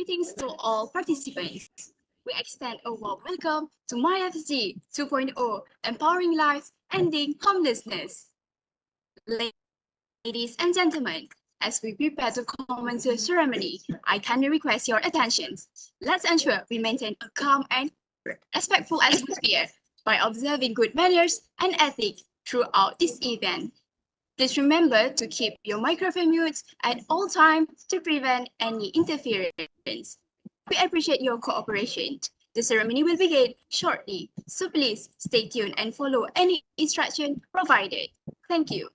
Greetings to all participants. We extend a warm welcome to Myfsg 2.0, Empowering Lives, Ending Homelessness. Ladies and gentlemen, as we prepare to commence the ceremony, I kindly request your attention. Let's ensure we maintain a calm and respectful atmosphere by observing good manners and ethics throughout this event. Please remember to keep your microphone mute at all times to prevent any interference. We appreciate your cooperation. The ceremony will begin shortly, so please stay tuned and follow any instruction provided. Thank you.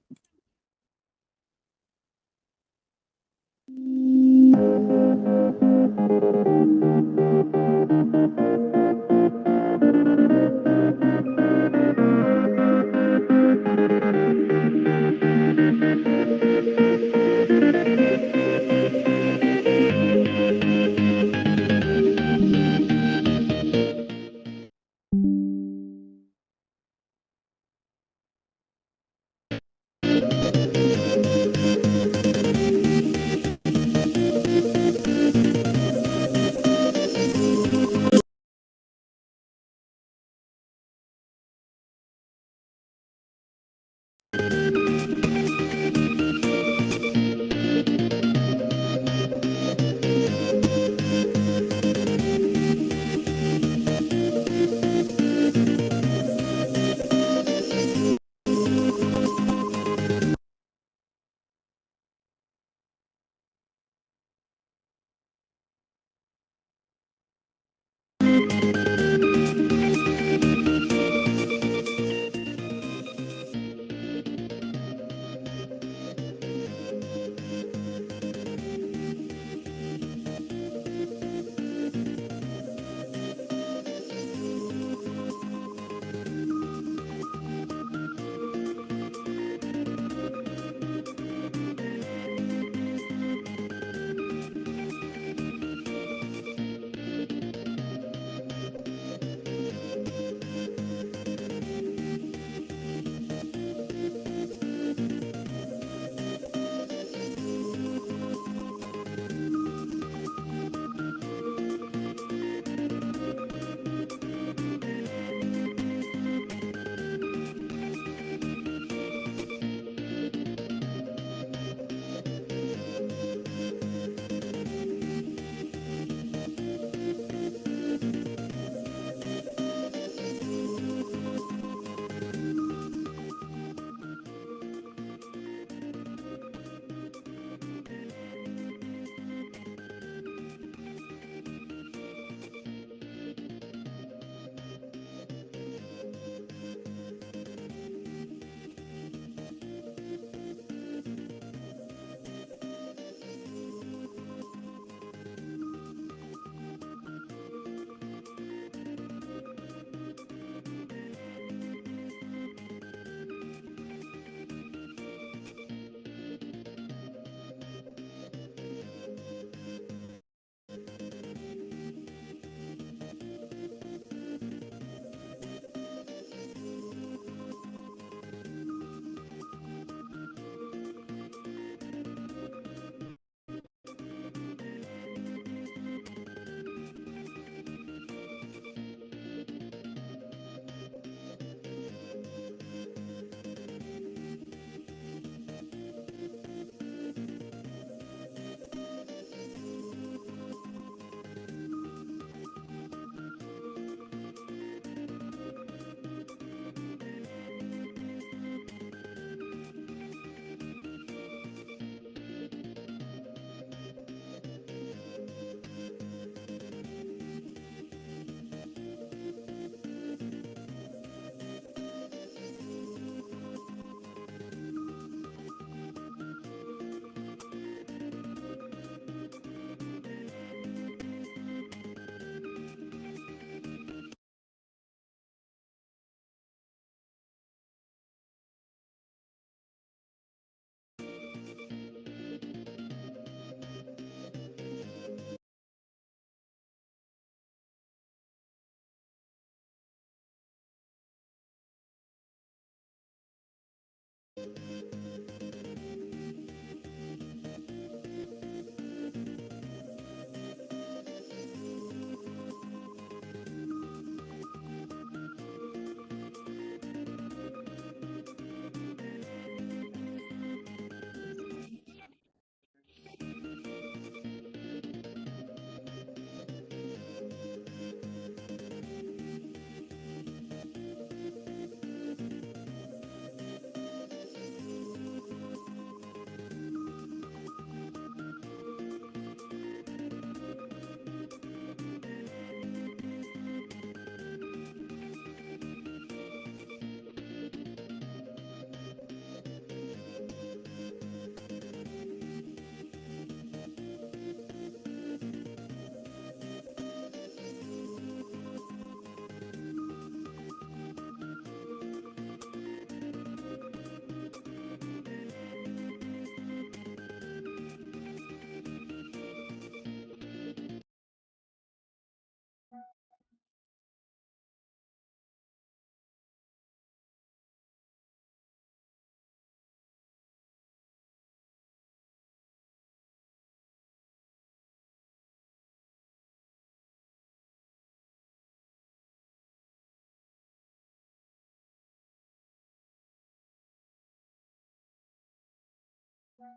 Oh,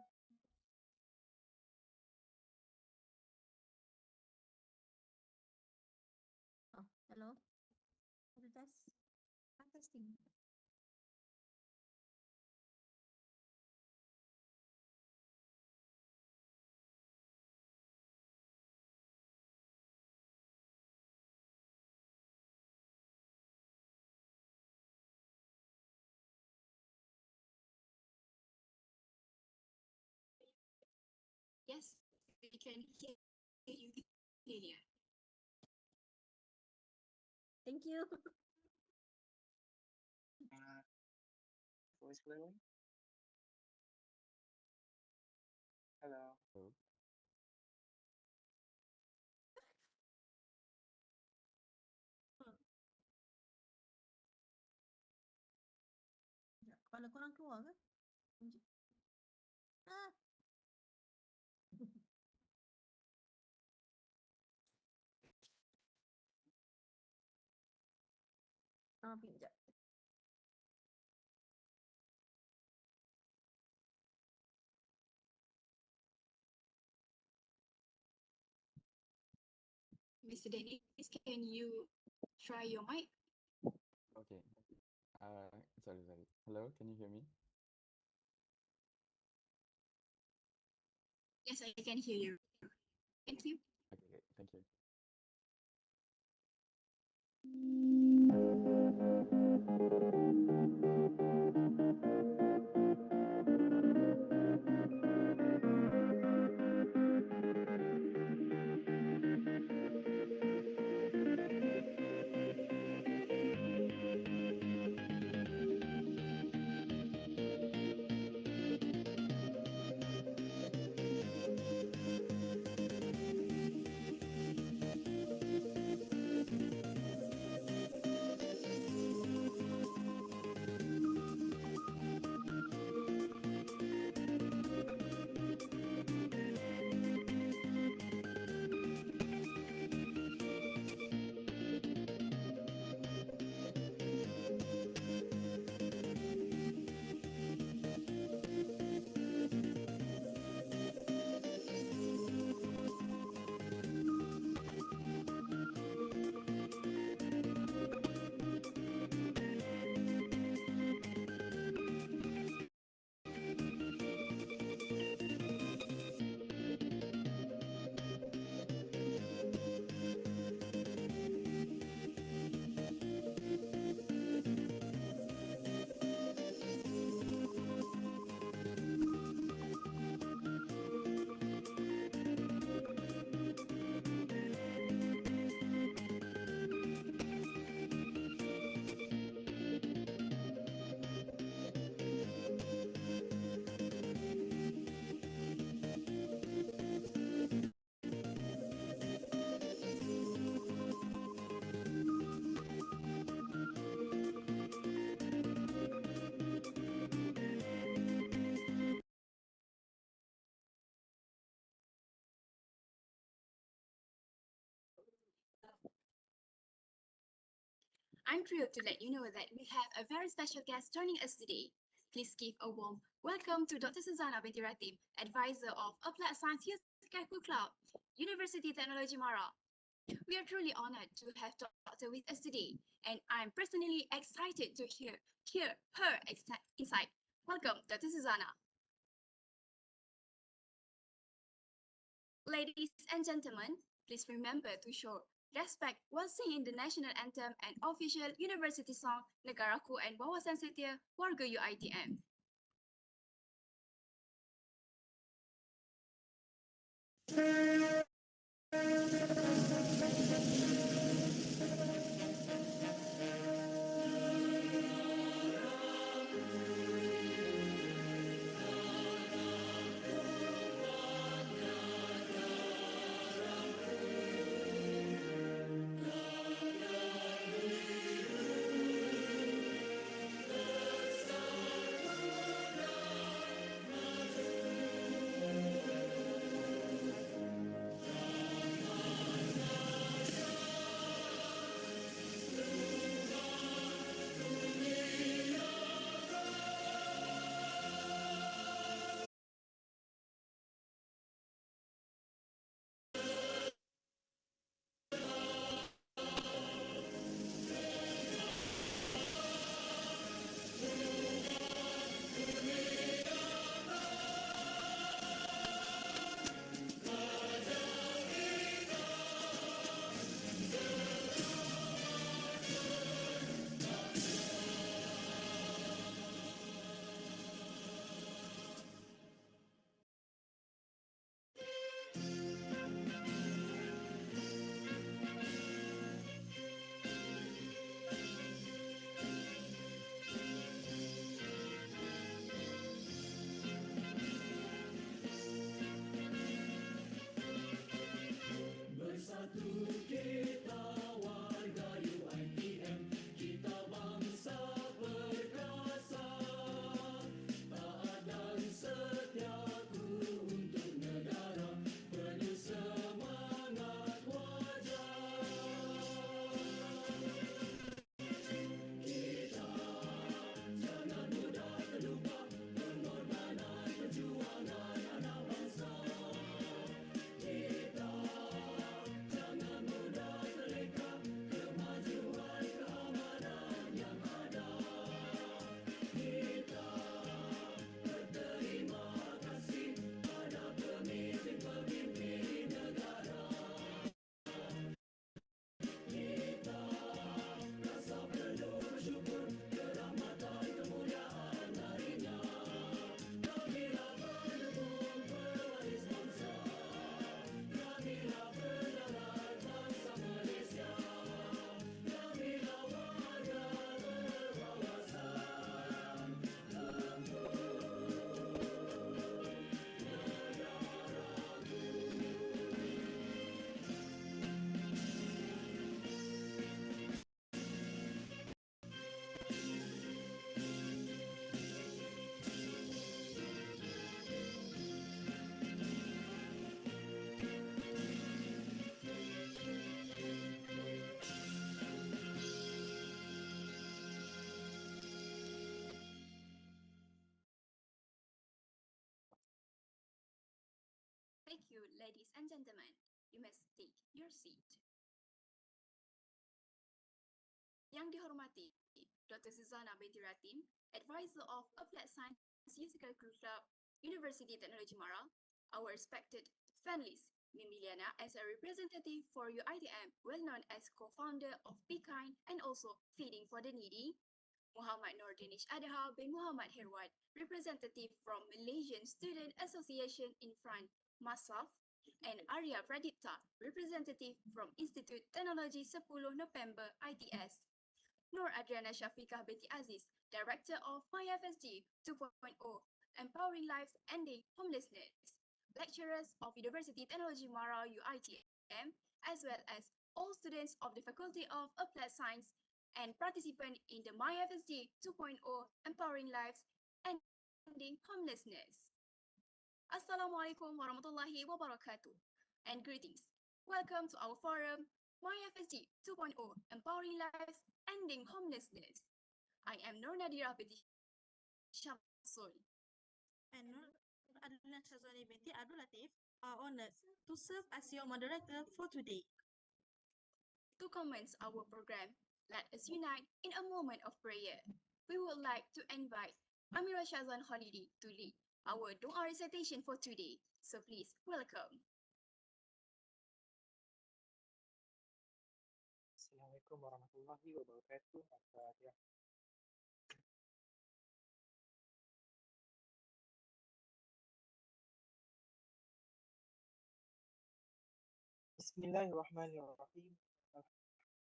hello. The test. Testing. Yes, we can hear you clearly. Thank you. Voice clearly? Hello. Ya, kepala korang keluar ke? Ah. Sekejap. Mr. Dennis, can you try your mic? Okay. Sorry. Hello, can you hear me? Yes, I can hear you. Thank you. Okay, great. Thank you. I'm thrilled to let you know that we have a very special guest joining us today. Please give a warm welcome to Dr. Susanna binti Ratib, advisor of Applied Science Healthcare Club, University Technology Mara. We are truly honored to have Doctor with us today, and I'm personally excited to hear her insight. Welcome, Dr. Susanna. Ladies and gentlemen, please remember to show respect while singing the national anthem and official university song Negaraku and Wawasan Setia Warga UiTM. Thank you, ladies and gentlemen. You may take your seat. Yang dihormati, Dr. Suzana Binti Ratim, Advisor of Applied Science Musical Club, University Technology Mara, our respected panelists, Mimiliana as a representative for UITM, well known as co-founder of Be Kind and also Feeding for the Needy, Muhammad Nur Danish Adha bin Muhammad Herwat, representative from Malaysian Student Association in France, MASAF, and Arya Pradipta, representative from Institute Teknologi 10 November ITS. Nur Adriana Shafiqah binti Aziz, Director of Myfsg 2.0, Empowering Lives, Ending Homelessness, lecturers of University Technology Mara UITM, as well as all students of the Faculty of Applied Science and participant in the Myfsg 2.0 Empowering Lives, Ending Homelessness. Assalamualaikum warahmatullahi wabarakatuh and greetings. Welcome to our forum, Myfsg 2.0 Empowering Lives, Ending Homelessness. I am Nur Nadira binti Shamsul. And Nur Adnan Shazwani binti Abdul Latif are honored to serve as your moderator for today. To commence our program, let us unite in a moment of prayer. We would like to invite Amira Shazwan Khalidi to lead our Dua recitation for today. So please welcome. Assalamualaikum warahmatullahi wabarakatuh. Al-Fatihah. Bismillahirrahmanirrahim.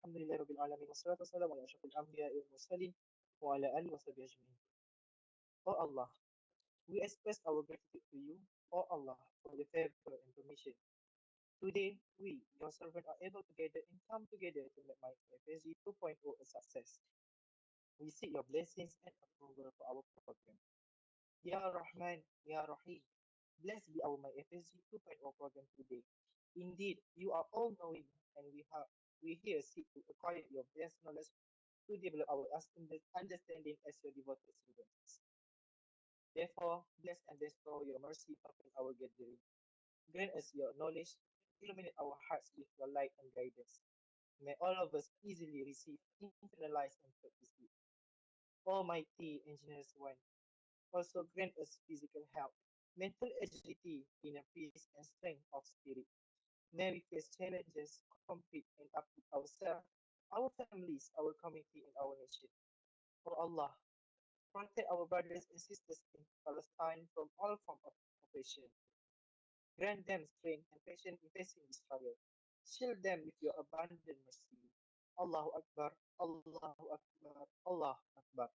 Alhamdulillahi rabbil alamin wassalatu wassalamu ala asyrafil anbiya'i wal mursalin wa ala alihi washabihi ajma'in. Oh Allah, we express our gratitude to you, oh Allah, for the favor and permission. Today, we, your servant, are able to gather and come together to make my FSG 2.0 a success. We seek your blessings and approval for our program. Ya Rahman, Ya Rahim, blessed be our MyFSG 2.0 program today. Indeed, you are all-knowing, and we here seek to acquire your best knowledge to develop our understanding as your devoted servants. Therefore, bless and bestow your mercy upon our gathering. Grant us your knowledge, illuminate our hearts with your light and guidance. May all of us easily receive, internalize, and practice it. Almighty Engineers One, also grant us physical health, mental agility, inner peace, and strength of spirit. May we face challenges, compete, and uplift ourselves, our families, our community, and our nation. For Allah, protect our brothers and sisters in Palestine from all forms of oppression. Grant them strength and patience in facing this struggle. Shield them with your abundant mercy. Allahu Akbar, Allahu Akbar, Allahu Akbar.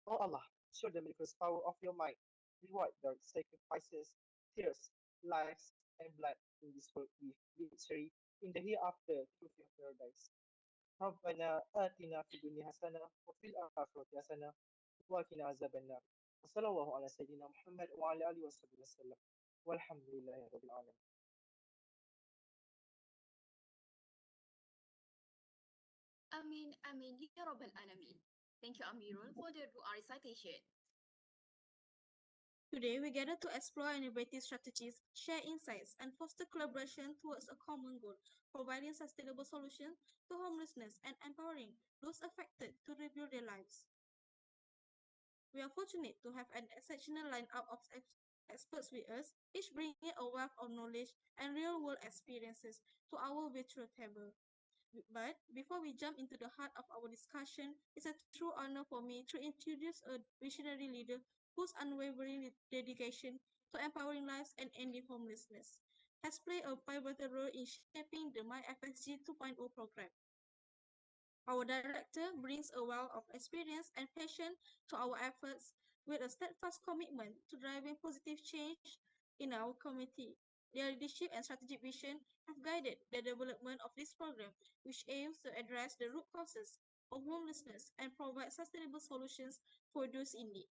O Allah, show the miraculous power of your might. Reward their sacrifices, tears, lives, and blood in this world with victory in the hereafter through your paradise. ربنا آتنا في الدنيا حسنة وفي الآخرة حسنة وقنا عذاب النار. وصلى الله على سيدنا محمد وعلى آله وصحبه وسلم. والحمد لله رب العالمين. Amin, Amin, Ya Rabbal Alamin. Thank you, Amirul, for the Dua recitation. Today, we gather to explore innovative strategies, share insights, and foster collaboration towards a common goal, providing sustainable solutions to homelessness and empowering those affected to rebuild their lives. We are fortunate to have an exceptional lineup of experts with us, each bringing a wealth of knowledge and real-world experiences to our virtual table. But before we jump into the heart of our discussion, it's a true honor for me to introduce a visionary leader whose unwavering dedication to empowering lives and ending homelessness has played a pivotal role in shaping the MyFSG 2.0 program. Our director brings a wealth of experience and passion to our efforts with a steadfast commitment to driving positive change in our community. Their leadership and strategic vision have guided the development of this program, which aims to address the root causes of homelessness and provide sustainable solutions for those in need.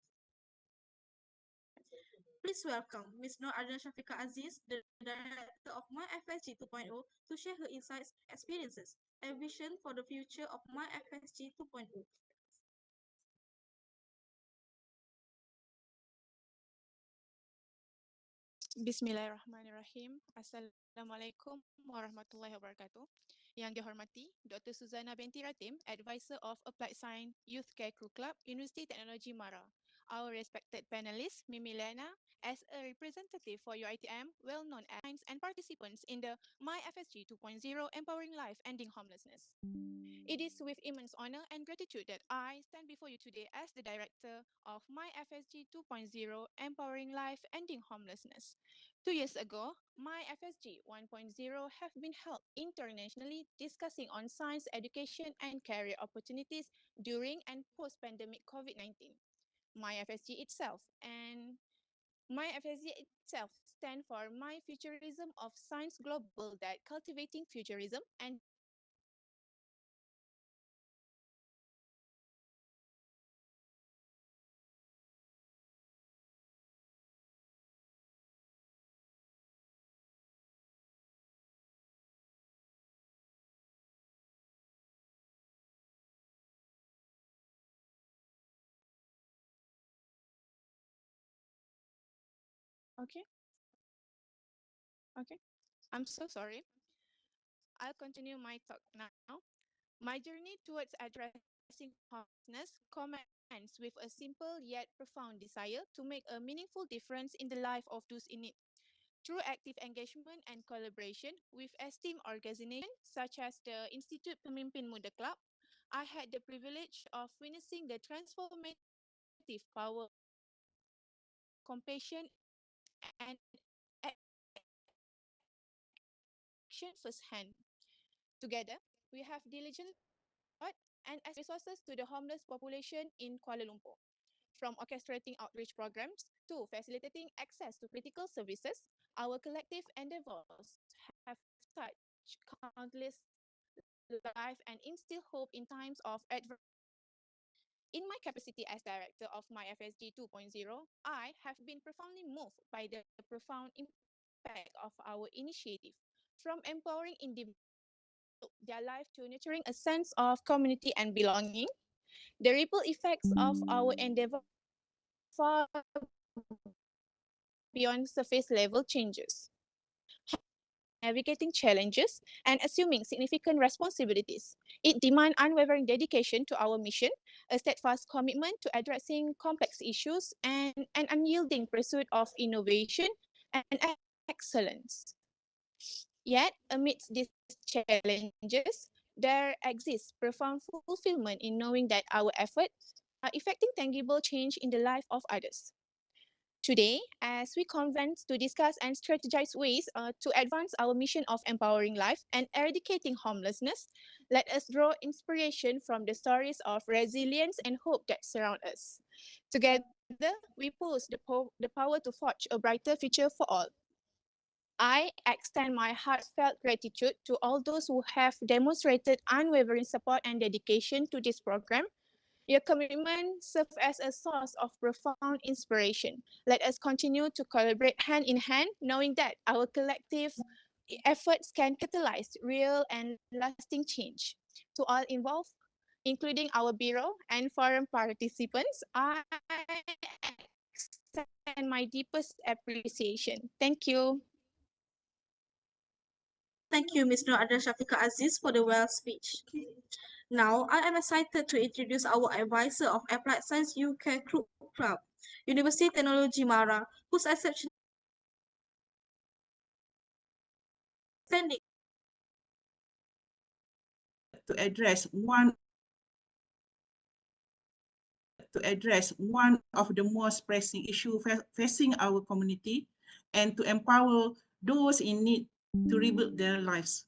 Please welcome Ms. Noor Adnan Shafika Aziz, the director of MyFSG 2.0, to share her insights, experiences, and vision for the future of MyFSG 2.0. Bismillahirrahmanirrahim. Assalamualaikum warahmatullahi wabarakatuh. Yang dihormati Dr. Suzana binti Ratim, Advisor of Applied Science Youth Care Crew Club, University Technology Mara. Our respected panelists, Mimi Lena, as a representative for UiTM, well known as science and participants in the Myfsg 2.0 Empowering Life Ending Homelessness. It is with immense honor and gratitude that I stand before you today as the director of Myfsg 2.0 Empowering Life Ending Homelessness. 2 years ago, Myfsg 1.0 have been held internationally discussing on science education and career opportunities during and post-pandemic COVID-19. Myfsg itself and MyFSG itself stand for My Futurism of Science Global that cultivating futurism and developing science capabilities for homelessness globally. Okay, okay. I'm so sorry. I'll continue my talk now. My journey towards addressing homelessness commenced with a simple yet profound desire to make a meaningful difference in the life of those in need. Through active engagement and collaboration with esteemed organizations such as the Institute Pemimpin Muda Club, I had the privilege of witnessing the transformative power of compassion and action firsthand. Together, we have diligently contributed a lot and access resources to the homeless population in Kuala Lumpur. From orchestrating outreach programs to facilitating access to critical services, our collective endeavors have touched countless lives and instilled hope in times of adversity. In my capacity as director of MyFSG 2.0, I have been profoundly moved by the profound impact of our initiative. From empowering individuals to build their life to nurturing a sense of community and belonging, the ripple effects of our endeavor far beyond surface level changes. Homelessness is not a simple task of navigating challenges and assuming significant responsibilities. It demands unwavering dedication to our mission, a steadfast commitment to addressing complex issues, and an unyielding pursuit of innovation and excellence. Yet, amidst these challenges, there exists profound fulfillment in knowing that our efforts are effecting tangible change in the life of others. Today, as we convene to discuss and strategize ways to advance our mission of empowering life and eradicating homelessness, let us draw inspiration from the stories of resilience and hope that surround us. Together, we pose the power to forge a brighter future for all. I extend my heartfelt gratitude to all those who have demonstrated unwavering support and dedication to this program. Your commitment serves as a source of profound inspiration. Let us continue to collaborate hand in hand, knowing that our collective efforts can catalyze real and lasting change. To all involved, including our Bureau and forum participants, I extend my deepest appreciation. Thank you. Thank you, Ms. Nur Adel Shafika Aziz, for the well speech. Now, I am excited to introduce our advisor of Applied Science UK Club, University Technology Mara, whose exceptional standing to address one of the most pressing issues facing our community and to empower those in need to rebuild their lives.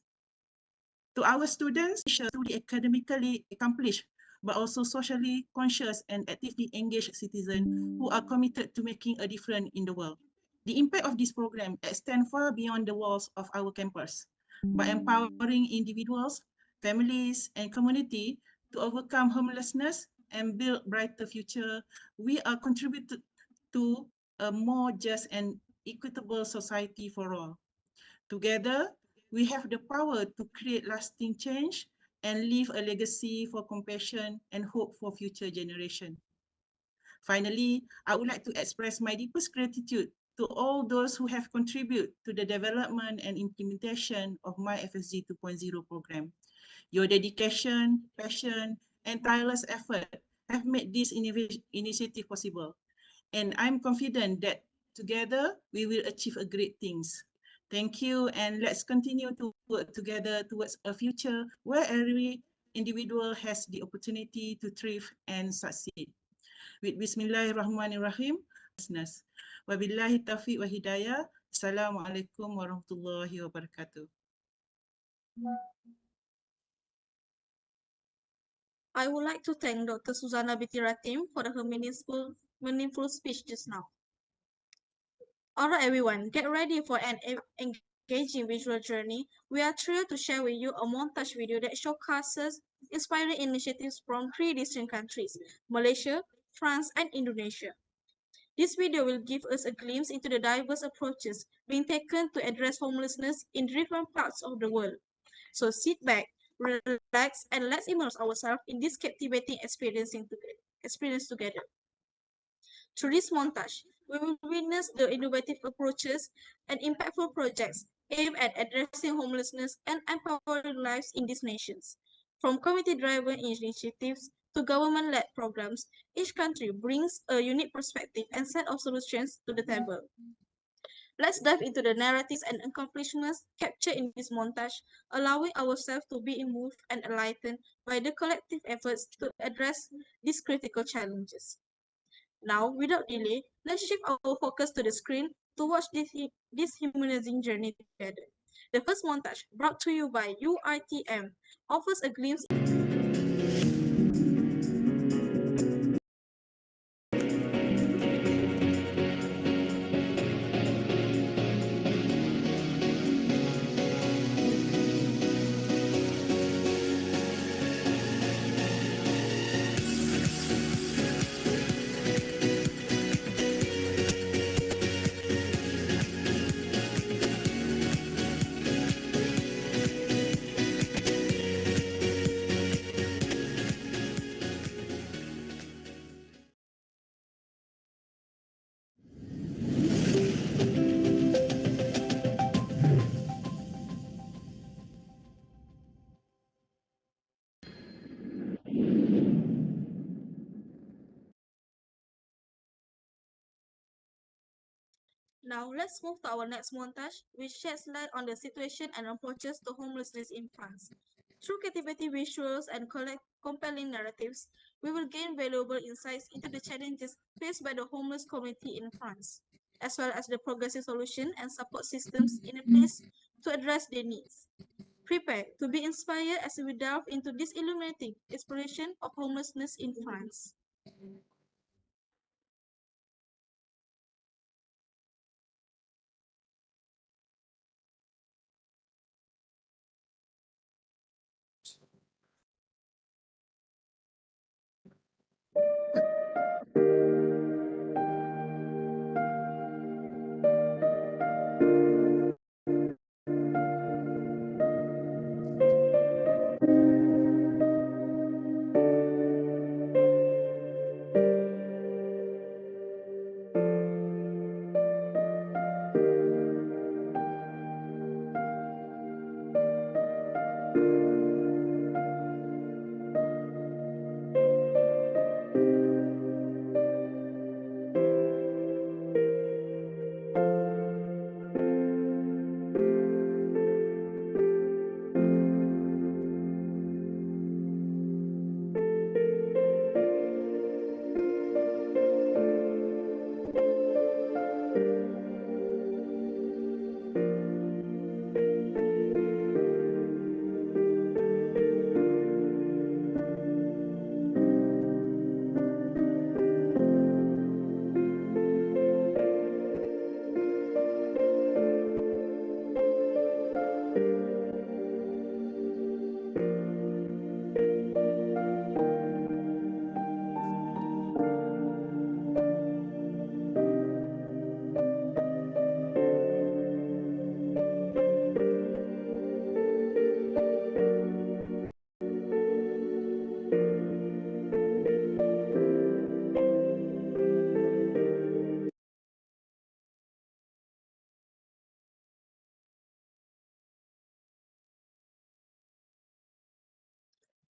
To our students, truly academically accomplished, but also socially conscious and actively engaged citizens who are committed to making a difference in the world. The impact of this program extends far beyond the walls of our campus. By empowering individuals, families, and community to overcome homelessness and build brighter future, we are contributed to a more just and equitable society for all. Together, we have the power to create lasting change and leave a legacy for compassion and hope for future generations. Finally, I would like to express my deepest gratitude to all those who have contributed to the development and implementation of Myfsg 2.0 program. Your dedication, passion, and tireless effort have made this initiative possible. And I'm confident that together we will achieve great things. Thank you, and let's continue to work together towards a future where every individual has the opportunity to thrive and succeed. With Bismillahirrahmanirrahim, business. Wabillahi taufiq wa hidayah. Assalamualaikum warahmatullahi wabarakatuh. I would like to thank Dr. Suzana Bitiratim for her meaningful speech just now. All right, everyone, get ready for an engaging visual journey. We are thrilled to share with you a montage video that showcases inspiring initiatives from 3 distinct countries, Malaysia, France, and Indonesia. This video will give us a glimpse into the diverse approaches being taken to address homelessness in different parts of the world. So sit back, relax, and let's immerse ourselves in this captivating experience together. Through this montage, we will witness the innovative approaches and impactful projects aimed at addressing homelessness and empowering lives in these nations. From community-driven initiatives to government-led programs, each country brings a unique perspective and set of solutions to the table. Let's dive into the narratives and accomplishments captured in this montage, allowing ourselves to be moved and enlightened by the collective efforts to address these critical challenges. Now, without delay, let's shift our focus to the screen to watch this humanizing journey together. The first montage, brought to you by UITM, offers a glimpse. Now, let's move to our next montage, which sheds light on the situation and approaches to homelessness in France. Through captivating visuals and compelling narratives, we will gain valuable insights into the challenges faced by the homeless community in France, as well as the progressive solution and support systems in place to address their needs. Prepare to be inspired as we delve into this illuminating exploration of homelessness in France.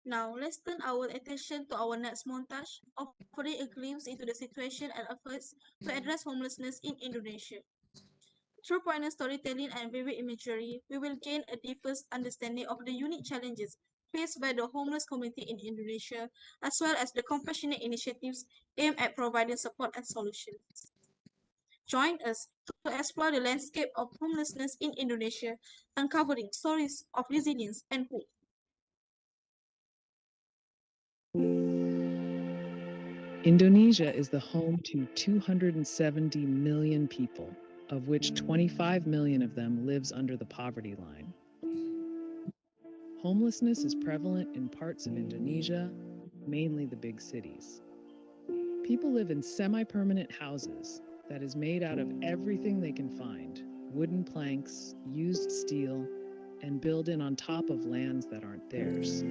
Now, let's turn our attention to our next montage, offering a glimpse into the situation and efforts to address homelessness in Indonesia. Through poignant storytelling and vivid imagery, we will gain a deeper understanding of the unique challenges faced by the homeless community in Indonesia, as well as the compassionate initiatives aimed at providing support and solutions. Join us to explore the landscape of homelessness in Indonesia, uncovering stories of resilience and hope. Indonesia is the home to 270 million people, of which 25 million of them lives under the poverty line. Homelessness is prevalent in parts of Indonesia, mainly the big cities. People live in semi-permanent houses that is made out of everything they can find: wooden planks, used steel, and building on top of lands that aren't theirs.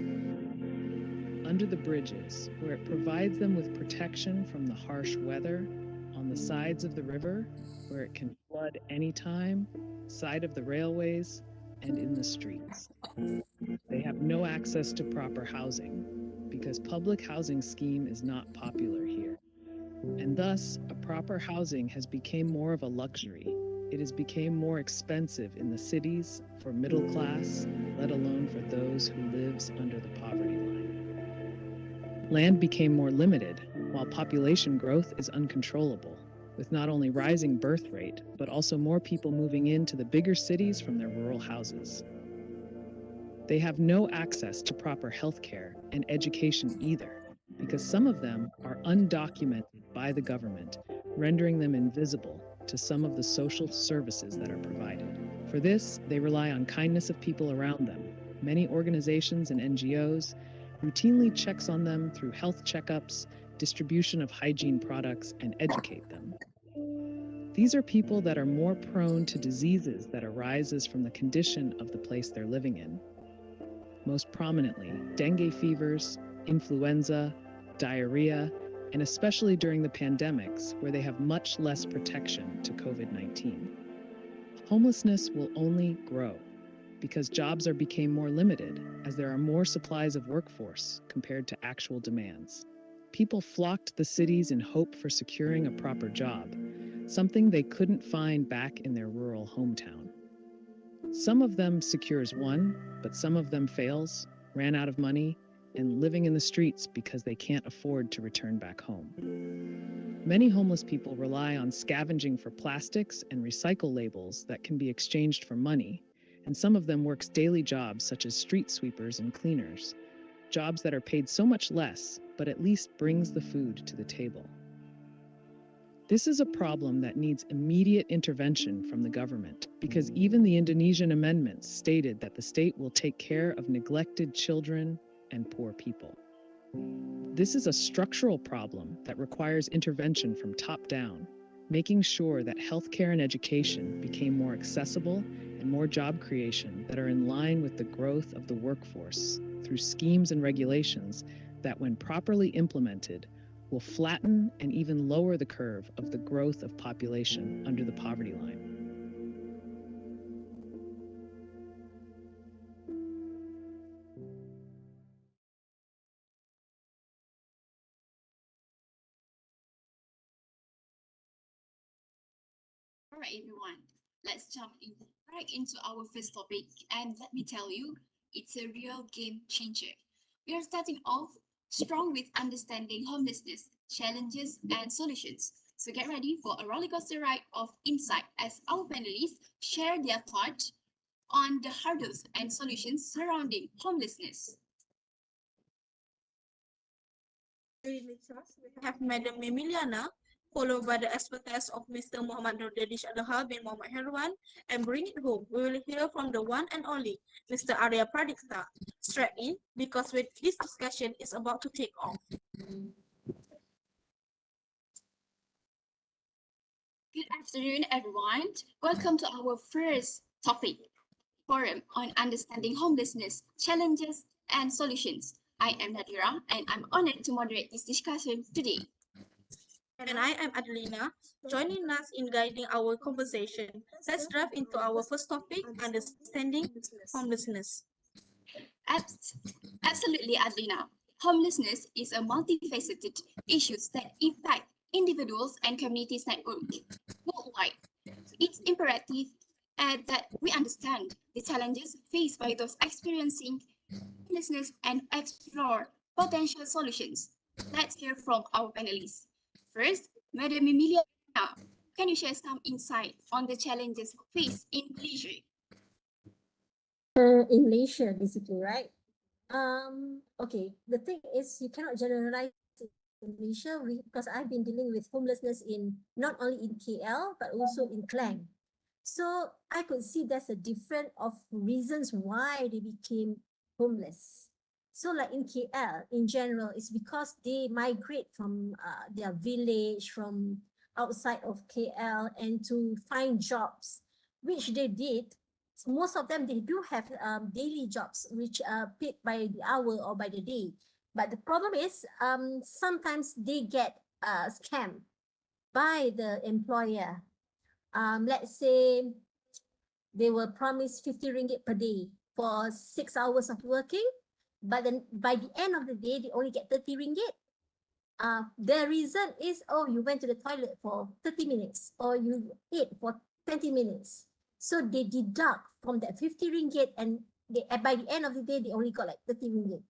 Under the bridges, where it provides them with protection from the harsh weather, on the sides of the river, where it can flood anytime, side of the railways, and in the streets. They have no access to proper housing, because public housing scheme is not popular here. And thus, a proper housing has become more of a luxury. It has become more expensive in the cities for middle class, let alone for those who lives under the poverty line. Land became more limited, while population growth is uncontrollable, with not only rising birth rate, but also more people moving into the bigger cities from their rural houses. They have no access to proper health care and education either, because some of them are undocumented by the government, rendering them invisible to some of the social services that are provided. For this, they rely on kindness of people around them. Many organizations and NGOs routinely checks on them through health checkups, distribution of hygiene products, and educate them. These are people that are more prone to diseases that arises from the condition of the place they're living in. Most prominently, dengue fevers, influenza, diarrhea, and especially during the pandemics, where they have much less protection to COVID-19. Homelessness will only grow because jobs are became more limited as there are more supplies of workforce compared to actual demands. People flocked to the cities in hope for securing a proper job, something they couldn't find back in their rural hometown. Some of them secures one, but some of them fails, ran out of money, and living in the streets because they can't afford to return back home. Many homeless people rely on scavenging for plastics and recycle labels that can be exchanged for money, and some of them works daily jobs such as street sweepers and cleaners, jobs that are paid so much less, but at least brings the food to the table. This is a problem that needs immediate intervention from the government, because even the Indonesian amendments stated that the state will take care of neglected children and poor people. This is a structural problem that requires intervention from top down, making sure that healthcare and education became more accessible and more job creation that are in line with the growth of the workforce through schemes and regulations that, when properly implemented, will flatten and even lower the curve of the growth of population under the poverty line. All right, everyone, let's jump in right into our first topic. And let me tell you, it's a real game changer. We are starting off strong with understanding homelessness, challenges, and solutions. So get ready for a roller coaster ride of insight as our panelists share their thoughts on the hurdles and solutions surrounding homelessness. We have Madam Emiliana, followed by the expertise of Mr. Muhammad Nurdadish Adha bin Muhammad Herwan, and bring it home. We will hear from the one and only Mr. Arya Pradikta. Strap in, because with this discussion is about to take off. Good afternoon, everyone. Welcome to our first topic forum on understanding homelessness, challenges, and solutions. I am Nadira, and I'm honored to moderate this discussion today. And I am Adelina, joining us in guiding our conversation. Let's dive into our first topic, understanding homelessness. Absolutely, Adlina. Homelessness is a multifaceted issue that impact individuals and communities network worldwide. It's imperative that we understand the challenges faced by those experiencing homelessness and explore potential solutions. Let's hear from our panelists. First, Madam Emilia, can you share some insight on the challenges faced in Malaysia? In Malaysia, basically, right? Okay, the thing is you cannot generalize in Malaysia because I've been dealing with homelessness in not only in KL but also in Klang. So I could see there's a different of reasons why they became homeless. So like in KL in general, it's because they migrate from their village, from outside of KL and to find jobs, which they did. Most of them, they do have daily jobs which are paid by the hour or by the day. But the problem is sometimes they get scammed by the employer. Let's say they were promised 50 ringgit per day for 6 hours of working, but then by the end of the day, they only get 30 ringgit. The reason is, oh, you went to the toilet for 30 minutes or you ate for 20 minutes. So they deduct from that 50 ringgit and by the end of the day, they only got like 30 ringgit.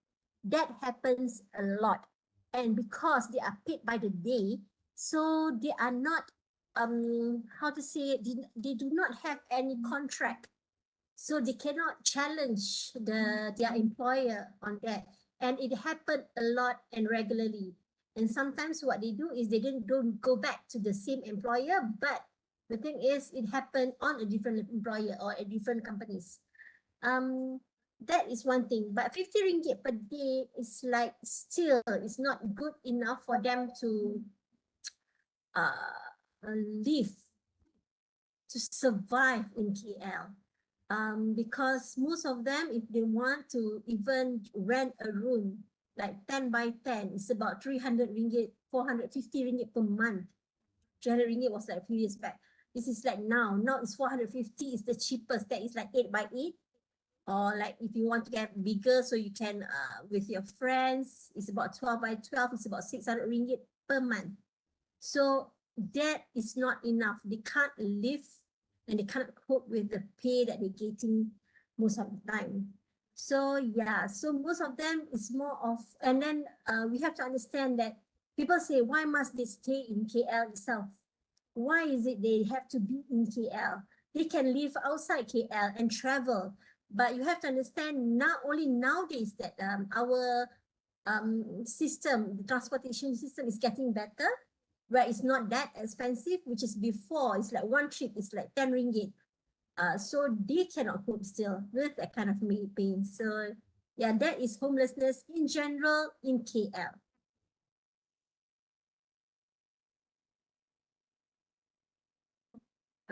That happens a lot. And because they are paid by the day, so they are not, how to say, they do not have any contract. So they cannot challenge their employer on that. And it happened a lot and regularly. And sometimes what they do is they don't go back to the same employer, but the thing is it happened on a different employer or at different companies. That is one thing, but 50 ringgit per day is like still it's not good enough for them to live, to survive in KL. Because most of them, if they want to even rent a room, like 10 by 10, it's about 300 ringgit, 450 ringgit per month. 300 ringgit was like a few years back. This is like now it's 450, it's the cheapest. That is like 8 by 8. Or like if you want to get bigger, so you can, with your friends, it's about 12 by 12, it's about 600 ringgit per month. So that is not enough. They can't live and they can't cope with the pay that they're getting most of the time. So yeah, so most of them is more of, and then we have to understand that people say, why must they stay in KL itself? Why is it they have to be in KL? They can live outside KL and travel. But you have to understand, not only nowadays that our system, the transportation system is getting better, right? It's not that expensive, which is before, it's like one trip is like 10 ringgit. So they cannot cope still with that kind of pain. So yeah, that is homelessness in general in KL.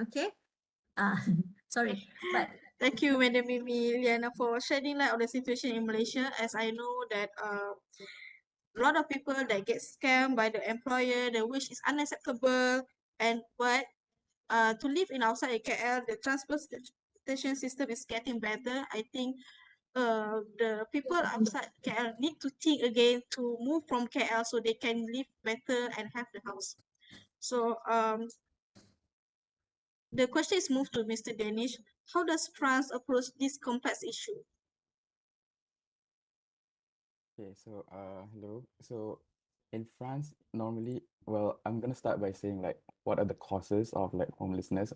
Okay. Sorry, but Thank you, Madam Mimi Liana, for shedding light on the situation in Malaysia, as I know that a lot of people that get scammed by the employer, the which is unacceptable, and but to live in outside KL, the transportation system is getting better. I think the people outside KL need to think again to move from KL so they can live better and have the house. So the question is moved to Mr. Danish. How does France approach this complex issue? Okay, so hello. So in France, normally, well, I'm gonna start by saying like what are the causes of like homelessness.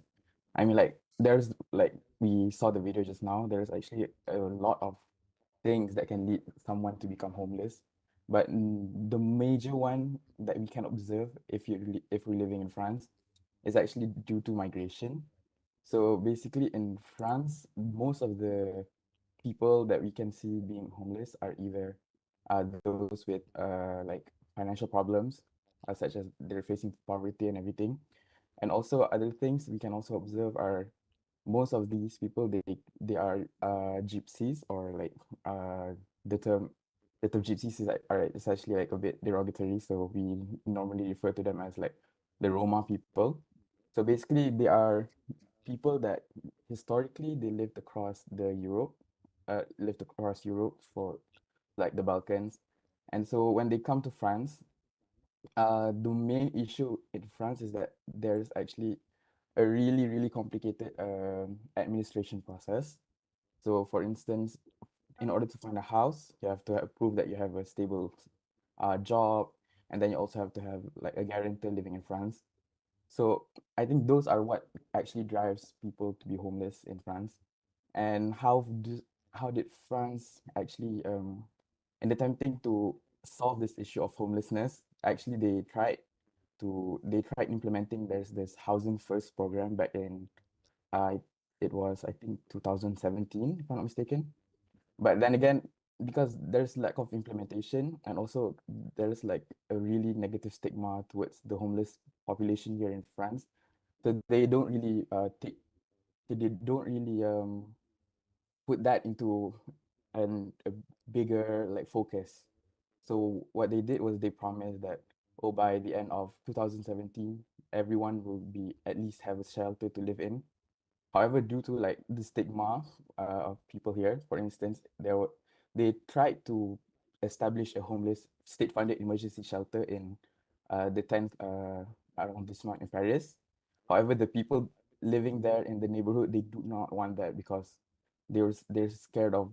I mean, like there's like we saw the video just now, there's actually a lot of things that can lead someone to become homeless. But the major one that we can observe if we're living in France is actually due to migration. So basically in France, most of the people that we can see being homeless are either those with like financial problems, such as they're facing poverty and everything. And also other things we can also observe are most of these people they are gypsies, or like the term gypsies is like it's actually like a bit derogatory, so we normally refer to them as like the Roma people. So basically they are people that historically they lived across the Europe, lived across Europe for like the Balkans. And so when they come to France, the main issue in France is that there's actually a really, really complicated administration process. So for instance, in order to find a house, you have to prove that you have a stable job, and then you also have to have like a guarantor living in France. So I think those are what actually drives people to be homeless in France. And how did France actually in attempting to solve this issue of homelessness, actually they tried implementing this housing first program back in uh, it was I think 2017 if I'm not mistaken. But then again, because there's lack of implementation and also there's like a really negative stigma towards the homeless population here in France, so they don't really they don't really put that into a bigger like focus. So what they did was they promised that, oh, by the end of 2017, everyone will be at least have a shelter to live in. However, due to like the stigma of people here, for instance, they tried to establish a homeless state-funded emergency shelter in the 10th arrondissement in Paris. However, the people living there in the neighborhood, they do not want that because they're scared of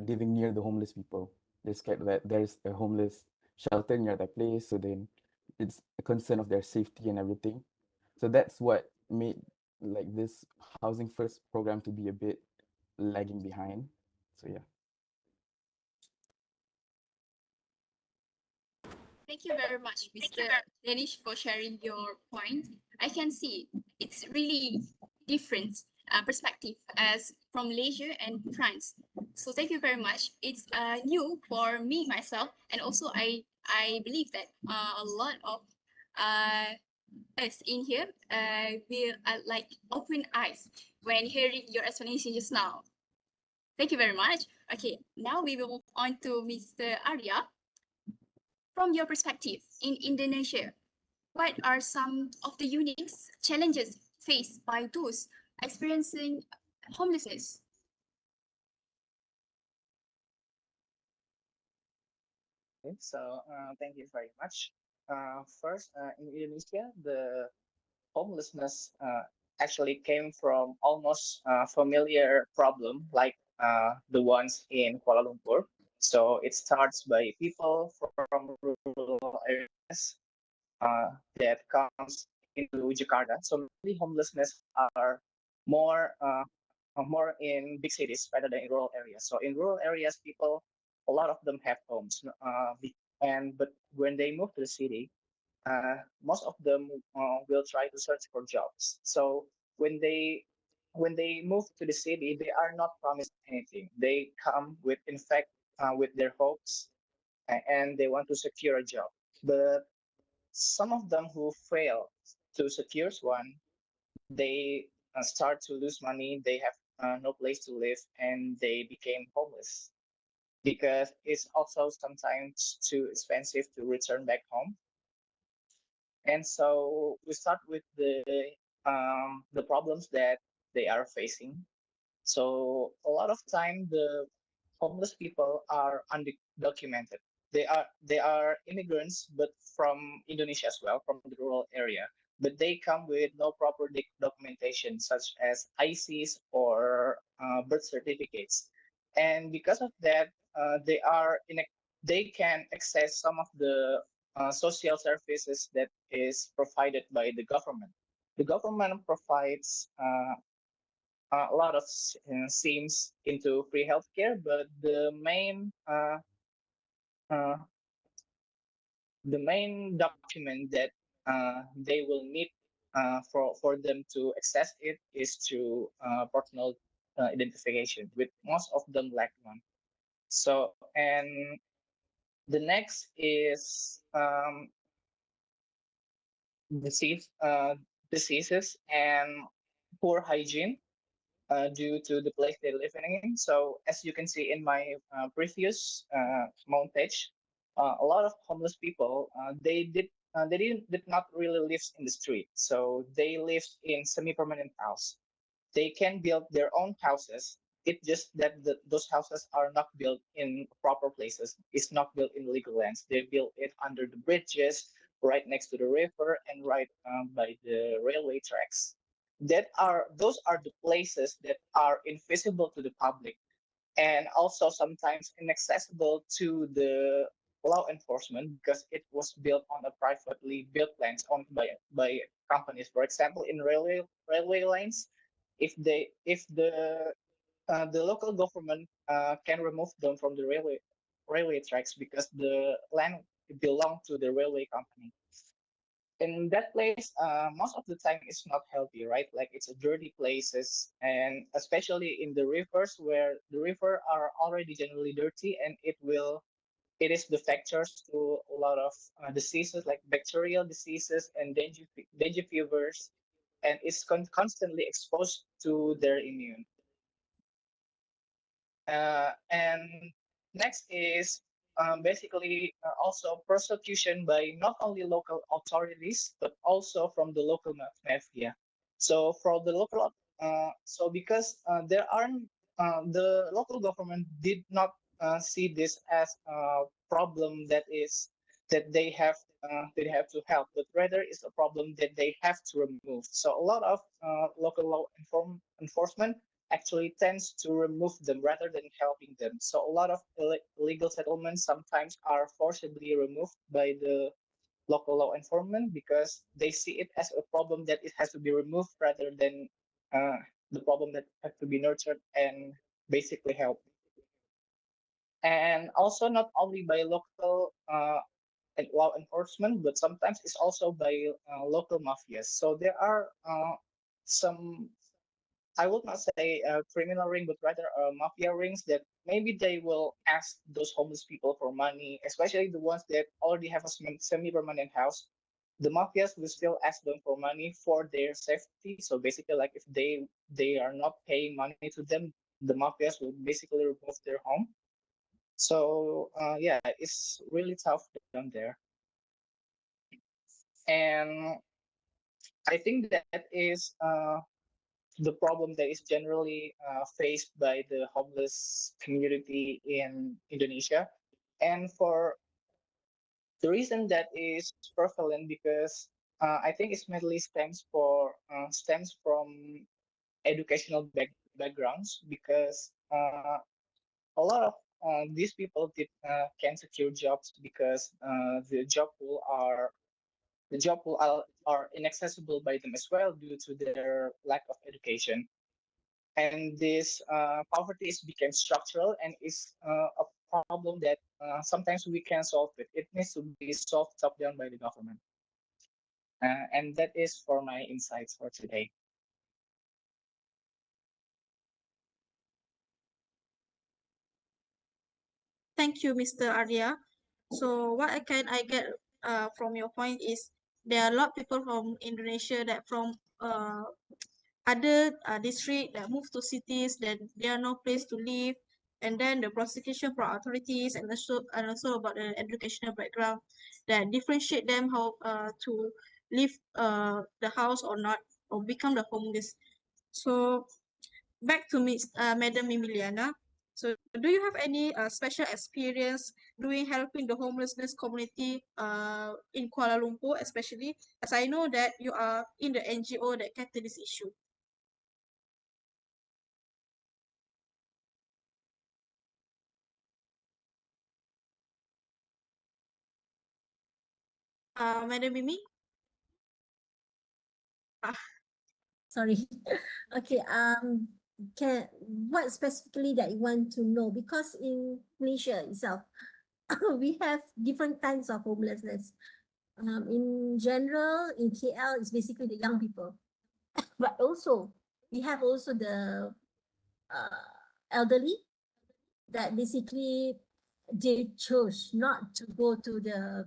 living near the homeless people. They're scared that there's a homeless shelter near their place, so then it's a concern of their safety and everything. So that's what made like this housing first program to be a bit lagging behind. So yeah. Thank you very much, Mr. Danish, for sharing your point. I can see it's really different perspective as from Malaysia and France. So thank you very much. It's new for me myself, and also I believe that a lot of uh, us in here will like open eyes when hearing your explanation just now. Thank you very much. Okay, now we will move on to Mr. Arya. From your perspective in Indonesia, what are some of the unique challenges faced by those experiencing homelessness? Okay, so thank you very much. First, in Indonesia, the homelessness actually came from almost familiar problem like the ones in Kuala Lumpur. So it starts by people from rural areas that comes into Jakarta. So mainly homelessness are more more in big cities rather than in rural areas. So in rural areas, people a lot of them have homes, and but when they move to the city, most of them will try to search for jobs. So when they when they move to the city, they are not promised anything. They come with, in fact, with their hopes, and they want to secure a job. But some of them who fail to secure one, they start to lose money. They have no place to live, and they became homeless because it's also sometimes too expensive to return back home. And so we start with the problems that they are facing. So a lot of time the homeless people are undocumented. They are immigrants, but from Indonesia as well, from the rural area. But they come with no proper documentation, such as ICs or birth certificates. And because of that, they can access some of the social services that is provided by the government. The government provides a lot of schemes into free healthcare, but uh, the main document that they will need for them to access it is to personal identification, with most of them lack one. So, and the next is disease, diseases and poor hygiene due to the place they're living in. So as you can see in my previous montage, a lot of homeless people did not really live in the street. So they lived in semi-permanent house. They can build their own houses, It just that those houses are not built in proper places. It's not built in legal lands. They built it under the bridges, right next to the river, and right by the railway tracks. Those are the places that are invisible to the public, and also sometimes inaccessible to the law enforcement because it was built on a privately built lands owned by companies. For example, in railway lines, if the local government can remove them from the railway tracks because the land belong to the railway company. In that place, most of the time it's not healthy, right? Like it's a dirty places, and especially in the rivers where the river are already generally dirty, and it is the factors to a lot of diseases like bacterial diseases and dengue fevers, and it's constantly exposed to their immune. And next is basically also persecution by not only local authorities but also from the local mafia. So for the local, so because there aren't the local government did not see this as a problem that they have to help, but rather it's a problem that they have to remove. So a lot of local law enforcement actually tends to remove them rather than helping them. So a lot of illegal settlements sometimes are forcibly removed by the local law enforcement because they see it as a problem that it has to be removed rather than uh, the problem that has to be nurtured and basically helped. And also not only by local law enforcement, but sometimes it's also by local mafias. So there are some, I would not say a criminal ring, but rather mafia rings that maybe they will ask those homeless people for money, especially the ones that already have a semi-permanent house. The mafias will still ask them for money for their safety. So basically, like if they are not paying money to them, the mafias will basically remove their home. So yeah, it's really tough down there. And I think that is the problem that is generally faced by the homeless community in Indonesia. And for the reason that is prevalent because I think it mainly stems from educational backgrounds because a lot of these people can secure jobs because the job pool are inaccessible by them as well due to their lack of education. And this poverty is became structural and is a problem that sometimes we can solve it. It needs to be solved top down by the government. And that is for my insights for today. Thank you, Mr. Arya. So what I get from your point is there are a lot of people from Indonesia that from other district that move to cities, that there are no place to live, and then the prosecution from authorities and also about the educational background that differentiate them how to leave the house or not or become the homeless. So back to Madam Emiliana. So do you have any special experience doing helping the homelessness community in Kuala Lumpur, especially as I know that you are in the NGO that cater this issue? Madam Mimi? Sorry. Okay. What specifically that you want to know? Because in Malaysia itself, we have different kinds of homelessness. In general, in KL, it's basically the young people, but also we have also the elderly that basically they chose not to go to the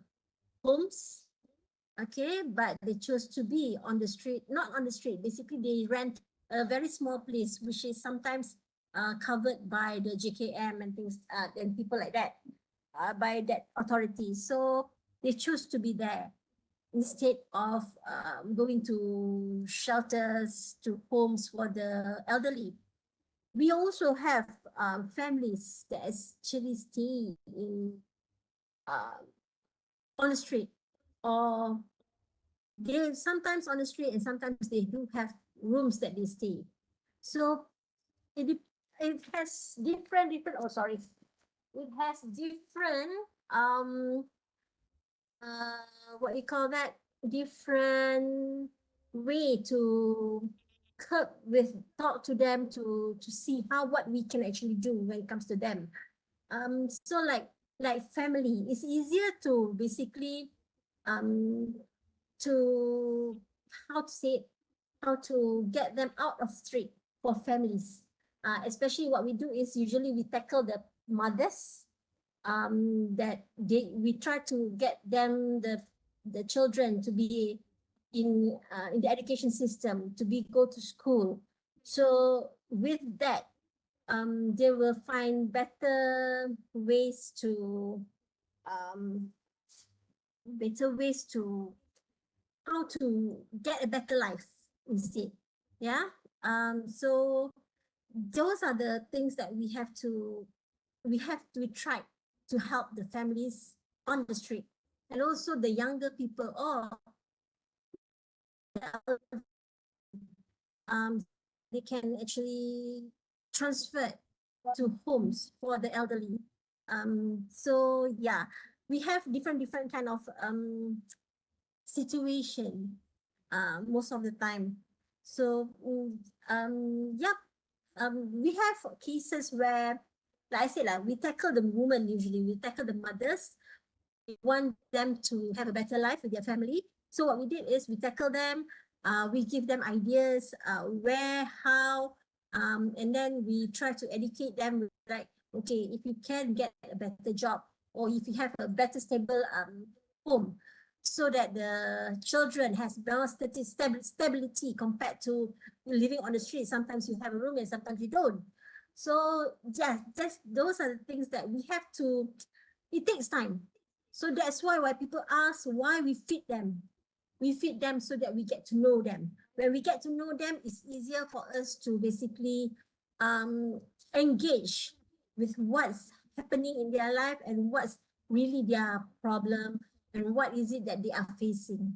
homes, okay, but they chose to be on the street, not on the street. Basically, they rent a very small place, which is sometimes covered by the JKM and things, and people like that, by that authority. So they choose to be there instead of going to shelters, to homes for the elderly. we also have families that actually stay uh, on the street, or they sometimes on the street and sometimes they do have rooms that they stay. So it it has different, oh sorry, it has different what you call that, different way to cope with, talk to them, to see how what we can actually do when it comes to them. So like family, it's easier to basically um to how to say it, how to get them out of street for families. Especially what we do is usually we tackle the mothers, that we try to get them, the children, to be in the education system, to be go to school. So with that, they will find better ways to um better ways to how to get a better life instead. Yeah. So those are the things that we try to help the families on the street, and also the younger people, or um they can actually transfer to homes for the elderly. So yeah, we have different kind of situation most of the time. So yeah, we have cases where, like I said, like, we tackle the women, usually we tackle the mothers. We want them to have a better life with their family. So what we did is we tackle them, we give them ideas, where, how, and then we try to educate them, like, okay, if you can get a better job, or if you have a better stable home, so that the children has more stability compared to living on the street. Sometimes you have a room and sometimes you don't. So yeah, those are the things that we have to, it takes time. So that's why people ask why we feed them. We feed them so that we get to know them. When we get to know them, it's easier for us to basically engage with what's happening in their life and what's really their problem and what is it that they are facing.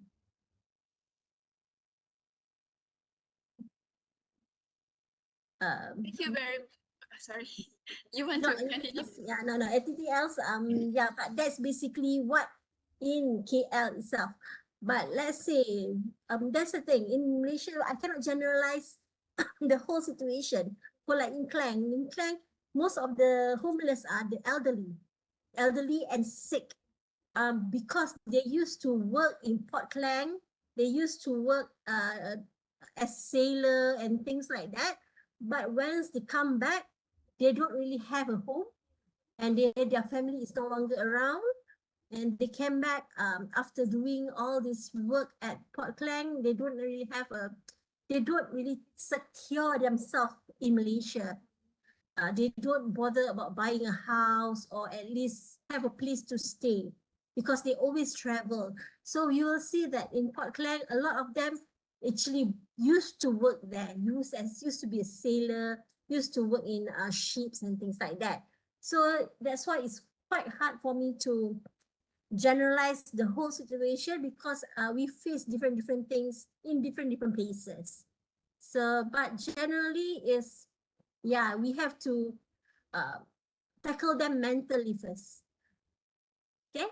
Thank you very sorry. You want No, to continue? yeah, no, anything else? Yeah, but that's basically what in KL itself. But let's say, that's the thing. In Malaysia, I cannot generalize the whole situation. For like in Klang, most of the homeless are the elderly and sick. Because they used to work in Port Klang, they used to work as sailor and things like that. But once they come back, they don't really have a home, and their family is no longer around. And they came back after doing all this work at Port Klang. They don't really secure themselves in Malaysia. They don't bother about buying a house or at least have a place to stay because they always travel. So you will see that in Port Klang, a lot of them actually used to work there, used to be a sailor, used to work in ships and things like that. So that's why it's quite hard for me to generalize the whole situation, because we face different things in different places. So, but generally is, yeah, we have to uh, tackle them mentally first. Okay.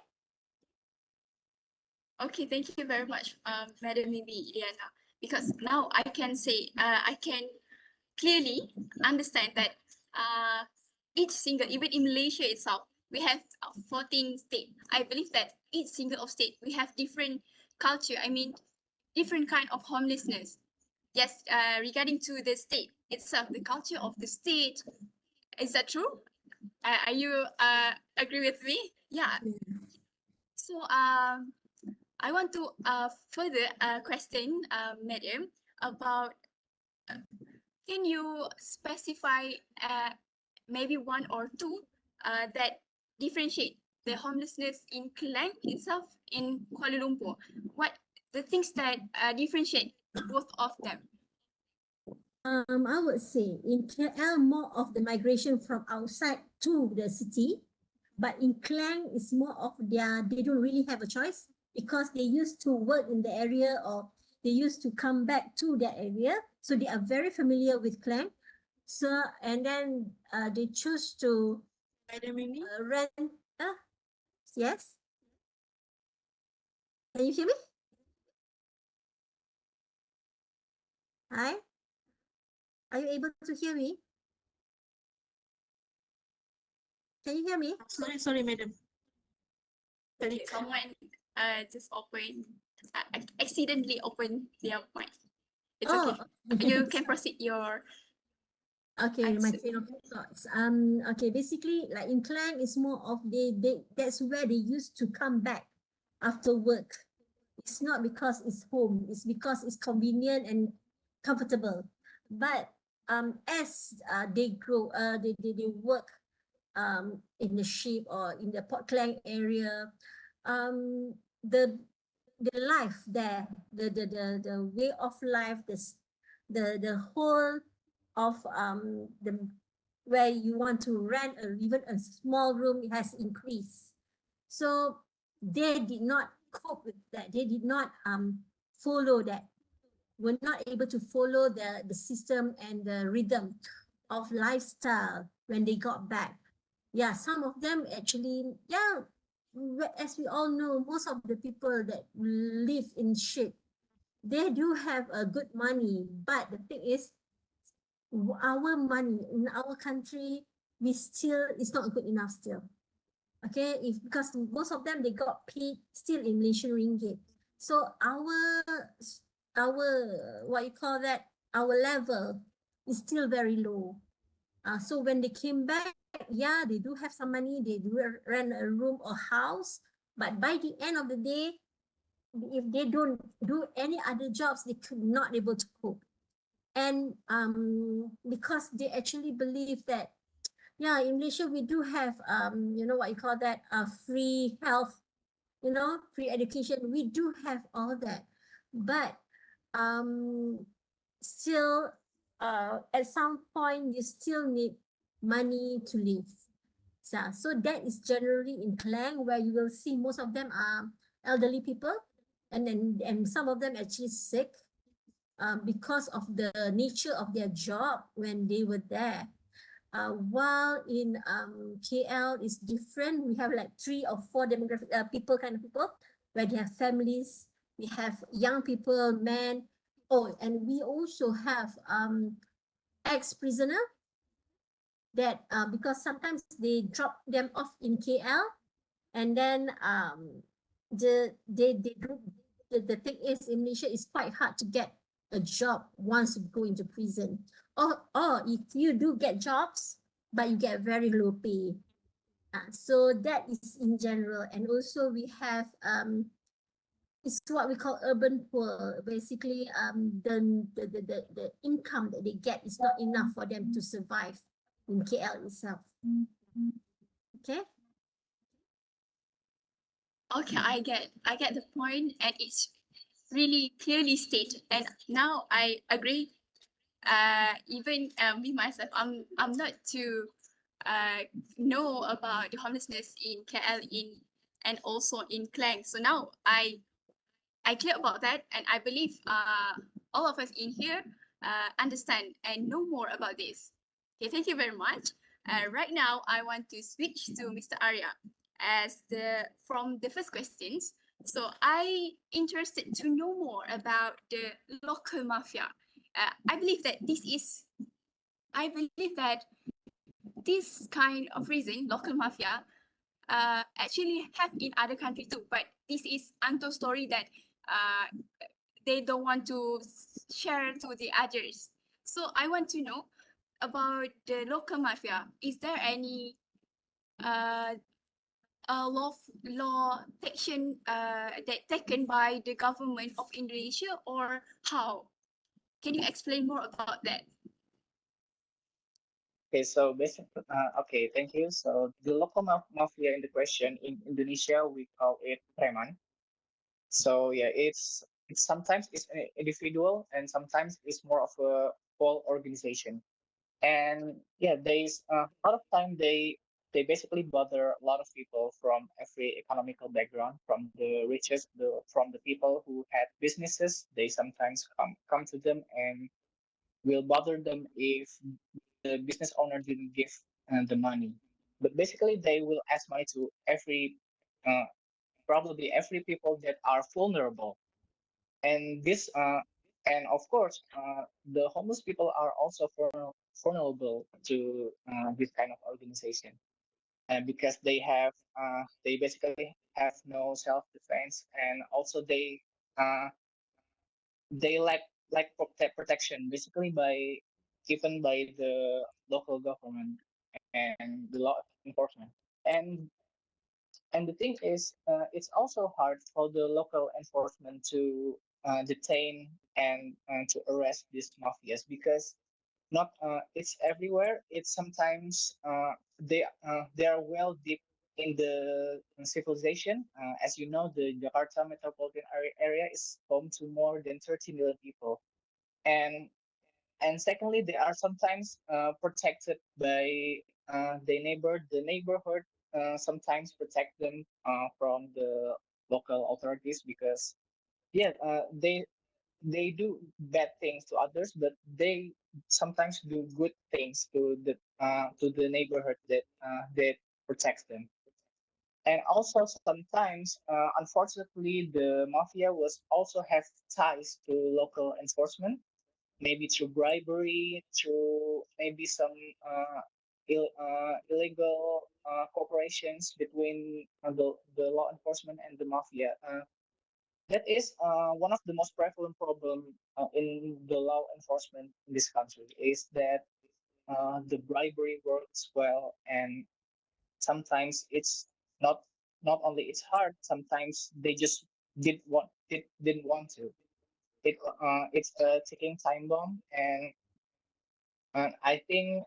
Okay, thank you very much, Madam Mimi Iliana. Because now I can say, I can clearly understand that each single, even in Malaysia itself, we have 14 states. I believe that each single of state, we have different culture. I mean, different kind of homelessness. Yes, regarding to the state itself, the culture of the state, is that true? Are you agree with me? Yeah. So I want to further question, Madam, about can you specify maybe one or two that differentiate the homelessness in Klang itself in Kuala Lumpur? What the things that differentiate both of them? I would say in KL, more of the migration from outside to the city, but in Klang, it's more of they don't really have a choice because they used to work in the area or they used to come back to that area. So they are very familiar with Klang. So, and then they choose to rent. Uh, yes. Can you hear me? Hi. Are you able to hear me? Can you hear me? Sorry, madam. Someone just accidentally opened their mic. It's Oh, okay. You can proceed your okay, my answer. train of thoughts. Okay, basically, like in Klang, it's more of that's where they used to come back after work. It's not because it's home, it's because it's convenient and comfortable. But as they grow, they work in the ship or in the Port Klang area, um, the life there, the way of life, the whole of the where you want to rent even a small room has increased. So they did not cope with that. They did not follow that. Were not able to follow the system and the rhythm of lifestyle when they got back. Yeah, some of them actually, yeah, as we all know, most of the people that live in ship, they do have a good money, but the thing is, our money in our country, we still, it's not good enough still. Okay, if because most of them they got paid still in Malaysian ringgit. So our what you call that, our level is still very low. So when they came back, yeah, they do have some money, they do rent a room or house, but by the end of the day, if they don't do any other jobs, they could not able to cope. And because they actually believe that, yeah, in Malaysia we do have you know what you call that, free health, you know, free education. We do have all that, but um still at some point you still need money to live. So that is generally in Klang where you will see most of them are elderly people, and some of them actually sick because of the nature of their job when they were there. While in KL is different. We have like 3 or 4 demographic people, kind of people, where they have families. We have young people, men. Oh, and we also have ex-prisoner that because sometimes they drop them off in KL, and then they do the thing is in Malaysia it's quite hard to get a job once you go into prison, or if you do get jobs but you get very low pay. So that is in general. And also we have it's what we call urban poor. Basically the income that they get is not enough for them to survive in KL itself. Okay. Okay, I get the point, and it's really clearly stated. And now I agree. Even me myself, I'm not too know about the homelessness in KL and also in Klang. So now I care about that, and I believe all of us in here understand and know more about this. Okay, thank you very much. Right now, I want to switch to Mr. Arya as from the first questions. So I interested to know more about the local mafia. I believe that this kind of reason, local mafia, actually have in other countries too. But this is untold story that uh, they don't want to share to the others. So I want to know about the local mafia. Is there any uh, law action that taken by the government of Indonesia, or how? Can you explain more about that? Okay, so basically, okay, thank you. So the local mafia in the question in Indonesia, we call it preman. So yeah, it's sometimes it's an individual and sometimes it's more of a whole organization. And yeah, there's a lot of time they basically bother a lot of people from every economical background, from the richest, from the people who had businesses. They sometimes come to them and will bother them if the business owner didn't give the money. But basically, they will ask money to uh, probably every people that are vulnerable. And this, and of course, the homeless people are also vulnerable to this kind of organization, and because they basically have no self defense, and also uh, they lack protection basically by given by the local government and the law enforcement. and and the thing is, it's also hard for the local enforcement to detain and to arrest these mafias, because not it's everywhere. It's sometimes they are well deep in the civilization. As you know, the Jakarta metropolitan area is home to more than 30 million people, and and secondly, they are sometimes protected by their neighbor. The neighborhood sometimes protect them from the local authorities, because yeah, they do bad things to others, but they sometimes do good things to the neighborhood that protects them. And also sometimes, unfortunately, the mafia was also have ties to local enforcement, maybe through bribery, through maybe some illegal corporations between the law enforcement and the mafia. That is one of the most prevalent problem in the law enforcement in this country, is that the bribery works well, and sometimes it's not not only it's hard. Sometimes they just didn't want to. It's a ticking time bomb, and I think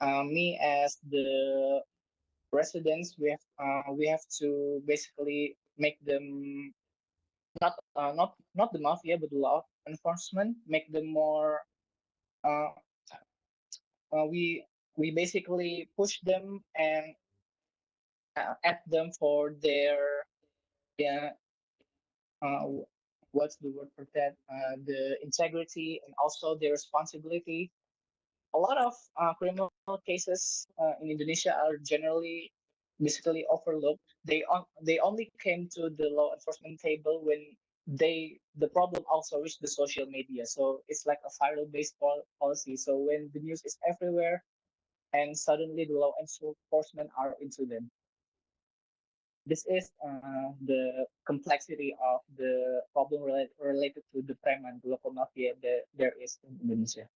me as the residents, we have to basically make them not the mafia, but the law enforcement, make them more. Uh, we basically push them and at them for their, yeah, what's the word for that? The integrity and also their responsibility. A lot of criminal cases in Indonesia are generally basically overlooked. They only came to the law enforcement table when the problem also reached the social media. So it's like a viral based policy. So when the news is everywhere, and suddenly the law enforcement are into them. This is the complexity of the problem related to the preman, the local mafia that there is in Indonesia.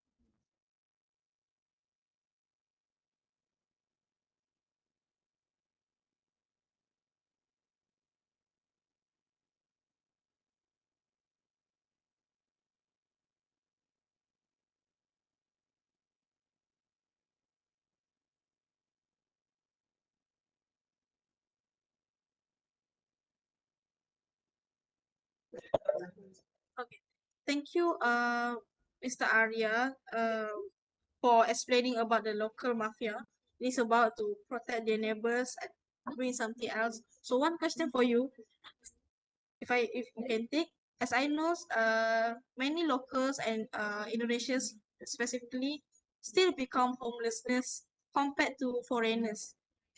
Okay, thank you, Mr. Arya, for explaining about the local mafia. It's about to protect their neighbors and doing something else. So one question for you, if you can take, as I know, many locals and Indonesians specifically still become homelessness compared to foreigners.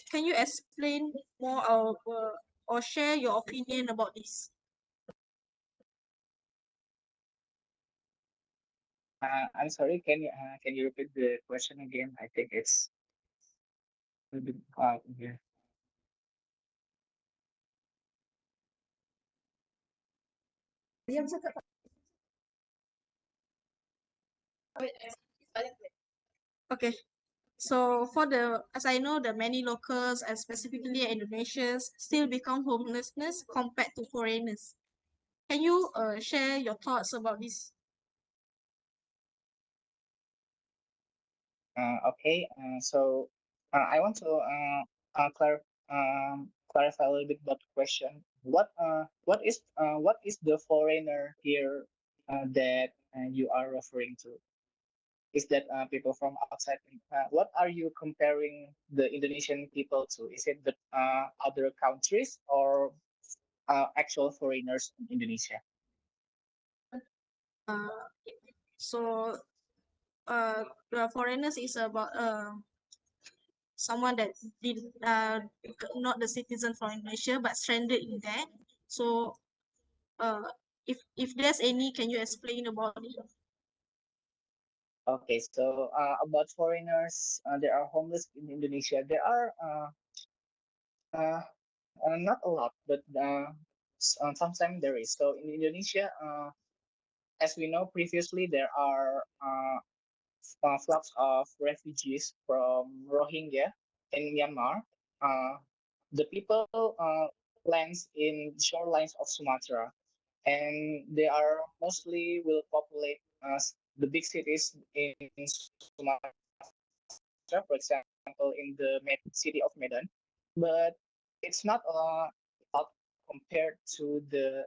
Can you explain more or share your opinion about this? I'm sorry. Can you repeat the question again? I think it's a little bit here. Okay. So for the, as I know, the many locals and specifically Indonesians still become homelessness compared to foreigners. Can you share your thoughts about this? Okay. So I want to clarify a little bit about the question. What is the foreigner here that you are referring to? Is that people from outside? What are you comparing the Indonesian people to? Is it the other countries or actual foreigners in Indonesia? Uh, so the foreigners is about someone that did not the citizen from Indonesia but stranded in there. So if there's any, can you explain about it? Okay, so about foreigners, there are homeless in Indonesia. There are uh, not a lot, but sometimes there is. So in Indonesia, as we know previously, there are flux of refugees from Rohingya in Myanmar. Uh, the people lands in shorelines of Sumatra, and they are mostly will populate the big cities in Sumatra, for example, in the city of Medan. But it's not lot compared to the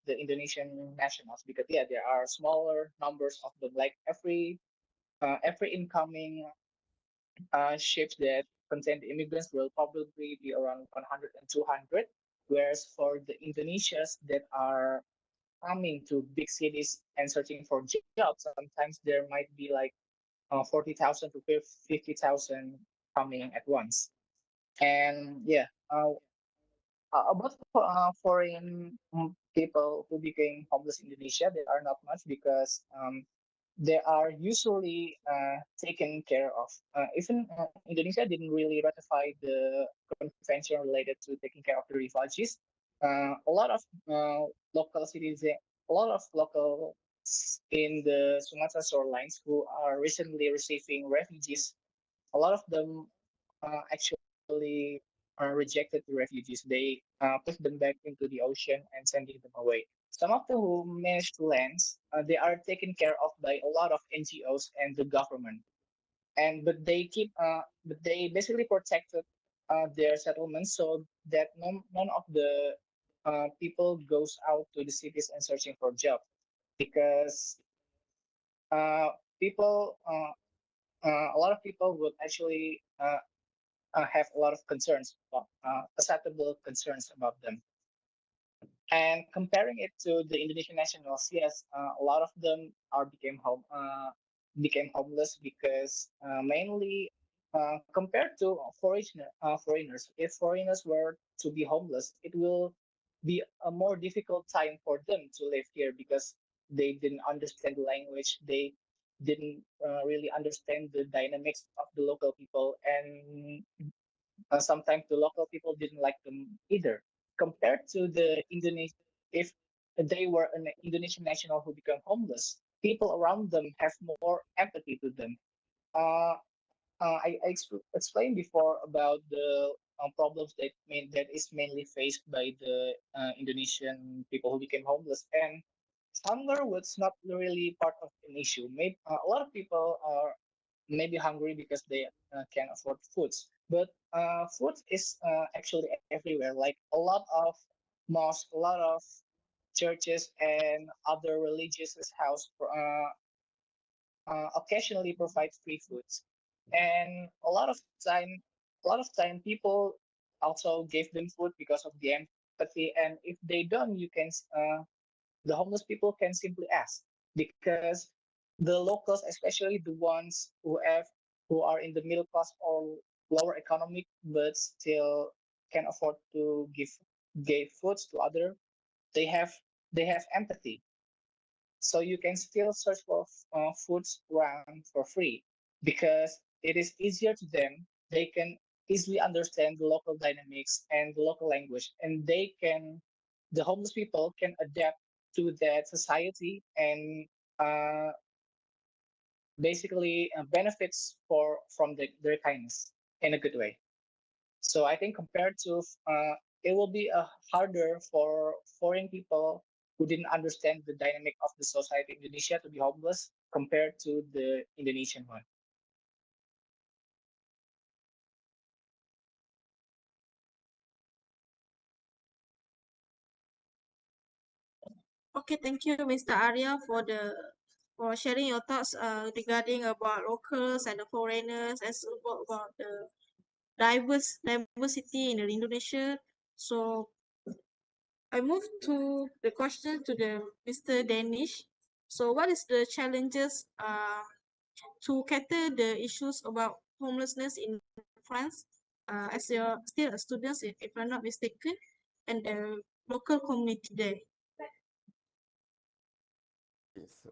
Indonesian nationals, because there are smaller numbers of them. Like every incoming ships that contain the immigrants will probably be around 100 and 200, whereas for the Indonesians that are coming to big cities and searching for jobs, sometimes there might be like 40,000 to 50,000 coming at once. And about foreign people who became homeless in Indonesia, there are not much because they are usually taken care of. Even Indonesia didn't really ratify the convention related to taking care of the refugees. A lot of local citizens, a lot of local in the Sumatra shorelines who are recently receiving refugees, a lot of them actually rejected the refugees. They put them back into the ocean and sending them away. Some of them who managed to land, they are taken care of by a lot of NGOs and the government. And but they basically protected their settlements so that none of the people goes out to the cities and searching for jobs, because uh, people a lot of people would actually have a lot of concerns, acceptable concerns about them. And comparing it to the Indonesian nationals, yes, a lot of them became homeless because mainly compared to foreigners, if foreigners were to be homeless, it will be a more difficult time for them to live here because they didn't understand the language, they didn't really understand the dynamics of the local people, and sometimes the local people didn't like them either. Compared to the Indonesian, if they were an Indonesian national who become homeless, people around them have more empathy to them. Uh, I explained before about the problems that is mainly faced by the Indonesian people who became homeless, and hunger was not really part of an issue. Maybe a lot of people are maybe hungry because they can't afford foods. But food is actually everywhere. Like a lot of mosques, a lot of churches, and other religious house occasionally provide free foods. And a lot of time, people also give them food because of the empathy. And if they don't, the homeless people can simply ask, because the locals, especially the ones who are in the middle class or lower economic but still can afford to give foods to other, they have they have empathy, so you can still search for foods around for free because it is easier to them. They can easily understand the local dynamics and the local language, and the homeless people can adapt to that society and uh, basically benefits from their kindness in a good way. So I think compared to it will be harder for foreign people who didn't understand the dynamic of the society in Indonesia to be homeless compared to the Indonesian one. Okay, thank you, Mr. Arya, for the for sharing your thoughts regarding about locals and the foreigners, and so about the diversity in Indonesia. So I move to the question to the Mr. Danish. So what is the challenges to cater the issues about homelessness in France, as you're still a student, if I'm not mistaken, and the local community there? Yes.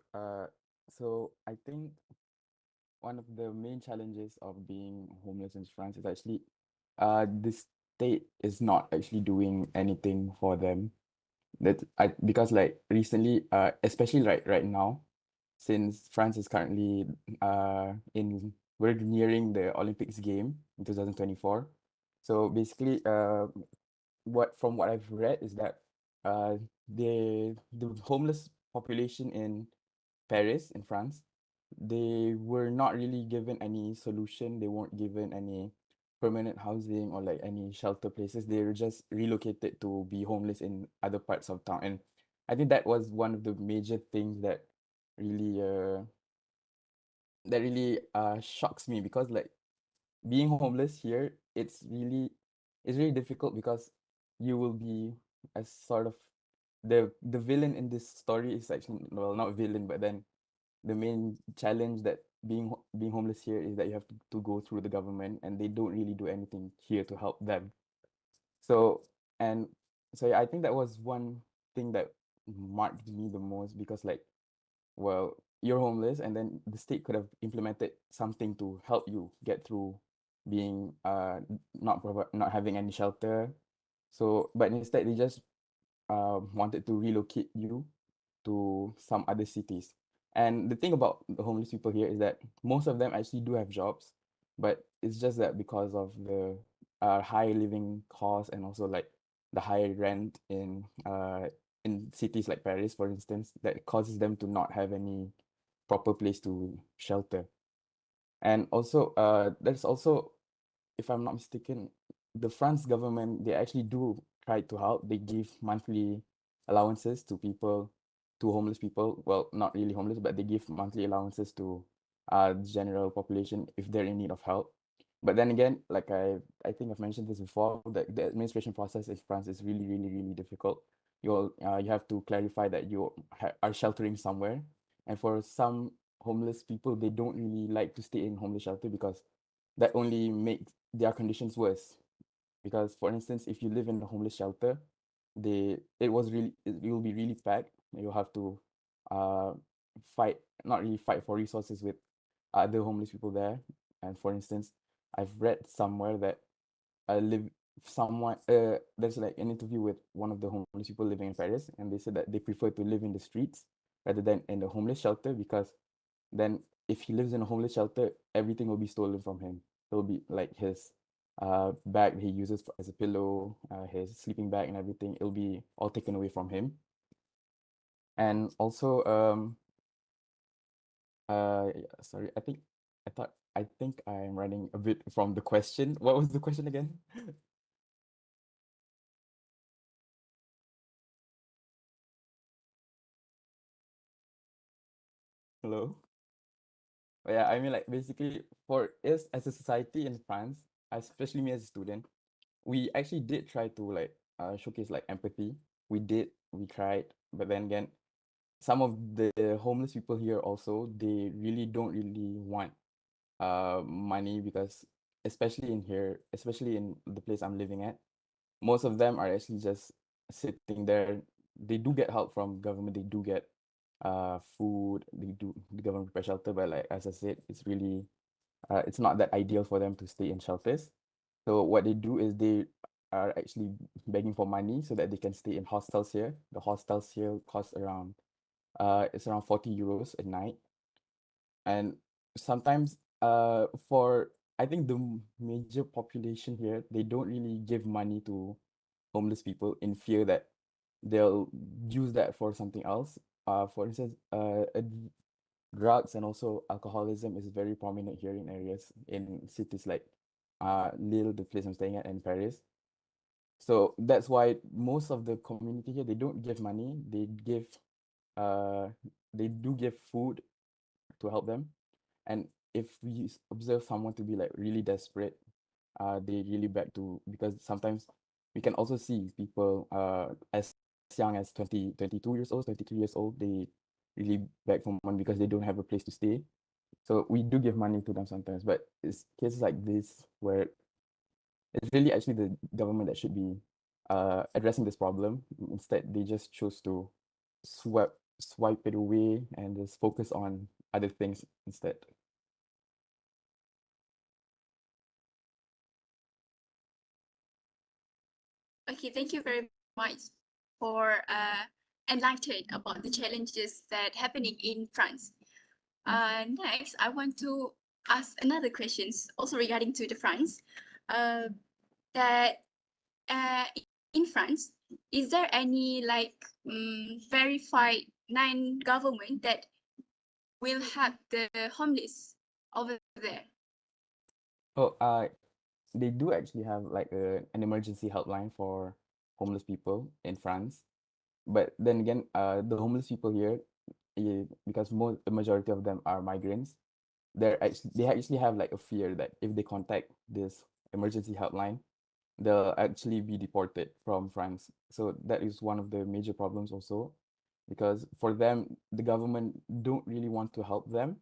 So I think one of the main challenges of being homeless in France is actually the state is not actually doing anything for them. Because like recently, especially right now, since France is currently we're nearing the Olympics game in 2024. So basically, from what I've read is that the homeless population in Paris in France, they were not really given any solution. They weren't given any permanent housing or like any shelter places. They were just relocated to be homeless in other parts of town. And I think that was one of the major things that really shocks me, because like being homeless here, it's really difficult, because you will be as sort of the villain in this story is actually, well, not villain, but then the main challenge that being homeless here is that you have to go through the government, and they don't really do anything here to help them. So and so yeah, I think that was one thing that marked me the most, because like, well, you're homeless, and then the state could have implemented something to help you get through being not having any shelter. So but instead they just wanted to relocate you to some other cities. And the thing about the homeless people here is that most of them actually do have jobs, but it's just that because of the high living costs, and also like the high rent in cities like Paris, for instance, that causes them to not have any proper place to shelter. And also, there's also, if I'm not mistaken, the France government, they actually do try to help. They give monthly allowances to people, to homeless people. Well, not really homeless, but they give monthly allowances to the general population if they're in need of help. But then again, like I think I've mentioned this before, that the administration process in France is really, really, really difficult. You have to clarify that you are sheltering somewhere, and for some homeless people, they don't really like to stay in homeless shelter, because that only makes their conditions worse. Because for instance, if you live in a homeless shelter, it will be really packed. You'll have to uh fight not really fight for resources with other homeless people there. And for instance, I've read somewhere that live someone there's like an interview with one of the homeless people living in Paris, and they said that they prefer to live in the streets rather than in the homeless shelter, because then if he lives in a homeless shelter, everything will be stolen from him. It'll be like his bag that he uses as a pillow, his sleeping bag and everything. It'll be all taken away from him. And also, sorry, I think I'm running a bit from the question. What was the question again? Hello? But yeah, I mean, like, basically, for us as a society in France, especially me as a student, we actually did try to like showcase like empathy. We tried, but then again, some of the homeless people here also, they really don't really want money, because especially in the place I'm living at, most of them are actually just sitting there. They do get help from government, they do get food, the government prepare shelter, but like as I said, it's not that ideal for them to stay in shelters. So what they do is they are actually begging for money so that they can stay in hostels here. The hostels here cost around it's around 40 euros a night. And sometimes for I think the major population here, they don't really give money to homeless people in fear that they'll use that for something else. For instance, drugs and also alcoholism is very prominent here in areas in cities like Lille, the place I'm staying at, in Paris. So that's why most of the community here, they don't give money. Uh they do give food to help them. And if we observe someone to be like really desperate, they really beg to, because sometimes we can also see people as young as 22 years old, 23 years old, they really beg for money because they don't have a place to stay. So we do give money to them sometimes, but it's cases like this where it's really actually the government that should be addressing this problem. Instead, they just choose to swipe it away and just focus on other things instead. Okay, thank you very much for enlightening about the challenges that happening in France. Next, I want to ask another questions also regarding to the France. That in France, is there any like verified non-government that will help the homeless over there? Oh, they do actually have like an emergency helpline for homeless people in France. But then again, the homeless people here, because the majority of them are migrants, they actually have like a fear that if they contact this emergency helpline, they'll actually be deported from France. So that is one of the major problems also, because for them, the government don't really want to help them.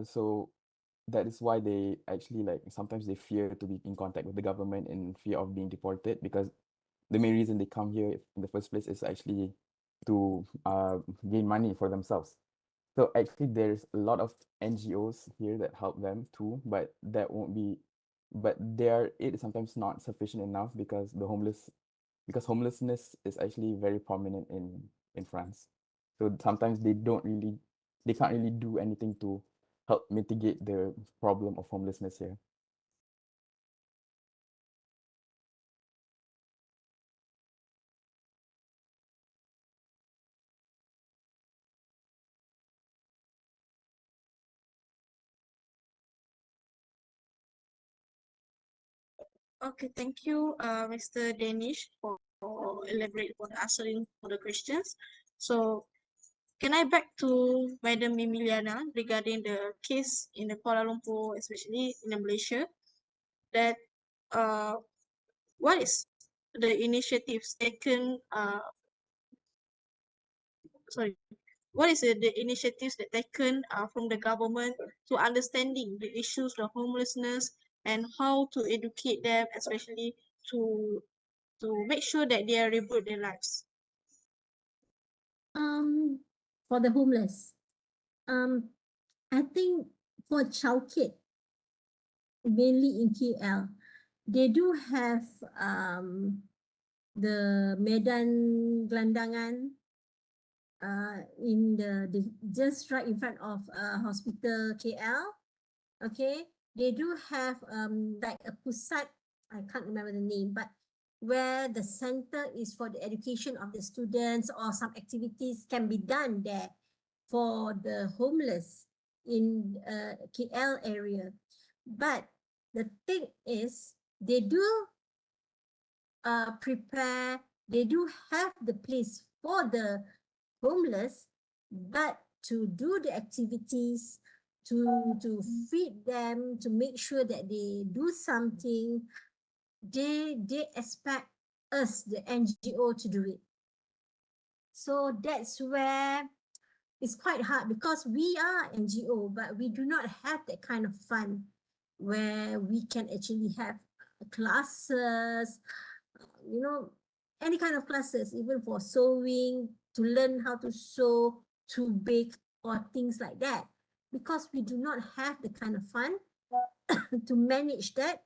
So that is why they actually like sometimes they fear to be in contact with the government in fear of being deported, because the main reason they come here in the first place is actually to gain money for themselves. So actually there's a lot of NGOs here that help them too, but that won't be, but it is sometimes not sufficient enough because because homelessness is actually very prominent in France. So sometimes they can't really do anything to help mitigate the problem of homelessness here. Okay, thank you, Mr. Danish, for elaborate for answering for the questions. So, can I back to Madam Emiliana regarding the case in the Kuala Lumpur, especially in Malaysia, that what is the initiatives taken? Sorry, what is the initiatives that taken from the government to understanding the issues of homelessness and how to educate them, especially to make sure that they are rebuild their lives? For the homeless, I think for childcare, mainly in KL, they do have the Medan Gelandangan in the just right in front of hospital KL. Okay, they do have like a pusat, I can't remember the name, but where the center is for the education of the students, or some activities can be done there for the homeless in KL area. But the thing is, they do prepare, they do have the place for the homeless, but to do the activities, to feed them, to make sure that they do something, they expect us, the NGO, to do it. So that's where it's quite hard, because we are NGO, but we do not have that kind of fund where we can actually have classes, you know, any kind of classes, even for sewing, to learn how to sew, to bake, or things like that, because we do not have the kind of fund to manage that,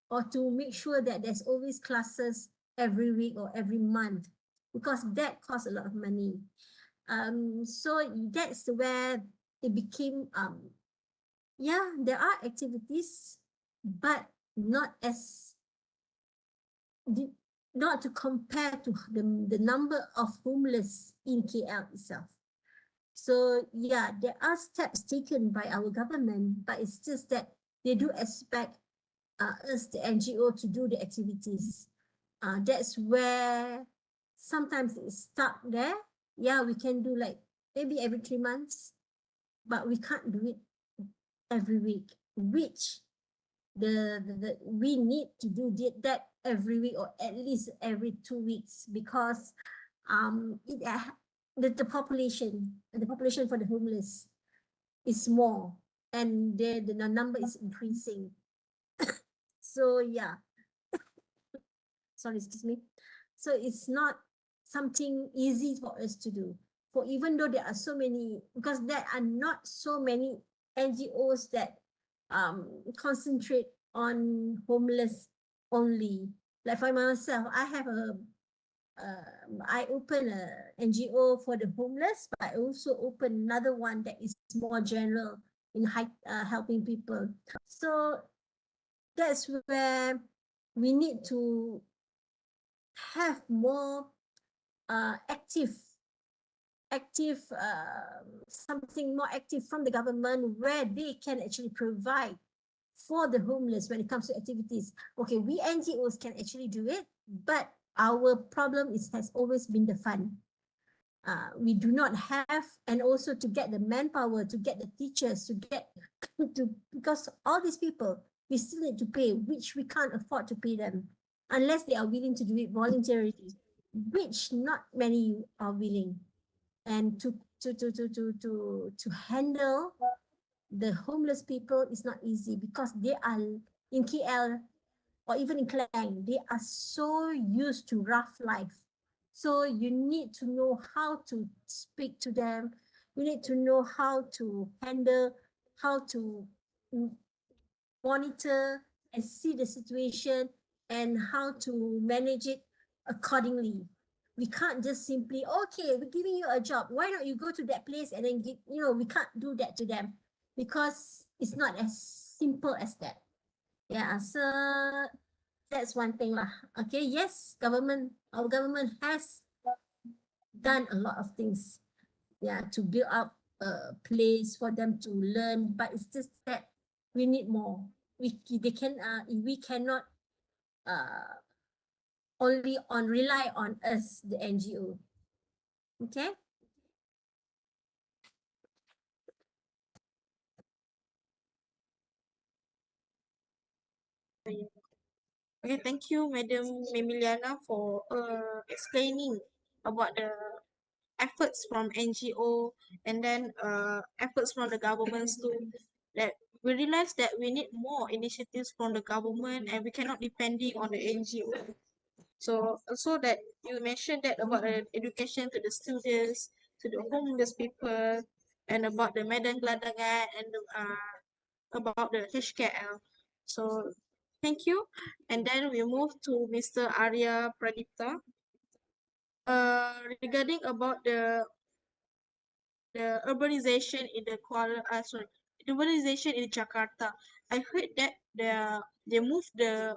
or to make sure that there's always classes every week or every month, because that costs a lot of money. So that's where it became, yeah, there are activities, but not as not to compare to the number of homeless in KL itself. So yeah, there are steps taken by our government, but it's just that they do expect us, the NGO, to do the activities. That's where sometimes it's stuck there. Yeah, we can do like maybe every 3 months, but we can't do it every week, which we need to do that every week or at least every 2 weeks, because the population for the homeless is more, and the number is increasing. So yeah, sorry, excuse me. So it's not something easy for us to do. For even though there are so many, because there are not so many NGOs that concentrate on homeless only. Like for myself, I open a NGO for the homeless, but I also open another one that is more general in helping people. So that's where we need to have more active something more active from the government, where they can actually provide for the homeless when it comes to activities. Okay, we NGOs can actually do it, but our problem has always been the fund. We do not have, and also to get the manpower, to get the teachers, to get because all these people, we still need to pay, which we can't afford to pay them unless they are willing to do it voluntarily, which not many are willing. And to handle the homeless people is not easy, because they are in KL or even in Klang, they are so used to rough life. So you need to know how to speak to them. You need to know how to handle, how to monitor and see the situation, and how to manage it accordingly. We can't just simply, okay, we're giving you a job, why don't you go to that place and then get, we can't do that to them, because it's not as simple as that. Yeah, so that's one thing lah. Okay, yes, our government has done a lot of things, yeah, to build up a place for them to learn, but it's just that we need more. We cannot uh only rely on us, the NGO. Okay. Okay, thank you, Madam Memiliana, for explaining about the efforts from NGO, and then efforts from the governments too. That we realize that we need more initiatives from the government, and we cannot depending on the NGO. So also that you mentioned that about education to the students, to the homeless people, and about the Medan Gelandangan, and about the HKL. So thank you. And then we move to Mr. Arya Pradipta. Regarding about the urbanization in the urbanization in Jakarta. I heard that they moved the,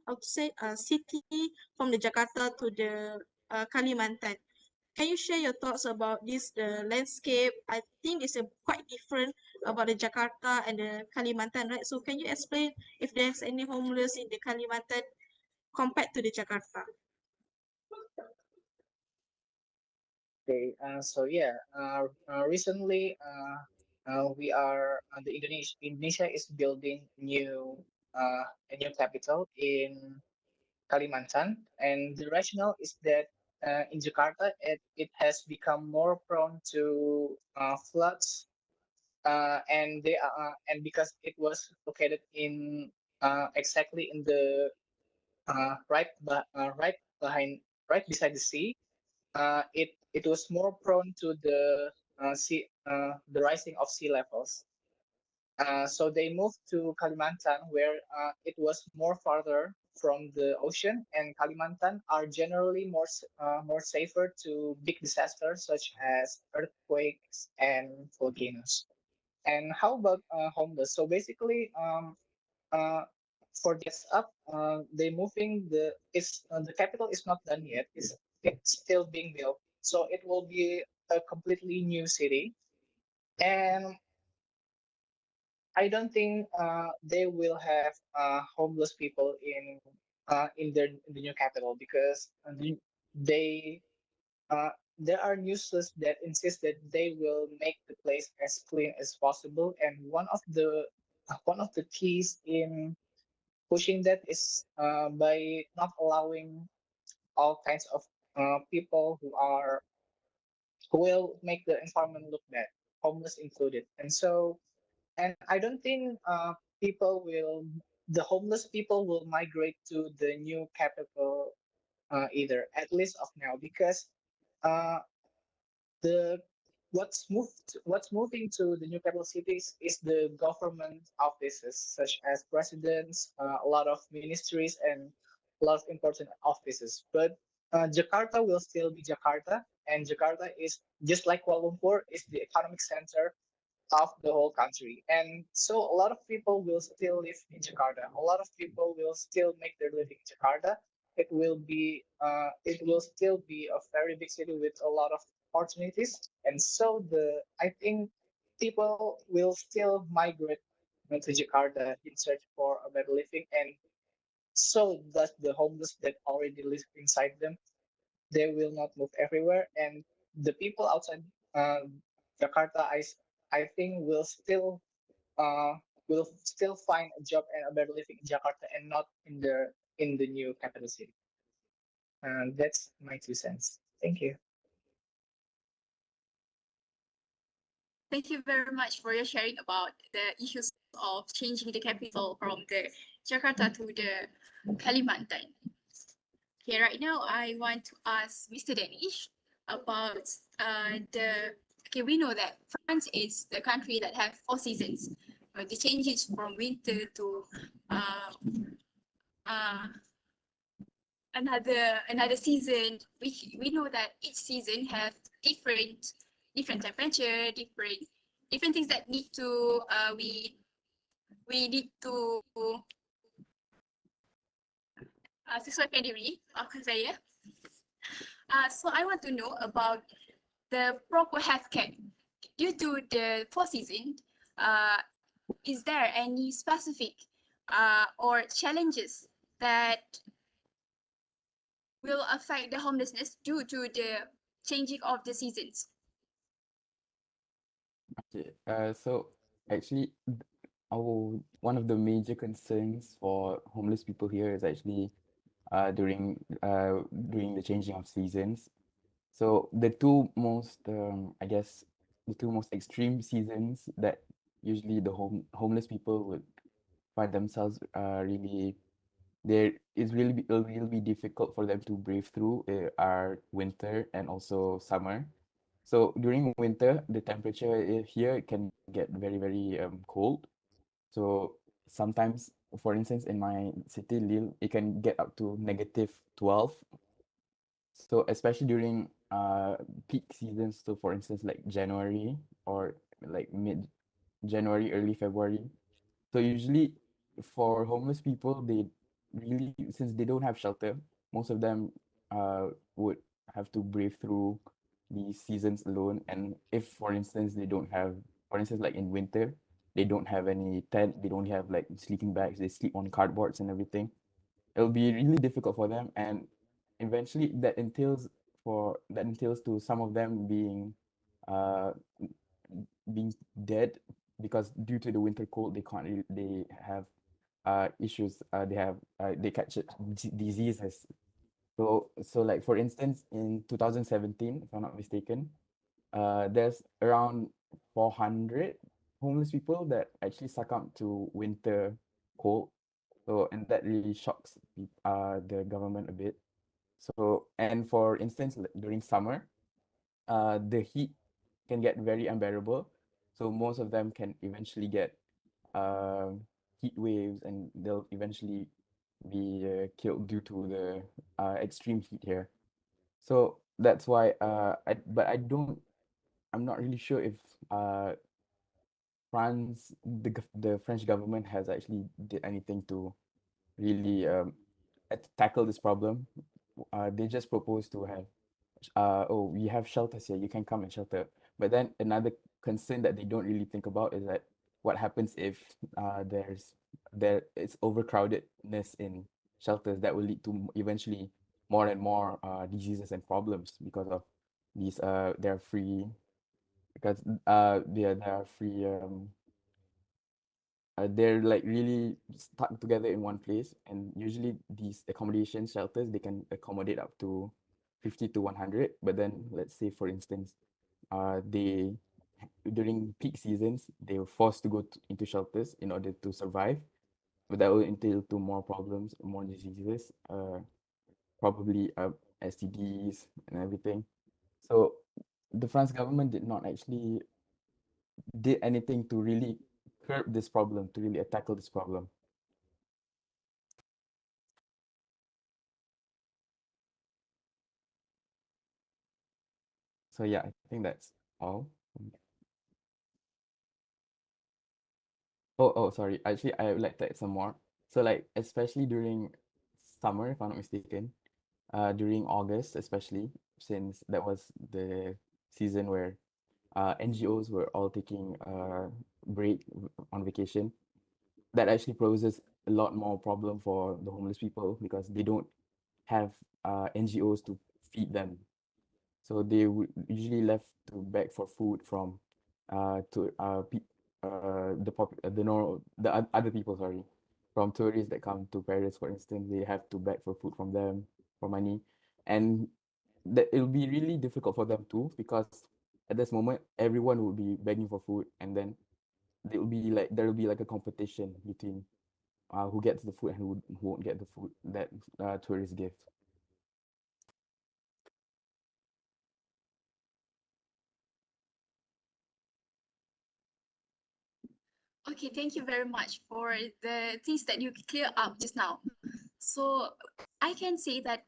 how to say, city from the Jakarta to the Kalimantan. Can you share your thoughts about this, the landscape? I think it's quite different about the Jakarta and the Kalimantan, right? So can you explain if there's any homeless in the Kalimantan compared to the Jakarta? Okay, so yeah, recently we are Indonesia is building a new capital in Kalimantan, and the rationale is that in Jakarta it has become more prone to floods, and because it was located in exactly in the right behind right beside the sea, it was more prone to the rising of sea levels. So they moved to Kalimantan, where it was more farther from the ocean, and Kalimantan are generally more safer to big disasters such as earthquakes and volcanoes. And how about homeless? So basically, uh, for gets up, they moving the capital is not done yet. It's still being built, so it will be a completely new city. And I don't think they will have homeless people in the new capital, because they there are newses that insist that they will make the place as clean as possible, and one of the keys in pushing that is by not allowing all kinds of people who will make the environment look bad, homeless included. And I don't think the homeless people will migrate to the new capital either, at least of now, because uh, the what's moving to the new capital cities is the government offices, such as presidents, a lot of ministries, and a lot of important offices. But Jakarta will still be Jakarta, and Jakarta is just like Kuala Lumpur is the economic center of the whole country. And so a lot of people will still live in Jakarta. A lot of people will still make their living in Jakarta. It will still be a very big city with a lot of opportunities. And so I think people will still migrate to Jakarta in search for a better living. And so does the homeless that already live inside them. They will not move everywhere, and the people outside uh, Jakarta, I think uh, will still find a job and a better living in Jakarta and not in the new capital city. That's my 2 cents. Thank you. Thank you very much for your sharing about the issues of changing the capital from the Jakarta to the Kalimantan. Okay, right now I want to ask Mr. Danish about okay, we know that France is the country that have 4 seasons. The changes from winter to uh, uh, another season. We know that each season have different temperature, different things that need to we need to sesuaikan diri saya. So I want to know about the proper healthcare due to the 4 seasons. Is there any specific or challenges that will affect the homelessness due to the changing of the seasons? Okay, so actually, our one of the major concerns for homeless people here is actually during the changing of seasons. So the two most I guess the two most extreme seasons that usually the homeless people would find themselves really there is it'll really be difficult for them to brave through are winter and also summer. So during winter, the temperature here can get very cold. So sometimes, for instance, in my city, Lille, it can get up to -12. So especially during peak seasons, so for instance, like January or like mid-January, early February. So usually for homeless people, they really, since they don't have shelter, most of them would have to brave through these seasons alone. And if, for instance, they don't have, for instance, like in winter, they don't have any tent, they don't have like sleeping bags, they sleep on cardboards and everything. It'll be really difficult for them, and eventually that entails to some of them uh being dead because due to the winter cold they can't really, they have issues they catch diseases. So like for instance in 2017, if I'm not mistaken, there's around 400 homeless people that actually succumb to winter cold. So and that really shocks the government a bit. So and for instance during summer, the heat can get very unbearable. So most of them can eventually get heat waves, and they'll eventually be killed due to the extreme heat here. So that's why but I'm not really sure if uh the French government has actually did anything to really tackle this problem. They just proposed to have oh, we have shelters here, you can come and shelter. But then another concern that they don't really think about is that what happens if there is overcrowdedness in shelters that will lead to eventually more and more diseases and problems because of these they're free because they are free they're like really stuck together in one place, and usually these accommodation shelters they can accommodate up to 50 to 100. But then let's say for instance they during peak seasons they were forced to go into shelters in order to survive, but that will entail to more problems, more diseases, probably STDs and everything. So the France government did not actually did anything to really curb this problem, to really tackle this problem. So yeah, I think that's all. Oh, sorry. Actually, I would like to add some more. So like, especially during summer, if I'm not mistaken, during August, especially since that was the season where NGOs were all taking a break on vacation, that actually poses a lot more problem for the homeless people because they don't have NGOs to feed them. So they would usually left to beg for food from to the normal other people, sorry, from tourists that come to Paris, for instance. They have to beg for food from them for money, and that it'll be really difficult for them too because at this moment everyone will be begging for food, and then there will be like a competition between who gets the food and who won't get the food that tourists give. Okay, thank you very much for the things that you clear up just now. So I can say that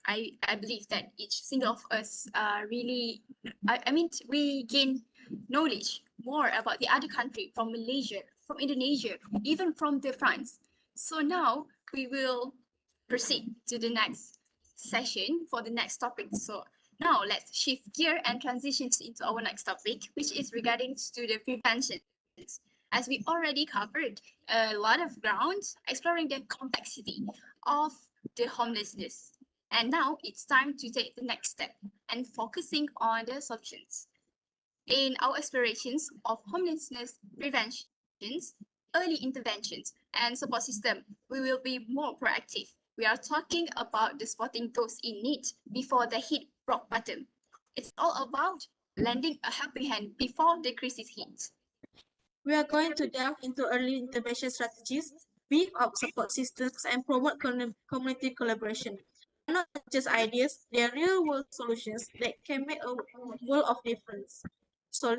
I believe that each single of us really I mean we gain knowledge more about the other country, from Malaysia, from Indonesia, even from the France. So now we will proceed to the next session for the next topic. So now let's shift gear and transition into our next topic, which is regarding to the prevention. As we already covered a lot of ground exploring the complexity of the homelessness. And now it's time to take the next step and focusing on the solutions. In our explorations of homelessness preventions, early interventions, and support system, we will be more proactive. We are talking about the spotting those in need before they hit rock bottom. It's all about lending a helping hand before the crisis hits. We are going to delve into early intervention strategies, beef up support systems, and promote community collaboration. They're not just ideas, they are real-world solutions that can make a world of difference. So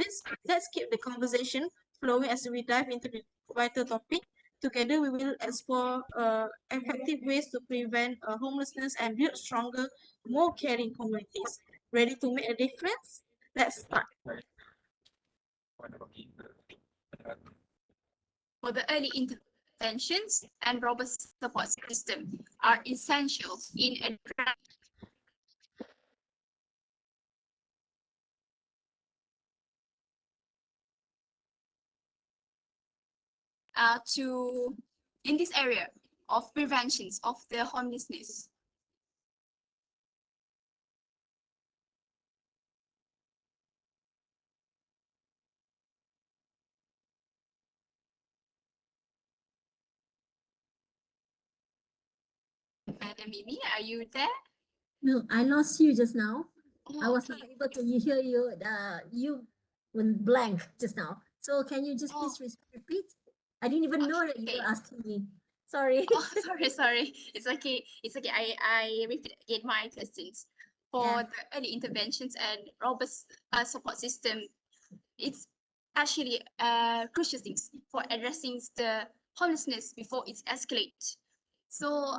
let's keep the conversation flowing as we dive into the vital topic. Together, we will explore effective ways to prevent homelessness and build stronger, more caring communities. Ready to make a difference? Let's start. For the early interventions and robust support system are essential in addressing to in this area of preventions of the homelessness. Madam Mimi, are you there? No, I lost you just now. I Oh, was not okay. able to hear you. You went blank just now. So can you just Oh, please repeat? I didn't even know that you were okay. asking me. Sorry. Oh, sorry. It's okay. It's okay. I repeat again my questions. For Yeah. the early interventions and robust support system, it's actually crucial things for addressing the homelessness before it escalates. So,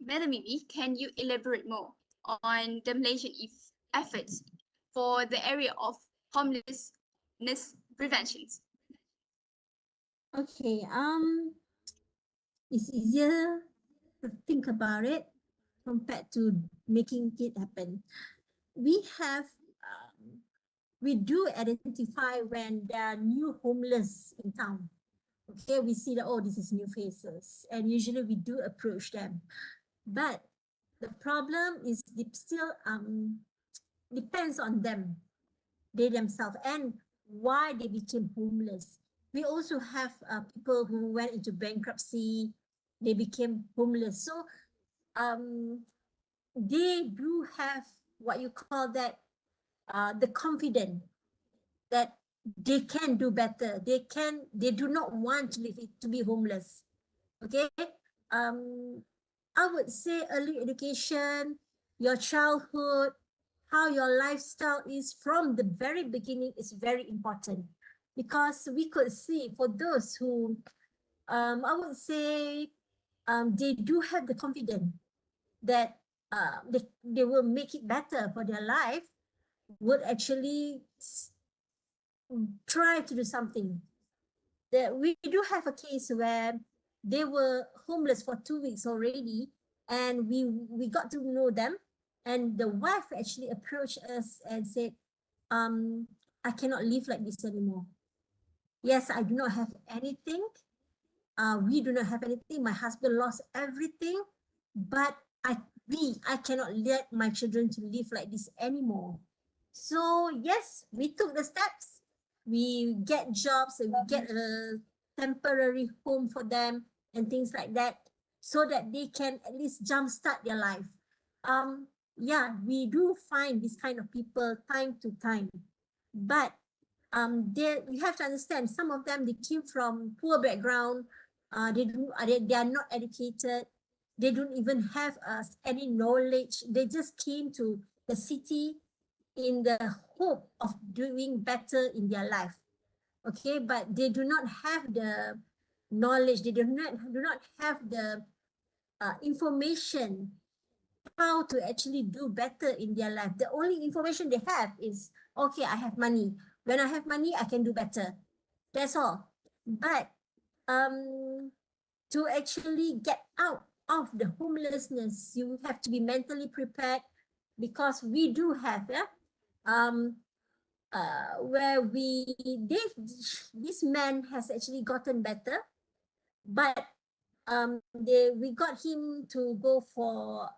Madam Mimi, can you elaborate more on the Malaysian efforts for the area of homelessness preventions? Okay. It's easier to think about it compared to making it happen. We have we do identify when there are new homeless in town. Okay, we see that, oh, this is new faces, and usually we do approach them. But the problem is they still depends on them, they themselves, and why they became homeless. We also have people who went into bankruptcy, they became homeless. So they do have what you call that, the confidence that they can do better. They do not want to live to be homeless. Okay. I would say early education, your childhood, how your lifestyle is from the very beginning is very important, because we could see for those who, I would say, they do have the confidence that they will make it better for their life, would actually try to do something. That we do have a case where they were homeless for 2 weeks already, and we got to know them, and the wife actually approached us and said, I cannot live like this anymore. Yes, I do not have anything. We do not have anything. My husband lost everything, but I cannot let my children to live like this anymore. So yes, we took the steps. We get jobs and we get a temporary home for them and things like that, so that they can at least jumpstart their life. Yeah, we do find this kind of people time to time, but you have to understand, some of them, they came from poor background. They are not educated. They don't even have any knowledge. They just came to the city in the hope of doing better in their life. Okay, but they do not have the knowledge. They do not have the information how to actually do better in their life. The only information they have is, okay, I have money. When I have money, I can do better. That's all. But to actually get out of the homelessness, you have to be mentally prepared, because we do have, where this man has actually gotten better, but we got him to go for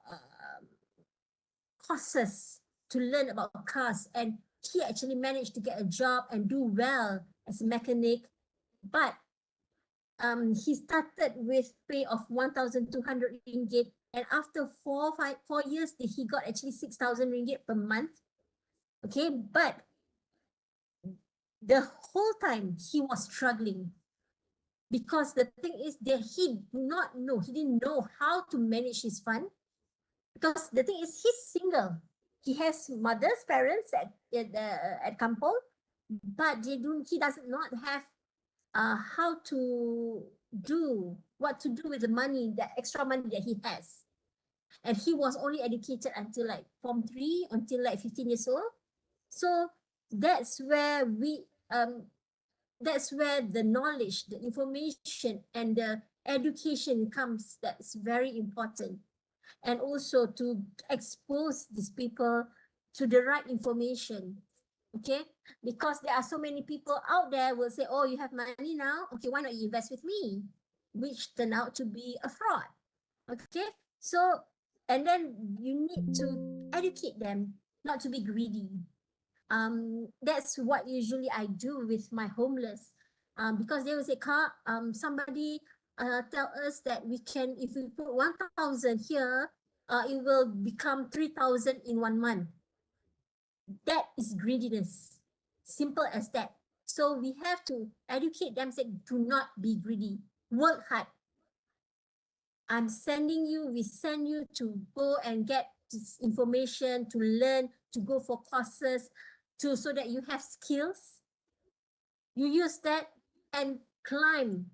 courses to learn about cars, and he actually managed to get a job and do well as a mechanic. But he started with pay of 1,200 ringgit, and after 4 years, he got actually 6,000 ringgit per month. Okay, but the whole time he was struggling, because the thing is that he didn't know how to manage his fund, because the thing is, he's single. He has mother's parents at Kampong, but he does not have how to what to do with the money, the extra money that he has. And he was only educated until like Form 3, until like 15 years old. So that's where that's where the knowledge, the information, and the education comes. That's very important. And also to expose these people to the right information. Okay, because there are so many people out there will say, oh, you have money now, okay, why not you invest with me, which turn out to be a fraud. Okay, so, and then you need to educate them not to be greedy. That's what usually I do with my homeless, because they will say, somebody tell us that we can, if we put 1,000 here, it will become 3,000 in 1 month. That is greediness. Simple as that. So we have to educate them, say, do not be greedy. Work hard. We send you to go and get this information, to learn, to go for courses, so that you have skills. You use that and climb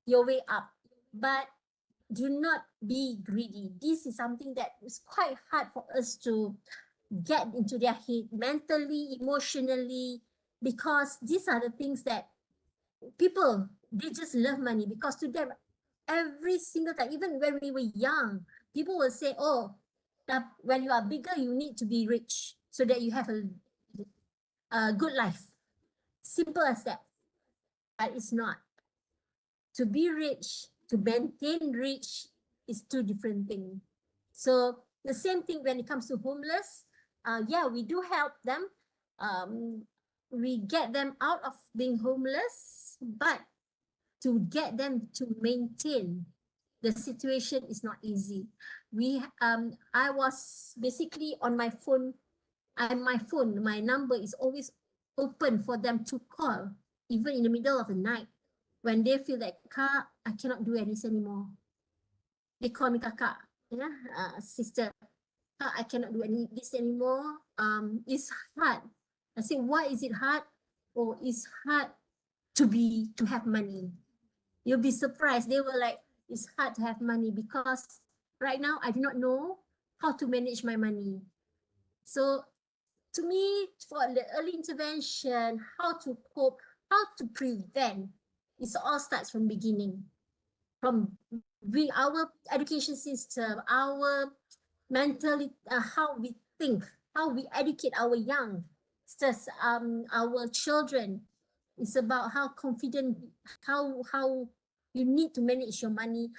your way up. But do not be greedy. This is something that is quite hard for us to get into their head mentally, emotionally, because these are the things that people, they just love money, because to them, every single time, even when we were young, people will say, oh, when you are bigger, you need to be rich so that you have a good life. Simple as that. But it's not. To be rich, to maintain rich is two different things. So the same thing when it comes to homeless, yeah, we do help them. We get them out of being homeless, but to get them to maintain the situation is not easy. I was basically on my phone. My number is always open for them to call, even in the middle of the night when they feel like, Kak, I cannot do this anymore. They call me Kakak, yeah, sister. Kak, I cannot do this anymore. It's hard. I say, why is it hard? Oh, it's hard to have money. You'll be surprised. They were like, it's hard to have money because right now I do not know how to manage my money. So to me, for the early intervention, how to cope, how to prevent, it all starts from beginning. From our education system, our mentality, how we think, how we educate our youngsters, our children. It's about how confident, how you need to manage your money.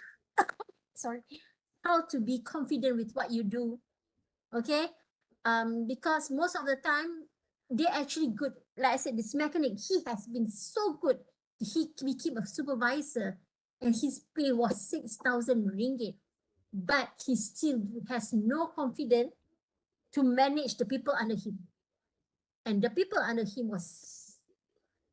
Sorry, how to be confident with what you do. Okay, because most of the time they're actually good. Like I said, this mechanic, he has been so good. He became a supervisor, and his pay was 6,000 ringgit, but he still has no confidence to manage the people under him. And the people under him was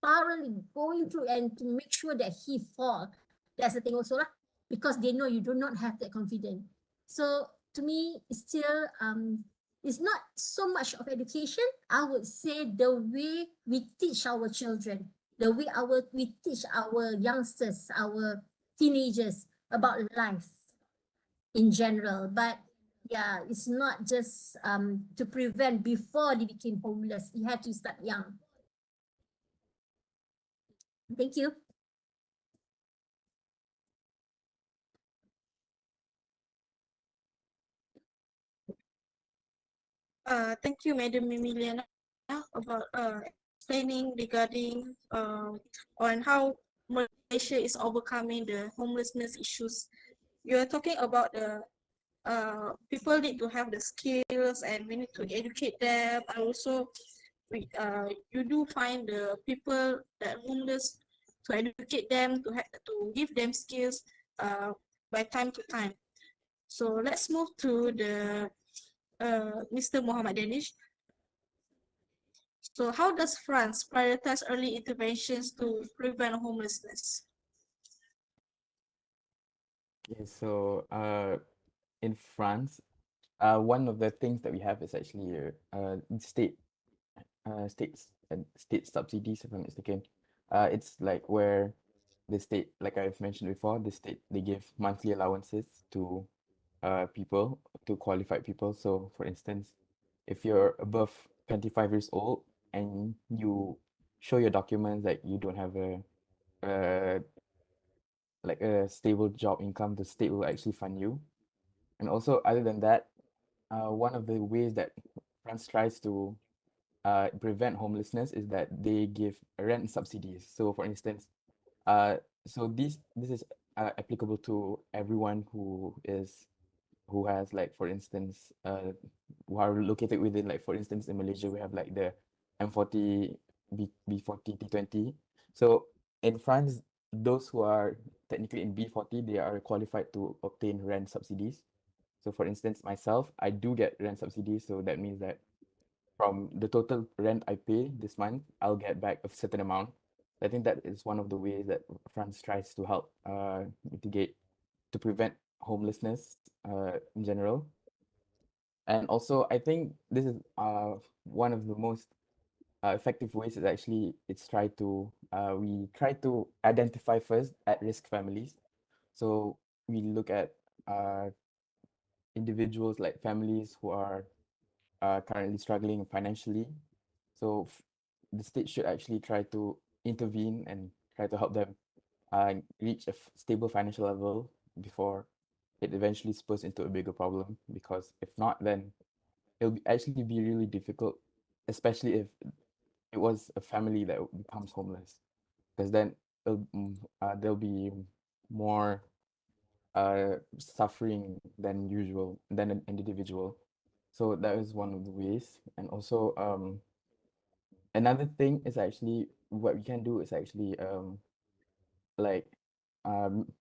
thoroughly going through and to make sure that he fall. That's the thing also lah, because they know you do not have that confidence. So to me, it's not so much of education. I would say the way we teach our children, the way we teach our youngsters, our teenagers about life in general. But yeah, it's not just to prevent before they became homeless. You have to start young. Thank you. Thank you, Madam Emiliana, about explaining regarding on how Malaysia is overcoming the homelessness issues. You are talking about the people need to have the skills and we need to educate them. And also, you do find the people that homeless to educate them, to give them skills by time to time. So let's move to the Mr. Muhammad Danish. So how does France prioritize early interventions to prevent homelessness? Okay, so in France, one of the things that we have is actually state subsidies, if I'm not mistaken. It's like where the state, like I've mentioned before, the state, they give monthly allowances to people, to qualified people. So for instance, if you're above 25 years old and you show your documents that you don't have uh like a stable job income, the state will actually fund you. And also, other than that, one of the ways that France tries to prevent homelessness is that they give rent subsidies. So for instance, so this is applicable to everyone who has, like, for instance, who are located within, like, for instance, in Malaysia we have like the M40 B40 T20. So in France, those who are technically in B40, they are qualified to obtain rent subsidies. So for instance, myself, I do get rent subsidies, so that means that from the total rent I pay this month, I'll get back a certain amount. I think that is one of the ways that France tries to help mitigate, to prevent homelessness in general. And also, I think this is one of the most effective ways is actually we try to identify first at-risk families. So we look at uh, individuals, like families who are currently struggling financially. So the state should actually try to intervene and try to help them reach a stable financial level before it eventually spurs into a bigger problem. Because if not, then actually be really difficult, especially if it was a family that becomes homeless, because then there'll be more suffering than usual than an individual. So that is one of the ways. And also another thing is actually what we can do is actually like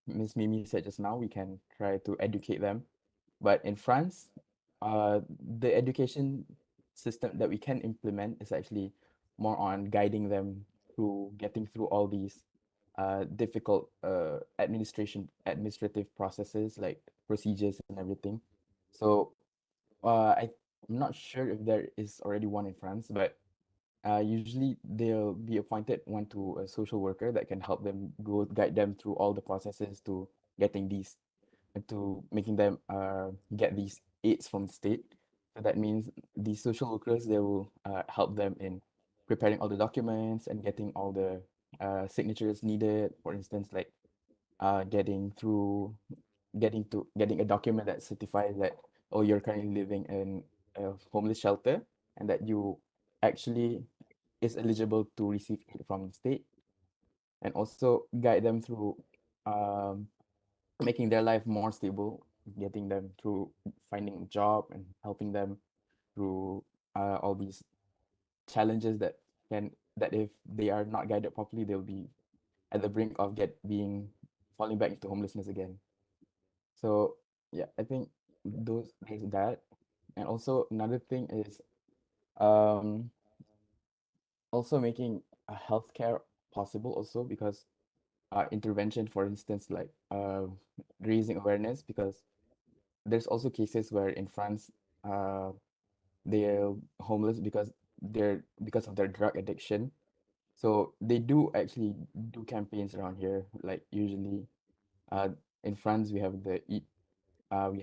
Miss Mimi said just now, we can try to educate them. But in France, the education system that we can implement is actually more on guiding them through getting through all these difficult administrative processes like procedures and everything. So I'm not sure if there is already one in France, but usually they'll be appointed one to a social worker that can help them go guide them through all the processes to getting these to making them get these aids from the state. So that means the social workers, they will help them in preparing all the documents and getting all the signatures needed. For instance, like getting through getting a document that certifies that, oh, you're currently living in a homeless shelter and that you actually is eligible to receive aid from the state, and also guide them through um, making their life more stable, getting them through finding a job and helping them through all these challenges that if they are not guided properly, they'll be at the brink of get being falling back into homelessness again. So yeah, I think there's that. And also another thing is um also making a healthcare possible also, because intervention, for instance, like raising awareness, because there's also cases where in France uh they're homeless because of their drug addiction. So they do actually do campaigns around here, like usually uh in France we have the have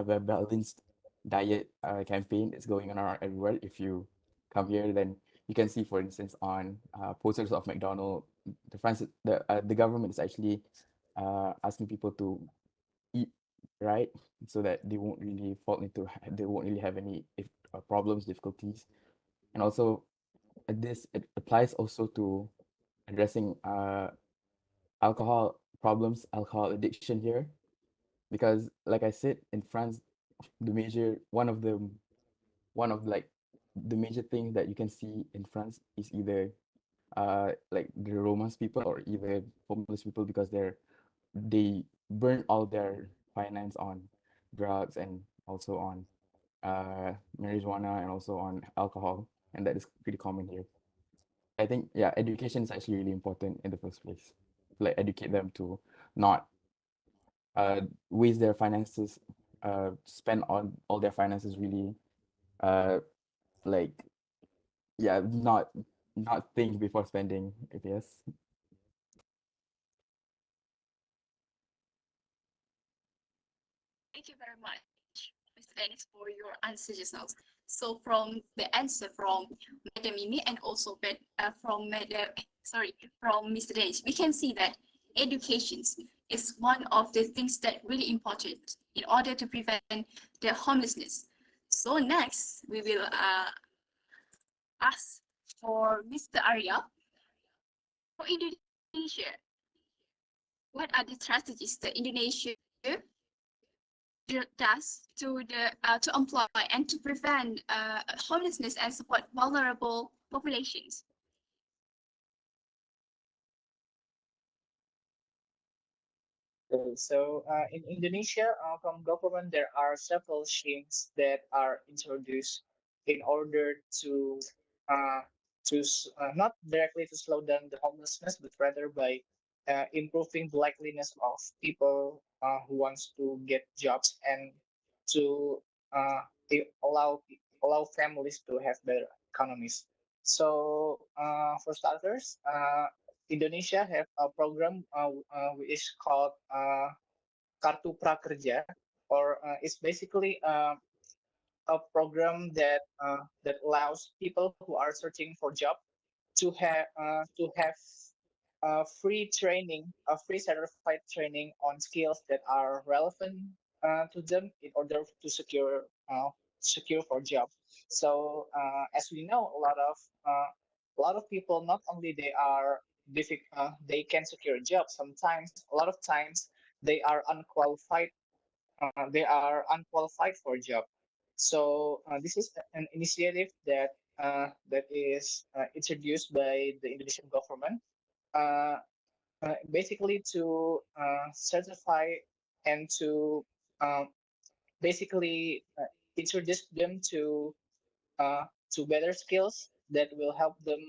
a balanced diet campaign that's going on around everywhere. If you come here, then you can see, for instance, on posters of McDonald's, the government is actually asking people to eat right, so that they won't really have any problems, difficulties. And also this it applies also to addressing alcohol problems, alcohol addiction here, because like I said, in France, the major one of like the major things that you can see in France is either like the Romance people or either homeless people, because they burn all their finance on drugs and also on marijuana and also on alcohol, and that is pretty common here. I think, yeah, education is actually really important in the first place. Like educate them to not uh waste their finances, spend on all their finances really uh like yeah, not think before spending, I guess. Thank you very much, Mr. Dennis, for your answer just now. So from the answer from Madam Mimi and also from Mr. Dennis, we can see that education is one of the things that really important in order to prevent the homelessness. So next, we will ask for Mr. Arya. For Indonesia, what are the strategies that Indonesia does to employ and to prevent homelessness and support vulnerable populations? So in Indonesia, from government, there are several schemes that are introduced in order uh, not directly to slow down the homelessness, but rather by improving the likeliness of people who wants to get jobs and to uh, allow families to have better economies. So for starters, Indonesia have a program which is called Kartu Prakerja, or it's basically a program that allows people who are searching for job to have free training, a free certified training on skills that are relevant to them in order to secure for job. So as we know, a lot of people, not only they can secure a job. Sometimes, a lot of times, they are unqualified they are unqualified for job. So this is an initiative that is introduced by the Indonesian government, uh, basically to certify and uh, basically introduce them to better skills that will help them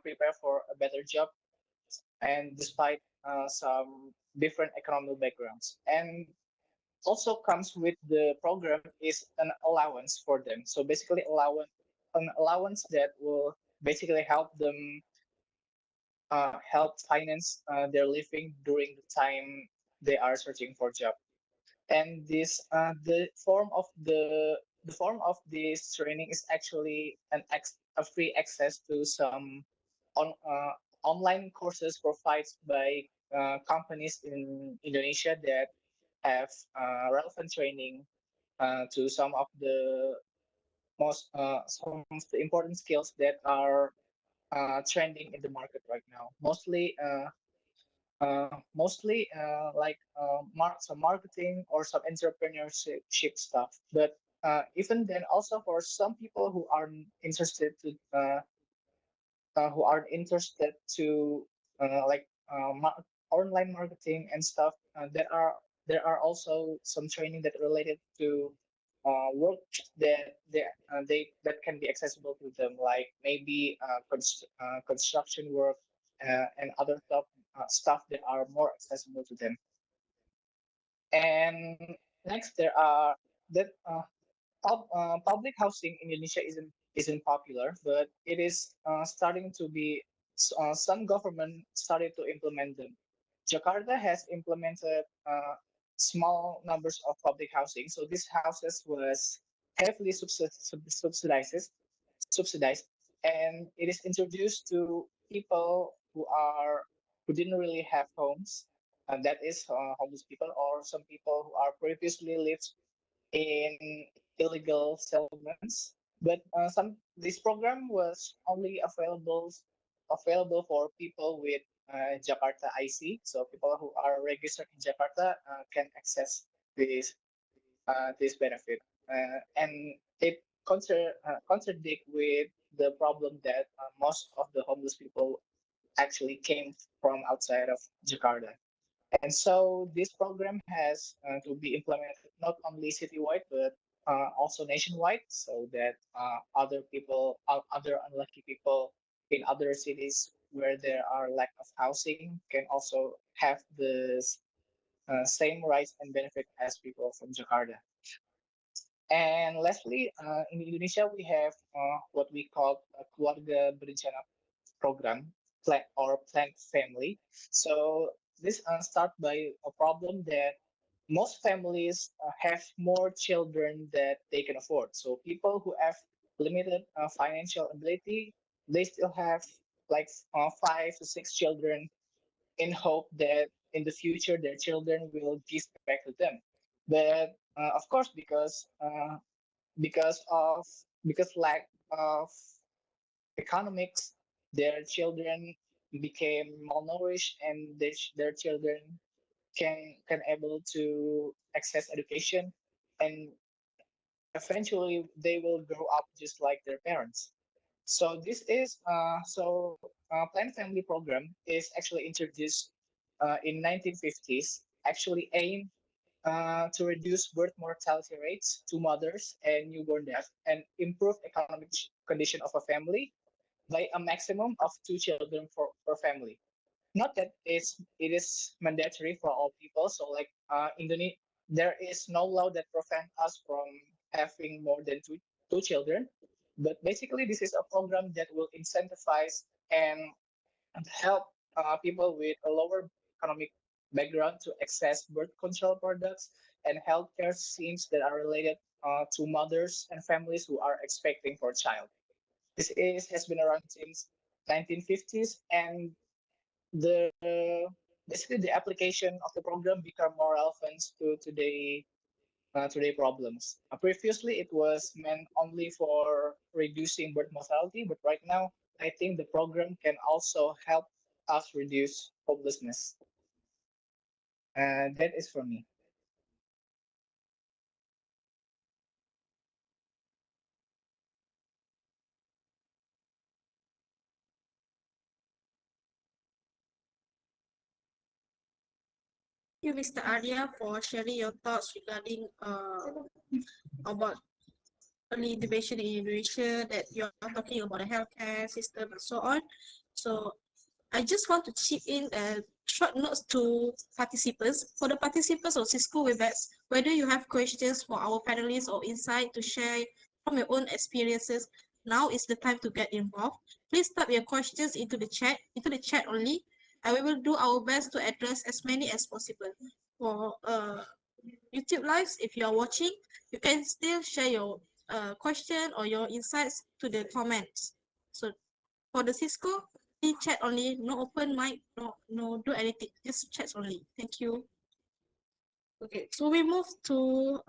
prepare for a better job, and despite some different economic backgrounds. And also comes with the program is an allowance for them. So basically an allowance that will basically help them help finance their living during the time they are searching for job. And this the form of this training is actually a free access to some online courses provided by companies in Indonesia that have relevant training to some of the important skills that are trending in the market right now. Mostly some marketing or some entrepreneurship stuff. But even then, also for some people interested to who are interested to like online marketing and stuff, there are also some training that related to work that can be accessible to them, like maybe construction work and other stuff that are more accessible to them. And next, there are that public housing in Indonesia isn't popular, but it is starting to be. Some government started to implement them. Jakarta has implemented small numbers of public housing. So these houses was heavily subsidized, and it is introduced to people who didn't really have homes, and that is homeless people or some people who are previously lived in illegal settlements. But this program was only available for people with Jakarta IC. So people who are registered in Jakarta can access this this benefit, and it contradict with the problem that most of the homeless people actually came from outside of Jakarta. And so this program has to be implemented not only citywide but also nationwide, so that other unlucky people in other cities where there are lack of housing can also have the same rights and benefit as people from Jakarta. And lastly, in Indonesia, we have what we call a keluarga berencana program, planned family. So this start by a problem that most families have more children that they can afford. So people who have limited financial ability, they still have like 5 to 6 children in hope that in the future their children will give back to them. But of course, because of because lack of economics, their children became malnourished, and their children can able to access education, and eventually they will grow up just like their parents. So this is Planned Family Program is actually introduced in 1950s, actually aimed to reduce birth mortality rates to mothers and newborn death and improve economic condition of a family by a maximum of 2 children per family. Not that it is mandatory for all people. So like Indonesia, there is no law that prevent us from having more than two children. But basically, this is a program that will incentivize and help people with a lower economic background to access birth control products and healthcare schemes that are related to mothers and families who are expecting for a child. Has been around since 1950s, and the basically the application of the program become more relevant to today problems. Previously, it was meant only for reducing birth mortality, but right now, I think the program can also help us reduce homelessness. That is for me. you, Mr. Arya, for sharing your thoughts regarding about early intervention in Indonesia, that you are talking about the healthcare system and so on. So I just want to chip in short notes to participants. For the participants of Cisco Webex, whether you have questions for our panelists or insight to share from your own experiences, now is the time to get involved. Please type your questions into the chat only, and we will do our best to address as many as possible. For YouTube lives, if you are watching, you can still share your question or your insights to the comments. So for the Cisco, chat only, no open mic, no do anything, just chats only. Thank you. Okay, so we move to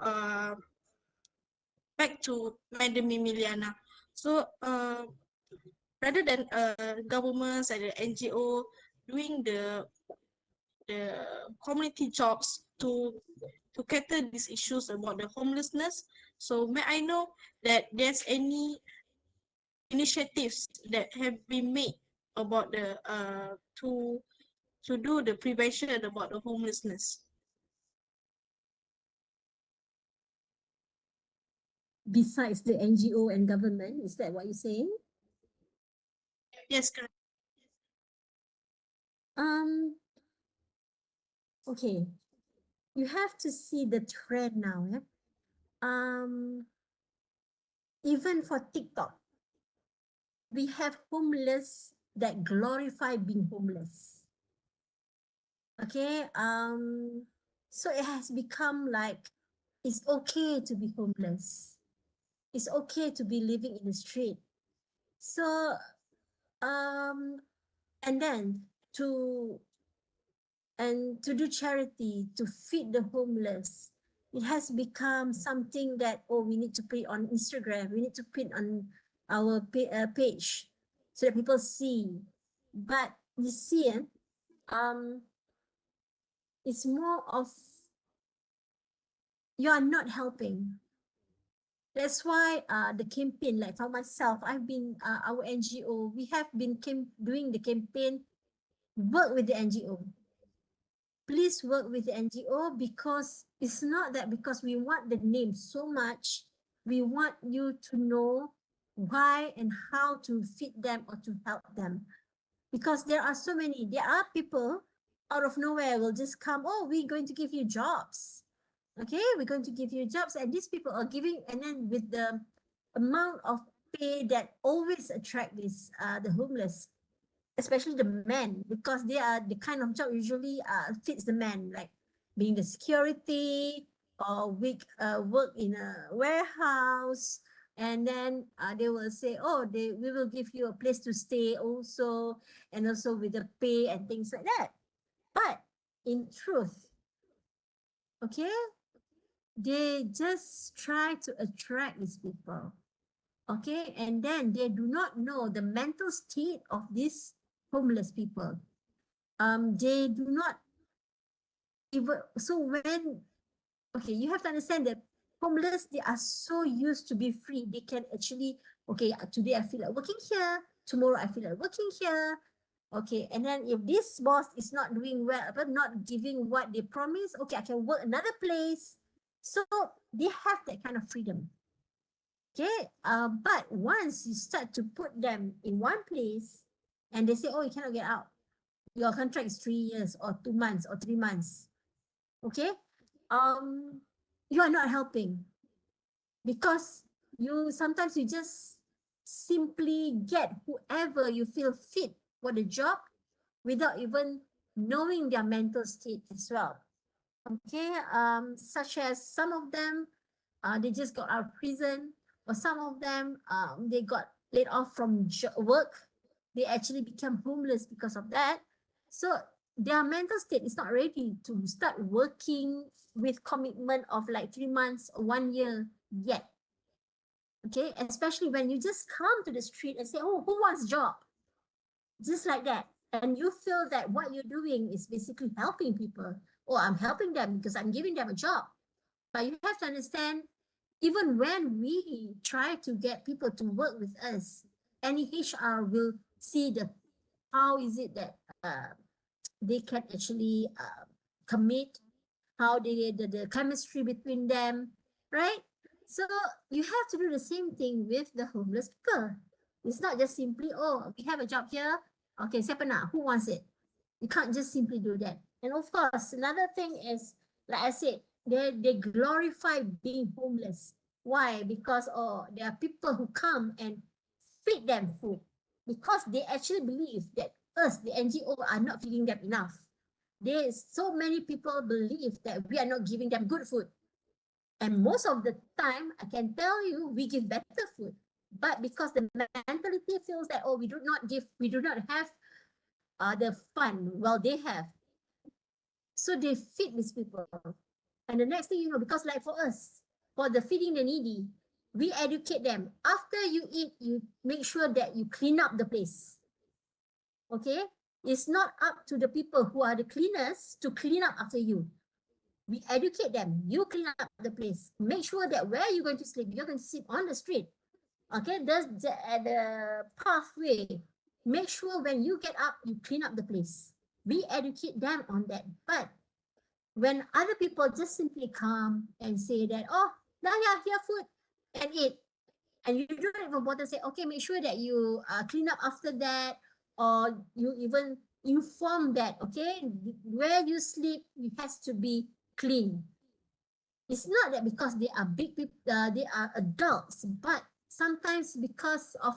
back to Madam Emiliana. So rather than governments and the NGO doing the community jobs to cater these issues about the homelessness, so may I know that there's any initiatives that have been made about the to do the prevention about the homelessness? Besides the NGO and government, is that what you're saying? Yes, correct. Okay, you have to see the trend now. Yeah? Even for TikTok, we have homeless that glorify being homeless. Okay, so it has become like it's okay to be homeless. It's okay to be living in the street. So, and then to do charity, to feed the homeless, it has become something that, oh, we need to put it on Instagram, we need to put it on our page so that people see. But you see, it's more of you are not helping. That's why the campaign, like for myself, I've been, our NGO, we have been doing the campaign, work with the NGO. Please work with the NGO, because it's not that because we want the name so much, we want you to know why and how to feed them or to help them. Because there are people out of nowhere will just come, oh, we're going to give you jobs. Okay, we're going to give you jobs, and these people are giving, and then with the amount of pay that always attract this the homeless, especially the men, because they are the kind of job usually fits the men, like being the security or work in a warehouse. And then they will say, oh, we will give you a place to stay also, and also with the pay and things like that. But in truth, okay, they just try to attract these people, okay, and then they do not know the mental state of these homeless people. They do not even, so when, okay, you have to understand that homeless, they are so used to be free, they can actually, okay, today I feel like working here, tomorrow I feel like working here. Okay, and then if this boss is not doing well, but not giving what they promise, okay, I can work another place. So they have that kind of freedom. Okay, but once you start to put them in one place and they say, oh, you cannot get out, your contract is 3 years or 2 months or 3 months, okay, you are not helping, because sometimes you just simply get whoever you feel fit for the job without even knowing their mental state as well. Okay, such as some of them, they just got out of prison, or some of them, they got laid off from work. They actually become homeless because of that. So their mental state is not ready to start working with commitment of like 3 months or 1 year yet. Okay, especially when you just come to the street and say, oh, who wants job? Just like that. And you feel that what you're doing is basically helping people. Oh, I'm helping them because I'm giving them a job. But you have to understand, even when we try to get people to work with us, any HR will see how is it that they can actually commit how the chemistry between them, right? So you have to do the same thing with the homeless people. It's not just simply, oh, we have a job here. Okay, siapa nak? Who wants it? You can't just simply do that. And of course, another thing is, like I said, they glorify being homeless. Why? Because there are people who come and feed them food because they actually believe that us, the NGO, are not feeding them enough. There's so many people believe that we are not giving them good food. And most of the time, I can tell you, we give better food. But because the mentality feels that, oh, we do not have the fun, well, they have. So they feed these people. And the next thing you know, because like for us, for the feeding the needy, we educate them. After you eat, you make sure that you clean up the place. Okay? It's not up to the people who are the cleaners to clean up after you. We educate them. You clean up the place. Make sure that where you're going to sleep, you're going to sleep on the street. Okay? At the pathway. Make sure when you get up, you clean up the place. We educate them on that. But when other people just simply come and say that, oh, now yeah, here food and eat. And you don't even bother say, okay, make sure that you clean up after that, or you even inform that, okay, where you sleep, it has to be clean. It's not that because they are big people, they are adults, but sometimes because of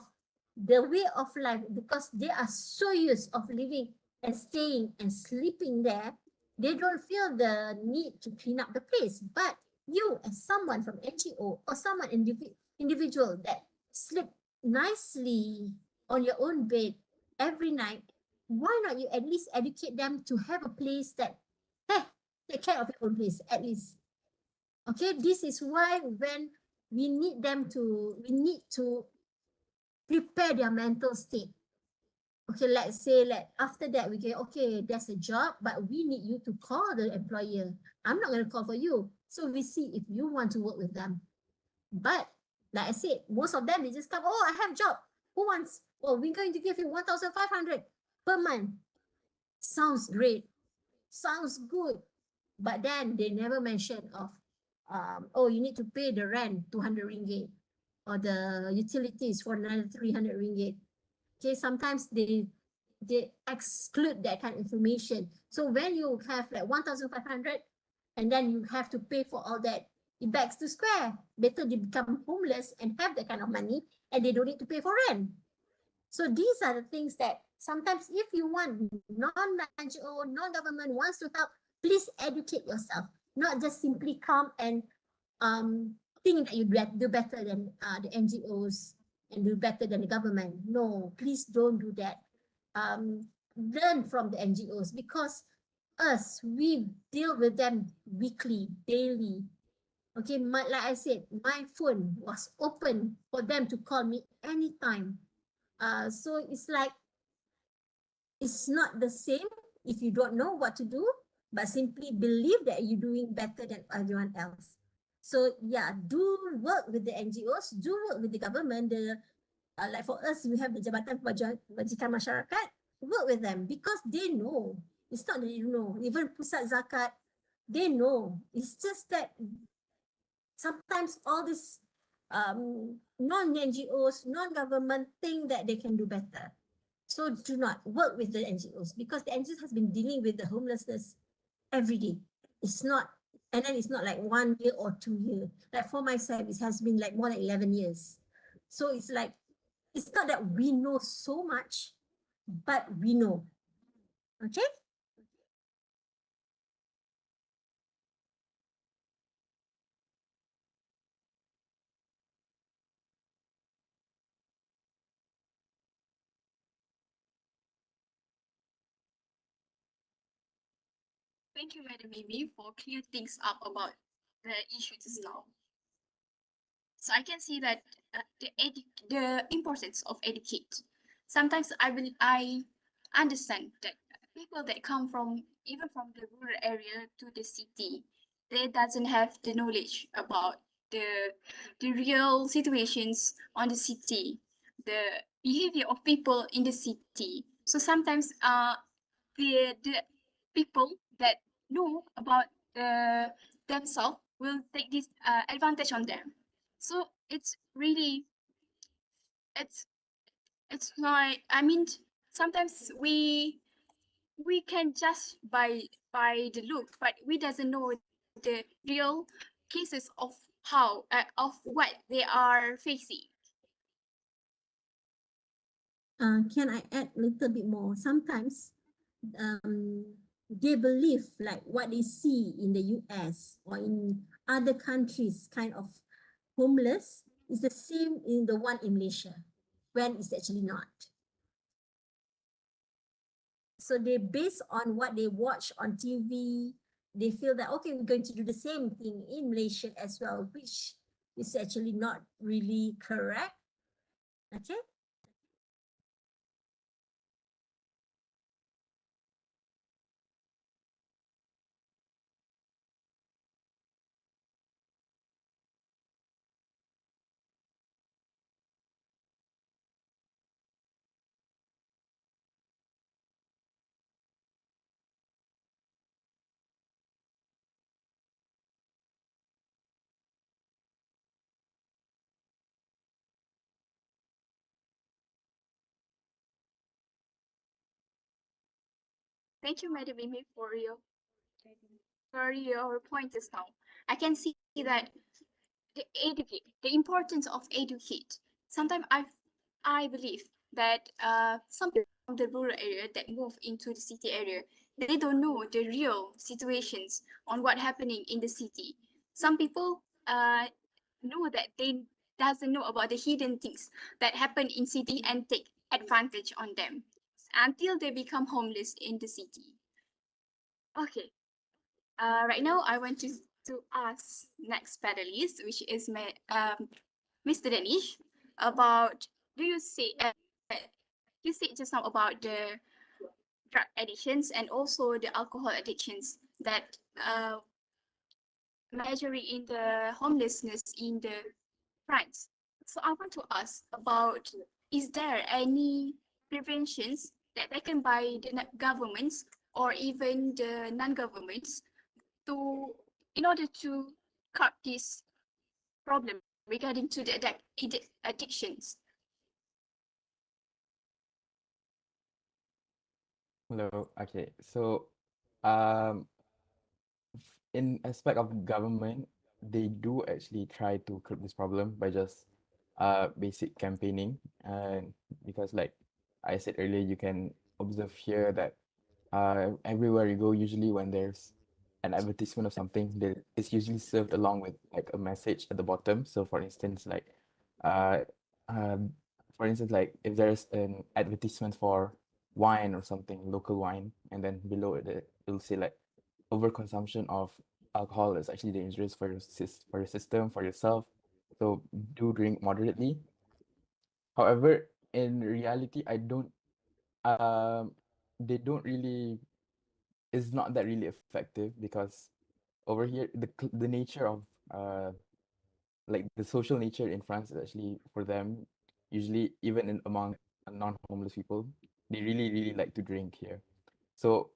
the way of life, because they are so used of living and staying and sleeping there, they don't feel the need to clean up the place. But you, as someone from NGO or someone individual that sleep nicely on your own bed every night, why not you at least educate them to have a place that, hey, take care of your own place at least. Okay, this is why when we need to prepare their mental state. Okay, let's say after that we get, okay, there's a job, but we need you to call the employer. I'm not going to call for you. So we see if you want to work with them. But like I said, most of them, they just come, oh, I have job. Who wants? Oh, we're going to give you 1,500 per month. Sounds great. Sounds good. But then they never mention of, oh, you need to pay the rent 200 ringgit or the utilities for another 300 ringgit. Okay, sometimes they exclude that kind of information. So when you have like 1,500 and then you have to pay for all that, it backs to square. Better they become homeless and have that kind of money and they don't need to pay for rent. So these are the things that sometimes if you want non-NGO, non-government wants to help, please educate yourself. Not just simply come and think that you do better than the NGOs and do better than the government. No, please don't do that. Learn from the NGOs because we deal with them weekly, daily. Okay, like I said, my phone was open for them to call me anytime. So it's like, it's not the same if you don't know what to do, but simply believe that you're doing better than everyone else. So yeah, do work with the NGOs, do work with the government. Like for us, we have the Jabatan Kebajikan Masyarakat, work with them because they know. It's not that you know, even Pusat Zakat, they know. It's just that sometimes all these non-NGOs, non-government think that they can do better. So do not work with the NGOs because the NGOs has been dealing with the homelessness every day. It's not, and then it's not like 1 year or 2 years. Like for myself, it has been like more than 11 years. So it's like, it's not that we know so much, but we know. Okay? Thank you, Madam Mimi, for clear things up about the issue just now. So I can see that the importance of educate. Sometimes I understand that people that come from even from the rural area to the city, they doesn't have the knowledge about the real situations on the city, the behavior of people in the city. So sometimes the people that know about themselves will take this advantage on them. So it's really it's it's not. I mean, sometimes we can judge by the look, but we doesn't know the real cases of how of what they are facing. Can I add a little bit more? Sometimes they believe like what they see in the US or in other countries, kind of homeless, is the same in the one in Malaysia, when it's actually not. So they base on what they watch on TV, they feel that, okay, we're going to do the same thing in Malaysia as well, which is actually not really correct. Okay. Thank you, Madam Amy, for your pointers now. I can see that the importance of educate. Sometimes I believe that some people from the rural area that move into the city area, they don't know the real situations on what happening in the city. Some people know that they doesn't know about the hidden things that happen in city and take advantage on them until they become homeless in the city. Okay, right now I want to ask next panelist, which is Mr. Danish, about do you say just now about the drug addictions and also the alcohol addictions that measuring in the homelessness in the France. So I want to ask about, is there any preventions that taken by the governments or even the non-governments to in order to curb this problem regarding to the addictions? Hello. Okay. So, um, in aspect of government, they do actually try to curb this problem by just basic campaigning. And because like I said earlier, you can observe here that everywhere you go, usually when there's an advertisement of something, it's usually served along with like a message at the bottom. So for instance, uh, um, like if there's an advertisement for wine or something, local wine, and then below it'll say like overconsumption of alcohol is actually dangerous for for your system, for yourself. So do drink moderately. However, in reality, I don't they don't really it's not that really effective because over here the nature of uh like the social nature in France is actually for them usually even in among non-homeless people they really like to drink here. So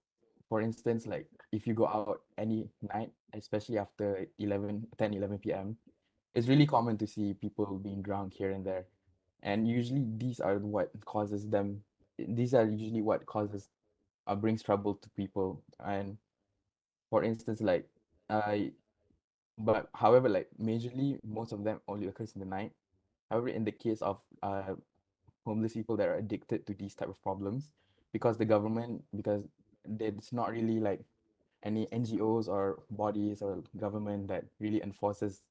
for instance like if you go out any night especially after 10-11 p.m. it's really common to see people being drunk here and there, and usually these are usually what causes brings trouble to people. And for instance uh but however like majorly most of them only occurs in the night. However, in the case of homeless people that are addicted to these type of problems, because there's not really like any NGOs or bodies or government that really enforces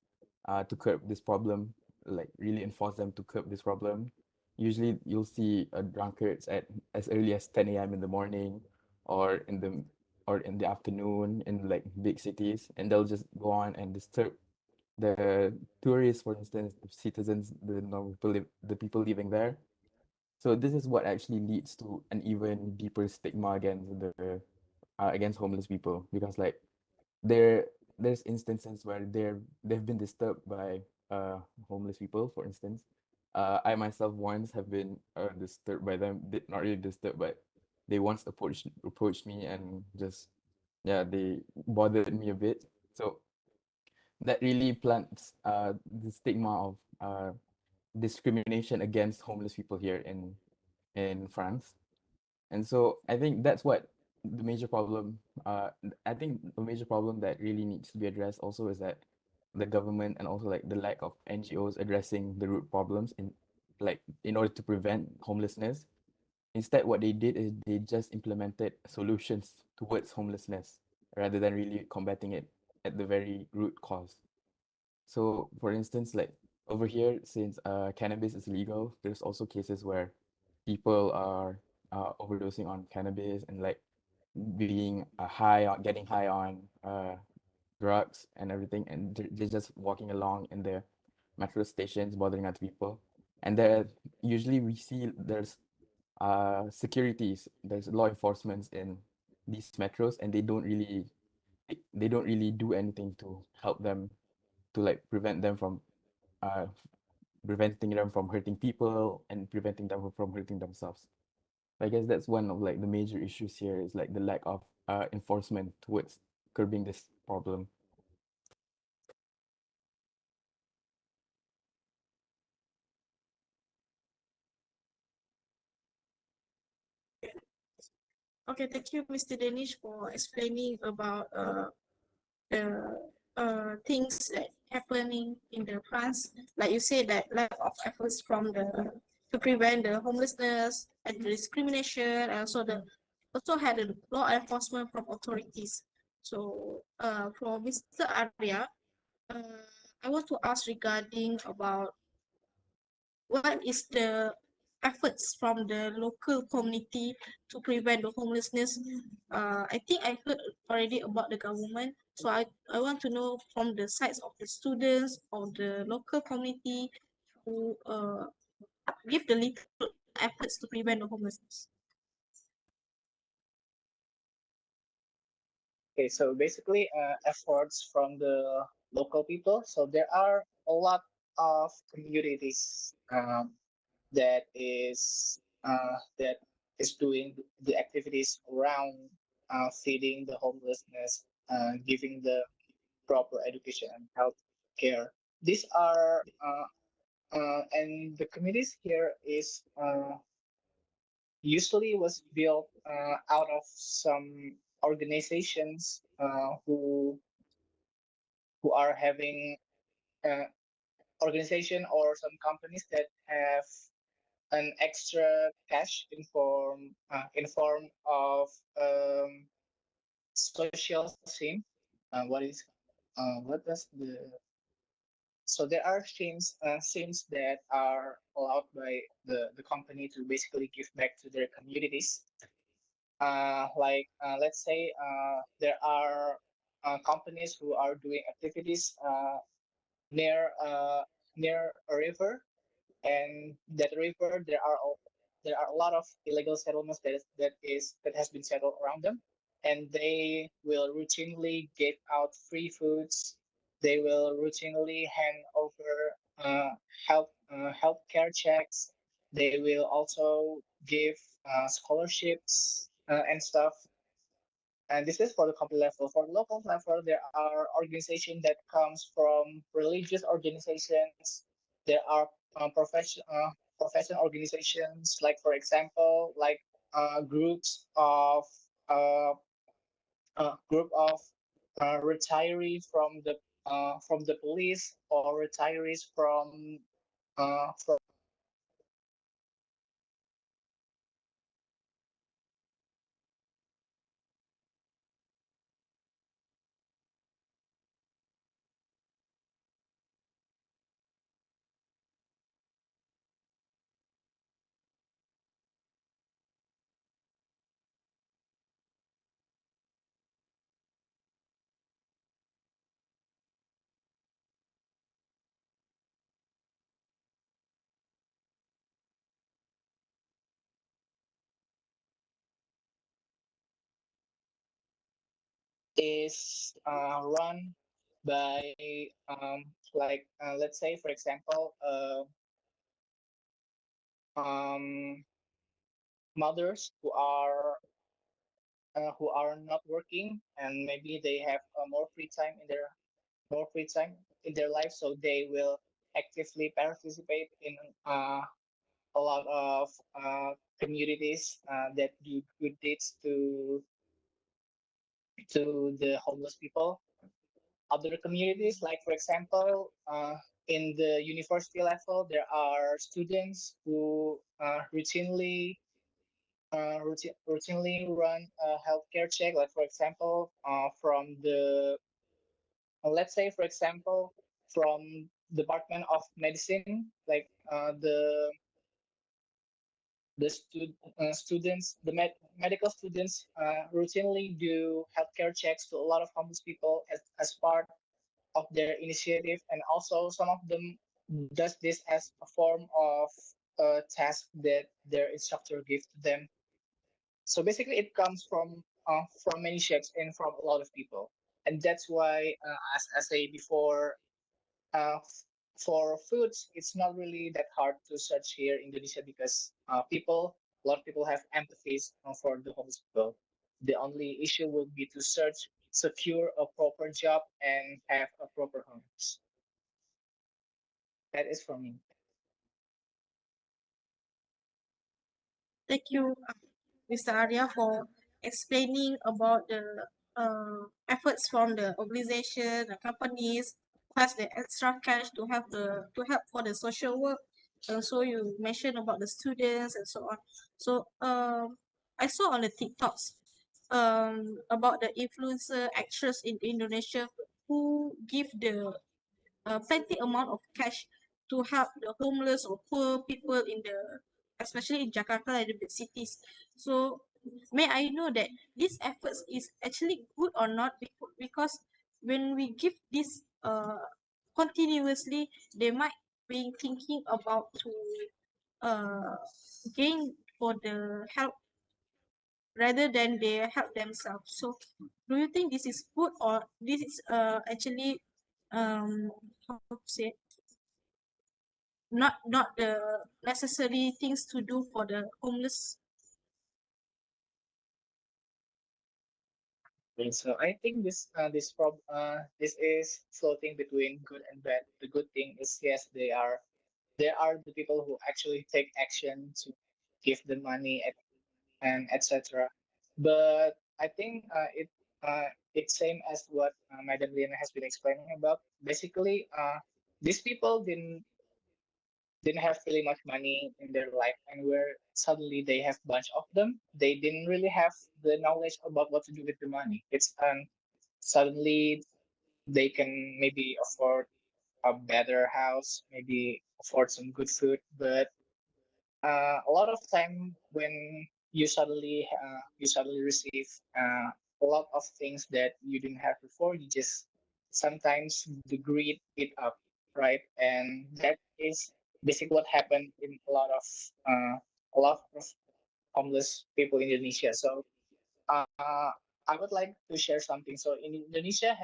to curb this problem, like really enforce them to curb this problem. Usually you'll see drunkards at as early as 10 a.m. in the morning or in the afternoon in like big cities, and they'll just go on and disturb the tourists, for instance, the citizens, the people living there. So this is what actually leads to an even deeper stigma against homeless people, because like there there's instances where they've been disturbed by homeless people. For instance, I myself once have been disturbed by them. Did not really disturbed, but they once approached me and just yeah, they bothered me a bit. So that really plants the stigma of discrimination against homeless people here in France. And so I think that's what the major problem. I think the major problem that really needs to be addressed also is that the government and also like the lack of NGOs addressing the root problems in order to prevent homelessness. Instead, what they did is they just implemented solutions towards homelessness rather than really combating it at the very root cause. So, for instance, like over here, since cannabis is legal, there's also cases where people are overdosing on cannabis and like being getting high on drugs and everything, and they're just walking along in the metro stations, bothering other people. And there, usually we see there's there's law enforcements in these metros, and they don't really do anything to help them to like uh preventing them from hurting people and preventing them from hurting themselves. I guess that's one of like the major issues here is like the lack of enforcement towards curbing this problem. Okay, thank you, Mr. Danish, for explaining about the things that happening in the France. Like you said, that lack of efforts from the to prevent the homelessness and the discrimination, and also the also had the law enforcement from authorities. So, for Mr. Arya, uh, I want to ask regarding about what is the efforts from the local community to prevent the homelessness. I think I heard already about the government, so I want to know from the sides of the students or the local community who give the little efforts to prevent the homelessness. Okay, so basically, efforts from the local people. So there are a lot of communities that is doing the activities around feeding the homelessness, giving the proper education and health care. These are and the communities here is usually was built out of some organizations who are having uh, organization or some companies that have an extra cash in form of social sim. What does the so there are sims that are allowed by the company to basically give back to their communities. Let's say there are companies who are doing activities near near a river, and that river there are a lot of illegal settlements that has been settled around them, and they will routinely give out free foods. They will routinely hand over uh, health care checks. They will also give scholarships and stuff. And this is for the company level. For the local level, there are organizations that comes from religious organizations. There are professional organizations, like for example, like groups of uh, group of retirees from the police, or retirees from is run by let's say for example um, mothers who are not working, and maybe they have more free time in their life, so they will actively participate in a lot of communities that do good deeds to the homeless people. Other communities, like for example, in the university level, there are students who routinely run a healthcare check. Like for example, from the let's say for example from Department of Medicine, like students, medical students routinely do healthcare checks to a lot of homeless people as part of their initiative, and also some of them does this as a form of a task that their instructor gives to them. So basically, it comes from many chefs and from a lot of people, and that's why, as I say before, for foods, it's not really that hard to search here in Indonesia because a lot of people have empathies for the homeless people. The only issue will be to search, secure a proper job, and have a proper homes. That is for me. Thank you, Mr. Arya, for explaining about the efforts from the organization, the companies, who has the extra cash to have to help for the social work. And so you mentioned about the students and so on. So I saw on the TikToks about the influencer actress in Indonesia who give the plenty amount of cash to help the homeless or poor people in the, especially in Jakarta and the big cities. So may I know that this efforts is actually good or not? Because when we give this continuously, they might be thinking about to uh gain for the help rather than they help themselves. So do you think this is good, or this is actually how to say, not the necessary things to do for the homeless? And so I think this is floating between good and bad. The good thing is, yes, there are the people who actually take action to give the money and etc. But I think it's same as what Madam Liana has been explaining about. Basically, these people didn't have really much money in their life, and where suddenly they have bunch of them, they didn't really have the knowledge about what to do with the money. It's suddenly they can maybe afford a better house, maybe afford some good food, but a lot of time when you suddenly receive a lot of things that you didn't have before, you just sometimes the greed eat up, right? And that is basically what happened in a lot of homeless people in Indonesia. So I would like to share something. So in Indonesia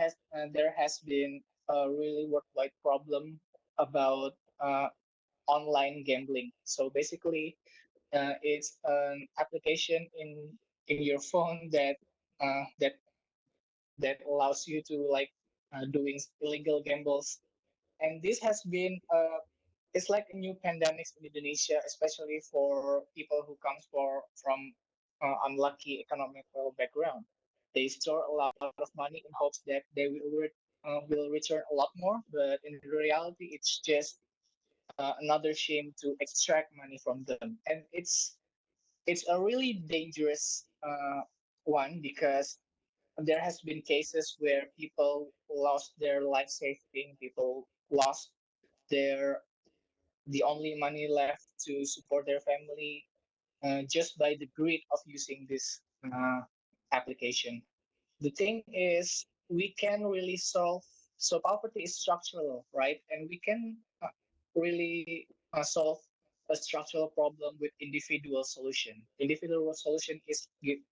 there has been a really worldwide problem about online gambling. So basically, it's an application in your phone that allows you to like doing illegal gambles, and this has been it's like a new pandemic in Indonesia, especially for people who comes from unlucky economical background. They store a lot of money in hopes that they will return a lot more, but in reality, it's just another shame to extract money from them, and it's a really dangerous one because there has been cases where people lost their life saving, people lost their the only money left to support their family just by the greed of using this application. The thing is, we can really solve. So poverty is structural, right? And we can really solve a structural problem with individual solution. Individual solution is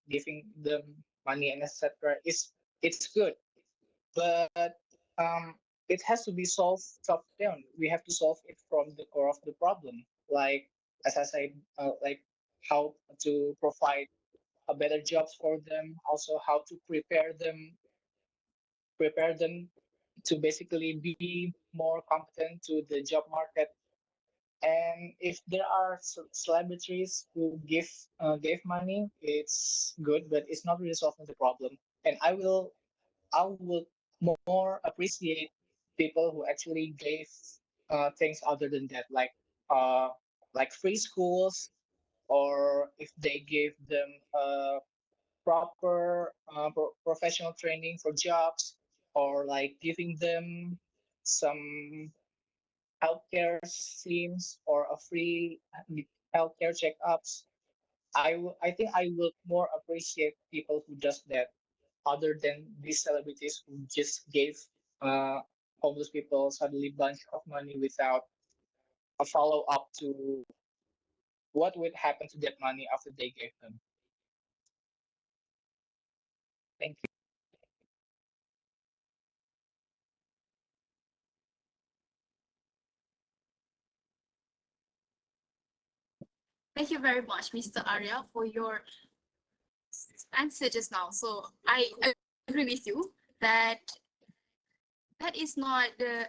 giving them money and etc. Is it's good, but it has to be solved top down. We have to solve it from the core of the problem, like as I said, like how to provide a better jobs for them, also how to prepare them to basically be more competent to the job market. And if there are celebrities who give money, it's good, but it's not really solving the problem. And I would more appreciate people who actually gave things other than that, uh like free schools, or if they give them proper professional training for jobs, or like giving them some healthcare schemes or a free healthcare checkups. I think I will more appreciate people who does that, other than these celebrities who just gave uh, homeless people suddenly bunch of money without a follow up to what would happen to that money after they gave them. Thank you. Thank you very much, Mr. Arya, for your answer just now. So I agree with you that that is not the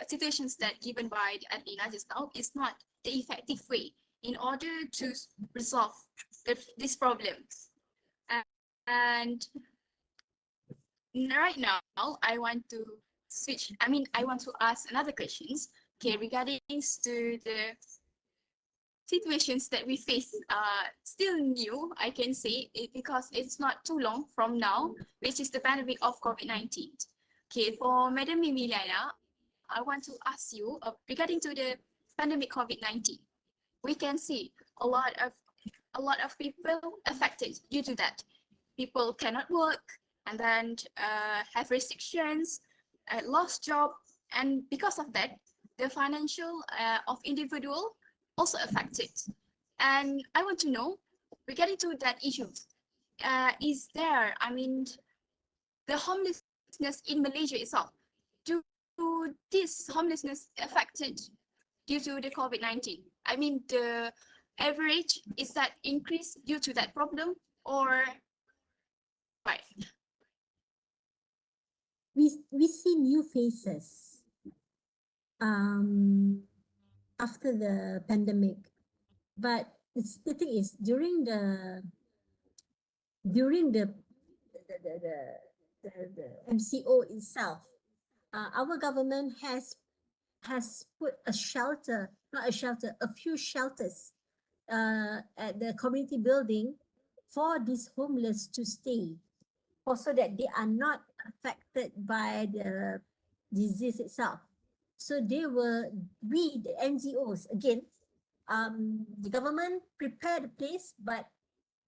situations that given by Athena just now is not the effective way in order to resolve this problem. And right now, I want to switch. I mean, I want to ask another questions. Okay, regarding to the situations that we face, still new, I can say, because it's not too long from now, which is the pandemic of COVID-19. Okay, for Madam Emiliana, I want to ask you regarding to the pandemic COVID-19. We can see a lot of people affected due to that. People cannot work, and then have restrictions, lost job, and because of that, the financial of individual also affected. And I want to know, regarding to that issue, is there, I mean, the homelessness in Malaysia itself, do this homelessness affected due to the COVID-19? I mean, the average, is that increased due to that problem, or right? We see new faces after the pandemic, but the thing is during the MCO itself, our government has put a shelter, not a shelter, a few shelters at the community building for these homeless to stay, so that they are not affected by the disease itself. So the NGOs, again, the government prepared the place, but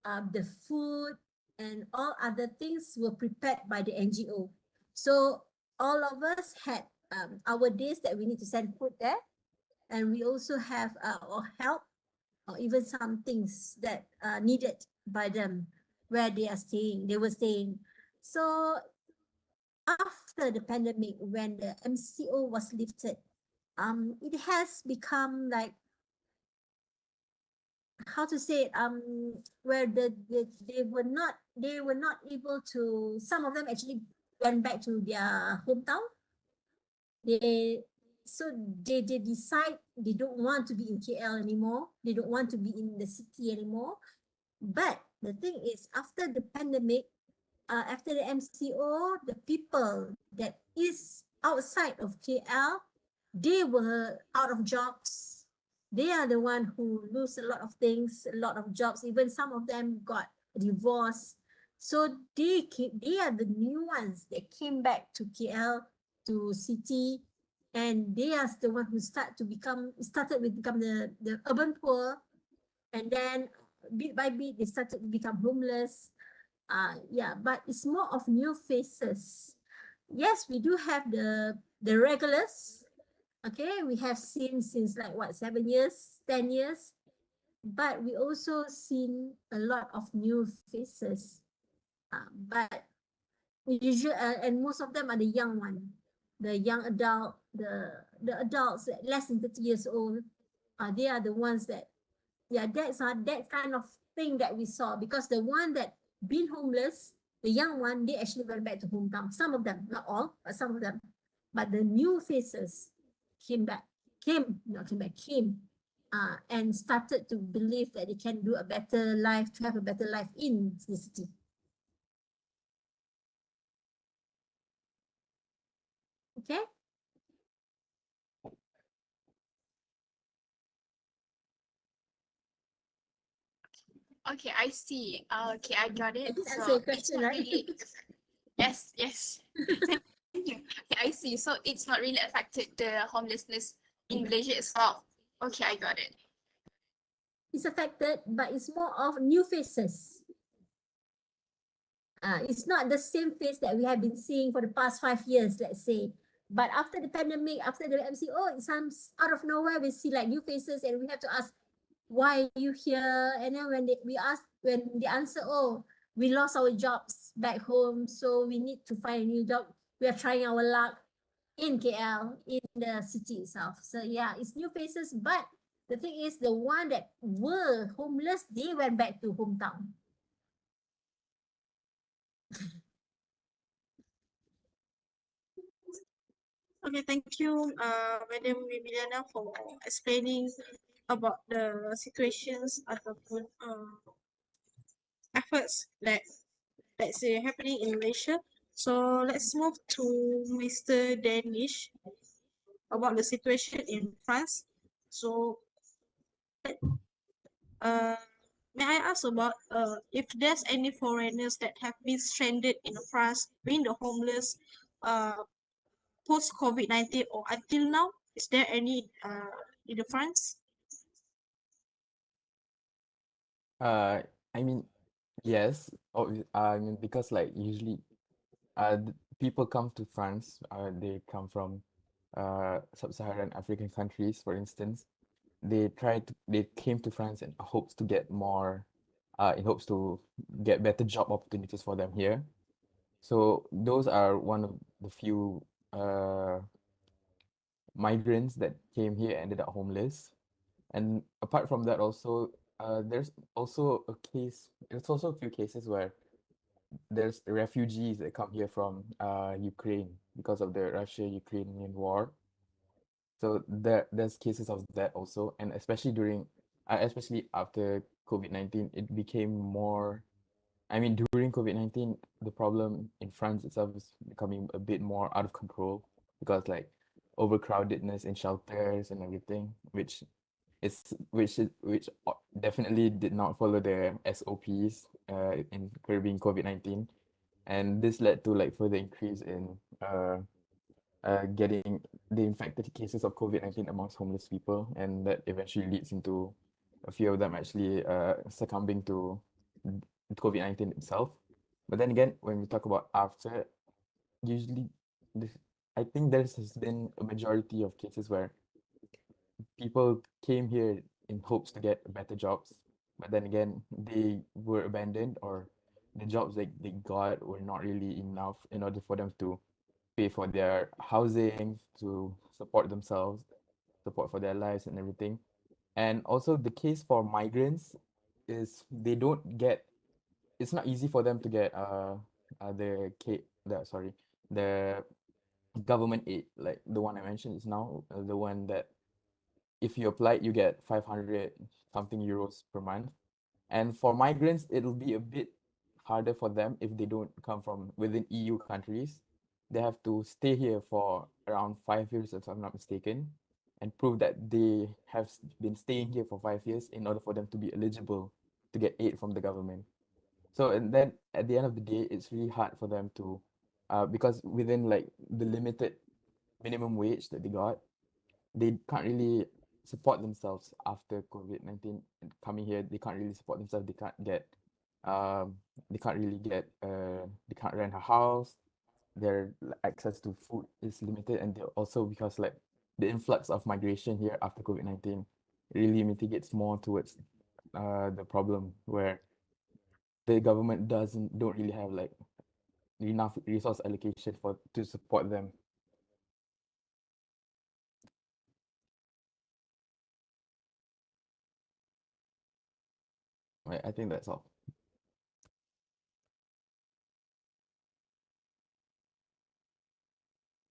the food and all other things were prepared by the NGO. So all of us had our days that we need to send food there, and we also have or help, or even some things that are needed by them where they were staying. So after the pandemic, when the MCO was lifted, it has become like, how to say it, where they were not able to, some of them actually went back to their hometown. They they decide they don't want to be in KL anymore. They don't want to be in the city anymore. But the thing is, after the pandemic, after the MCO, the people that is outside of KL, they were out of jobs. They are the one who lose a lot of things, a lot of jobs. Even some of them got divorced. So they are the new ones that came back to KL, to city, and they are the one who started to become the urban poor, and then bit by bit they started to become homeless. Yeah, but it's more of new faces. Yes, we do have the regulars. Okay, we have seen since like what, 7 years, 10 years, but we also seen a lot of new faces. But usually, and most of them are the young one, the young adult, the adults less than 30 years old. They are the ones that, yeah, that kind of thing that we saw, because the one that been homeless, the young one, they actually went back to hometown. Some of them, not all, but some of them. But the new faces came back, came and started to believe that they can do a better life, to have a better life in the city. Okay. Okay, I see. Okay, I got I it. did So answer your it's question, not right? really. Yes, yes. Thank you. Okay, I see. So it's not really affected the homelessness in Malaysia as well. Okay, I got it. It's affected, but it's more of new faces. It's not the same face that we have been seeing for the past 5 years, let's say. But after the pandemic, after the MCO, it comes out of nowhere. We see like new faces, and we have to ask, why are you here? And then when they answer, oh, we lost our jobs back home, so we need to find a new job. We are trying our luck in KL, in the city itself. So yeah, it's new faces, but the thing is, the one that were homeless, they went back to hometown. Okay, thank you, Madam Viviana, for explaining about the situations ataupun efforts that, let's say, happening in Malaysia. So let's move to Mr. Danish about the situation in France. So, may I ask about if there's any foreigners that have been stranded in France, being the homeless, post COVID-19 or until now? Is there any in the France? I mean, yes. I mean, because like usually, people come to France. They come from sub-Saharan African countries, for instance. They came to France in hopes to get more, in hopes to get better job opportunities for them here. So those are one of the few migrants that came here and ended up homeless. And apart from that, also, there's also a few cases where there's refugees that come here from Ukraine because of the Russia-Ukrainian war. So there's cases of that also, and especially after COVID-19, it became more. I mean, during COVID-19, the problem in France itself is becoming a bit more out of control because like overcrowdedness in shelters and everything, which definitely did not follow the SOPs in curbing COVID-19, and this led to like further increase in getting the infected cases of COVID-19 amongst homeless people, and that eventually leads into a few of them actually succumbing to COVID-19 itself. But then again, when we talk about after, usually this, I think there has been a majority of cases where people came here in hopes to get better jobs, but then again, they were abandoned, or the jobs they got were not really enough in order for them to pay for their housing, to support themselves, support for their lives and everything. And also the case for migrants is they don't get, it's not easy for them to get the government aid, like the one I mentioned is now the one that if you apply you get 500 something euros per month. And for migrants, it'll be a bit harder for them if they don't come from within EU countries. They have to stay here for around 5 years, if I'm not mistaken, and prove that they have been staying here for 5 years in order for them to be eligible to get aid from the government. So, and then at the end of the day, it's really hard for them to, because within like the limited minimum wage that they got, they can't really support themselves after COVID-19 and coming here. They can't really support themselves. Um, they can't rent a house. Their access to food is limited, and also because like the influx of migration here after COVID-19 really mitigates more towards the problem where the government don't really have like enough resource allocation for to support them. Right, I think that's all.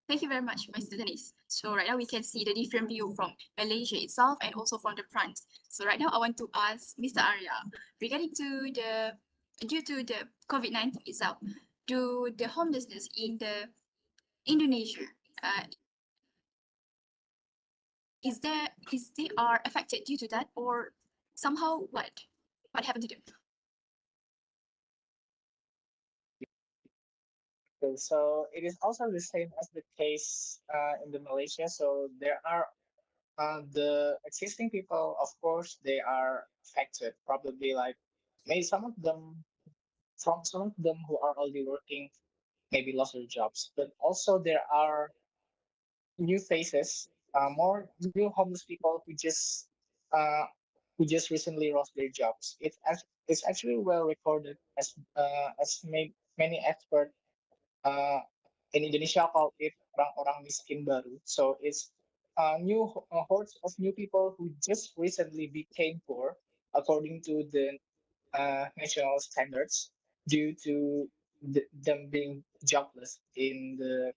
Thank you very much, Mr. Dennis. So right now we can see the different view from Malaysia itself and also from the France. So right now I want to ask Mr. Arya regarding to the due to the COVID-19 itself, do the homelessness in the Indonesia is they are affected due to that or somehow what happened to them? Okay, so it is also the same as the case in the Malaysia. So there are the existing people, of course, they are affected. Probably like maybe some of them who are already working maybe lost their jobs. But also there are new faces, more new homeless people uh, who just recently lost their jobs. It's actually well recorded as many experts uh, in Indonesia call it orang-orang miskin baru. So it's new hordes of new people who just recently became poor according to the national standards due to them being jobless in the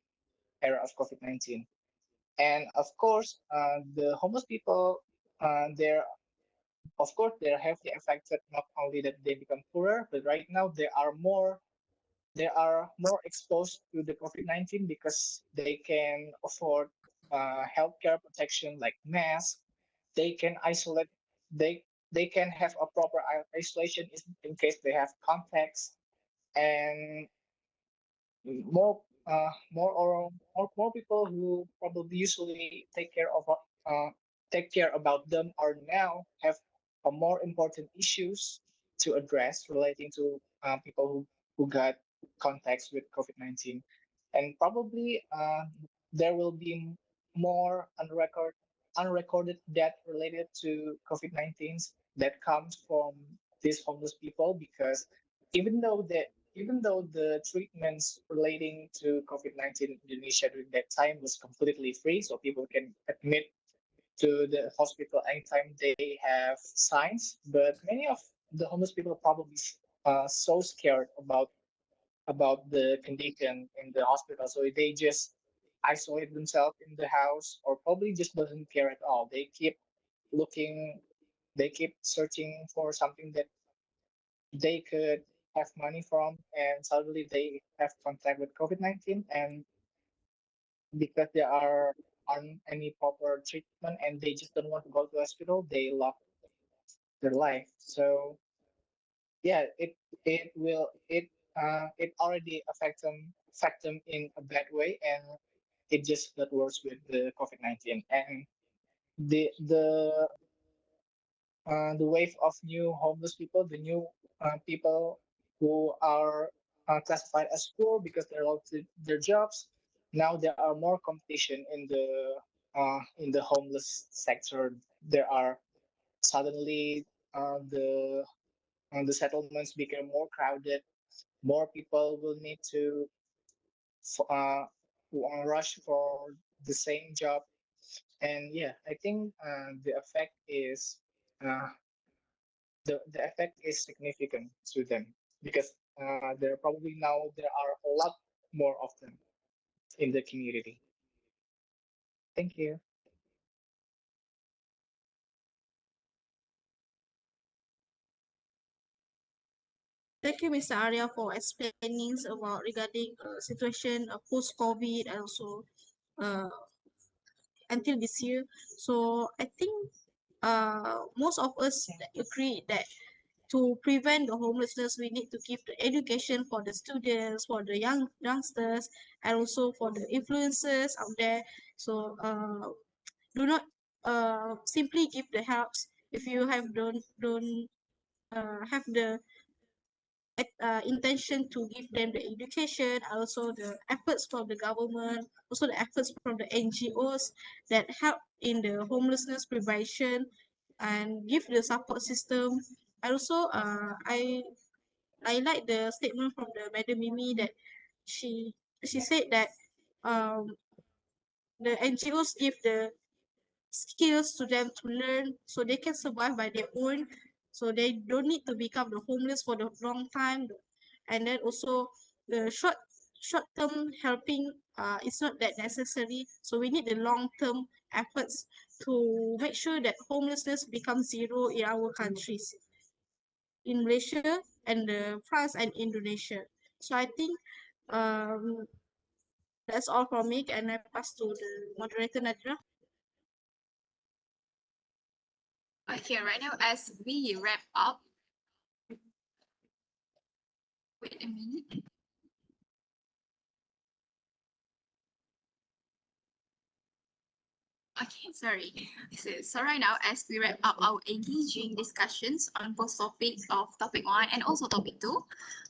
era of COVID-19. And of course, the homeless people, they're of course they're heavily affected. Not only that they become poorer, but right now they are more exposed to the COVID-19 because they can afford healthcare protection like masks. They can isolate. They can have a proper isolation in case they have contacts, and more people who probably usually take care about them are now have a more important issues to address relating to people who got contacts with COVID-19, and probably there will be more unrecorded death related to COVID-19 that comes from these homeless people because even though that even though the treatments relating to COVID-19 in Indonesia during that time was completely free, so people can admit to the hospital anytime they have signs, but many of the homeless people are probably so scared about the condition in the hospital, so they just isolate themselves in the house or probably just doesn't care at all. They keep looking, they keep searching for something that they could have money from, and suddenly they have contact with COVID-19, and because there aren't any proper treatment and they just don't want to go to hospital, they lost their life. So yeah, it already affect them in a bad way, and it just got worse with the COVID-19 and the wave of new homeless people, the new people who are classified as poor because they lost their jobs. Now there are more competition in the homeless sector. There are suddenly the settlements become more crowded. More people will need to rush for the same job, and yeah, I think uh, the effect is significant to them because there are a lot more of them in the community. Thank you. Thank you, Mr. Arya, for explaining about regarding situation post-COVID and also uh, until this year. So I think most of us agree that to prevent the homelessness, we need to give the education for the students, for the youngsters, and also for the influencers out there. So do not simply give the helps if you have don't have the intention to give them the education, also the efforts from the government, also the efforts from the NGOs that help in the homelessness prevention and give the support system. And also, I like the statement from the Madam Mimi that she she said that um, the NGOs give the skills to them to learn so they can survive by their own So they don't need to become the homeless for the long time. And then also the short-term helping is not that necessary. So we need the long-term efforts to make sure that homelessness becomes zero in our countries, in Malaysia and France and Indonesia. So I think um, that's all from me, and I pass to the moderator Nadira. Okay, right now as we wrap up, wait a minute. Okay, sorry. So right now, as we wrap up our engaging discussions on both topics of topic 1 and also topic 2,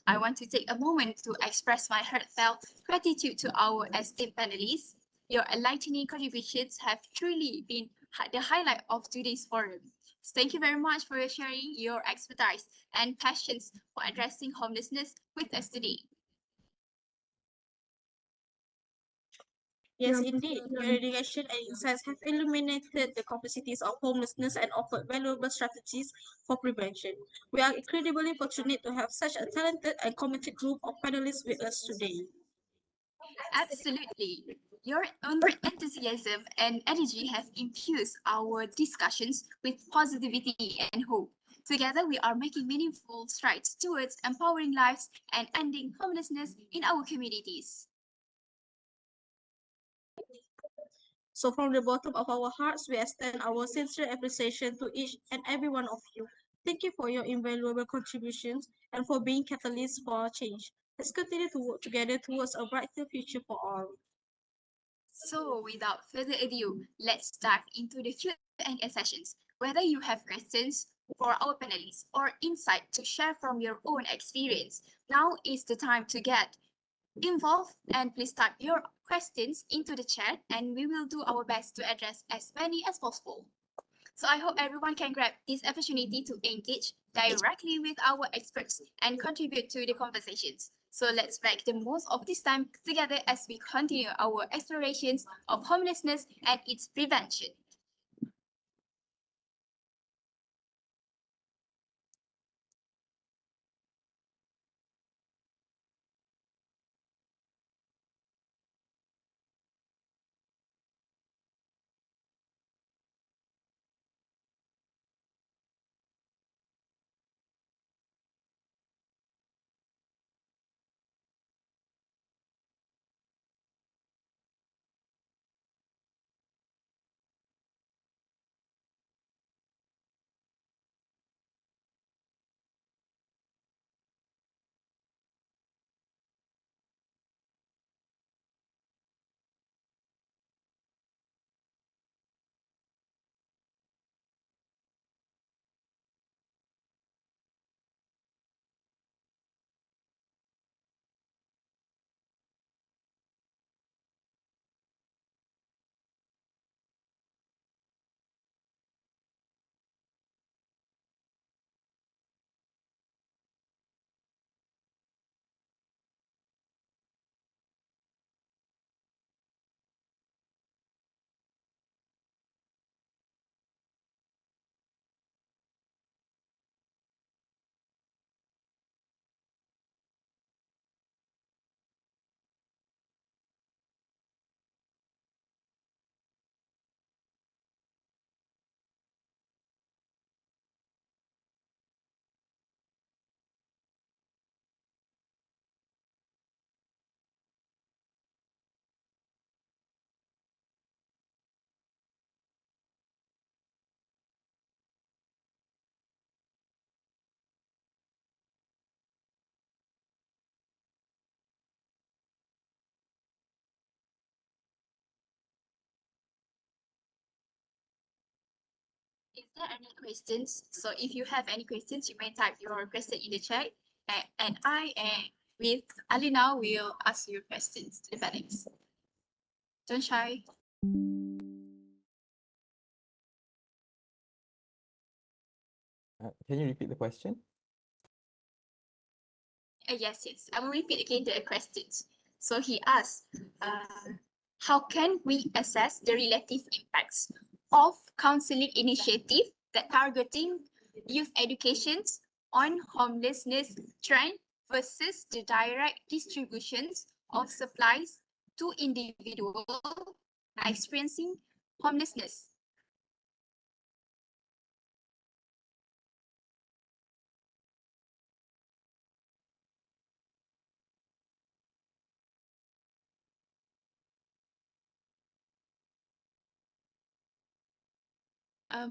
I want to take a moment to express my heartfelt gratitude to our esteemed panelists. Your enlightening contributions have truly been the highlight of today's forum. Thank you very much for sharing your expertise and passions for addressing homelessness with us today. Yes, indeed. Your education and insights have illuminated the complexities of homelessness and offered valuable strategies for prevention. We are incredibly fortunate to have such a talented and committed group of panelists with us today. Absolutely. Your enthusiasm and energy have infused our discussions with positivity and hope. Together, we are making meaningful strides towards empowering lives and ending homelessness in our communities. So from the bottom of our hearts, we extend our sincere appreciation to each and every one of you. Thank you for your invaluable contributions and for being catalysts for change. Let's continue to work together towards a brighter future for all. So, without further ado, let's dive into the Q&A sessions. Whether you have questions for our panelists or insight to share from your own experience, now is the time to get involved, and please type your questions into the chat and we will do our best to address as many as possible. So I hope everyone can grab this opportunity to engage directly with our experts and contribute to the conversations. So let's make the most of this time together as we continue our explorations of homelessness and its prevention. Is there any questions? So if you have any questions, you may type your question in the chat, and I with Alina will ask you questions to the panelists. Don't shy. Can you repeat the question? Yes. I will repeat again the questions. So he asked, how can we assess the relative impacts of counseling initiative that targeting youth educations on homelessness trend versus the direct distributions of supplies to individuals experiencing homelessness.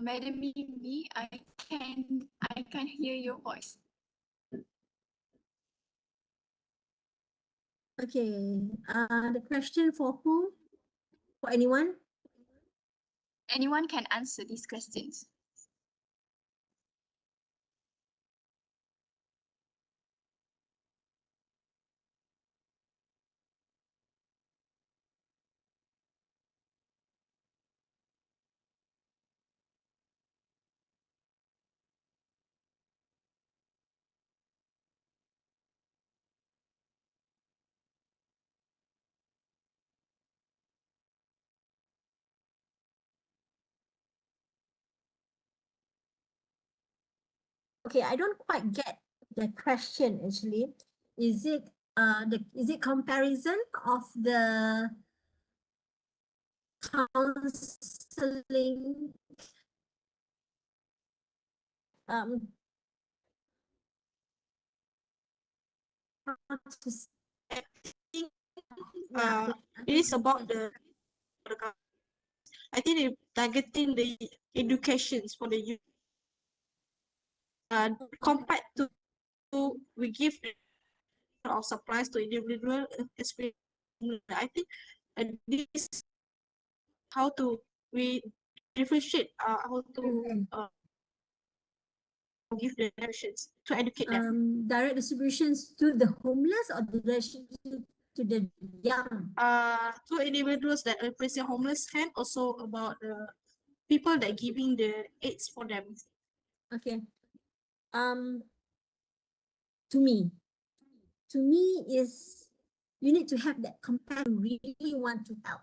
Madam Mimi, I can hear your voice. Okay, the question for who? For anyone? Anyone can answer these questions. Okay, I don't quite get the question actually. Is it is it comparison of the counseling um how to I think yeah, it is about the I think they're targeting the educations for the youth. Compared to we give of supplies to individual experience. I think this how to we differentiate how to give the directions to educate them. direct distributions to the homeless or direction to the young? To individuals that are facing homeless and also about the people that giving the aids for them. Okay. To me is you need to have that compassion, really want to help.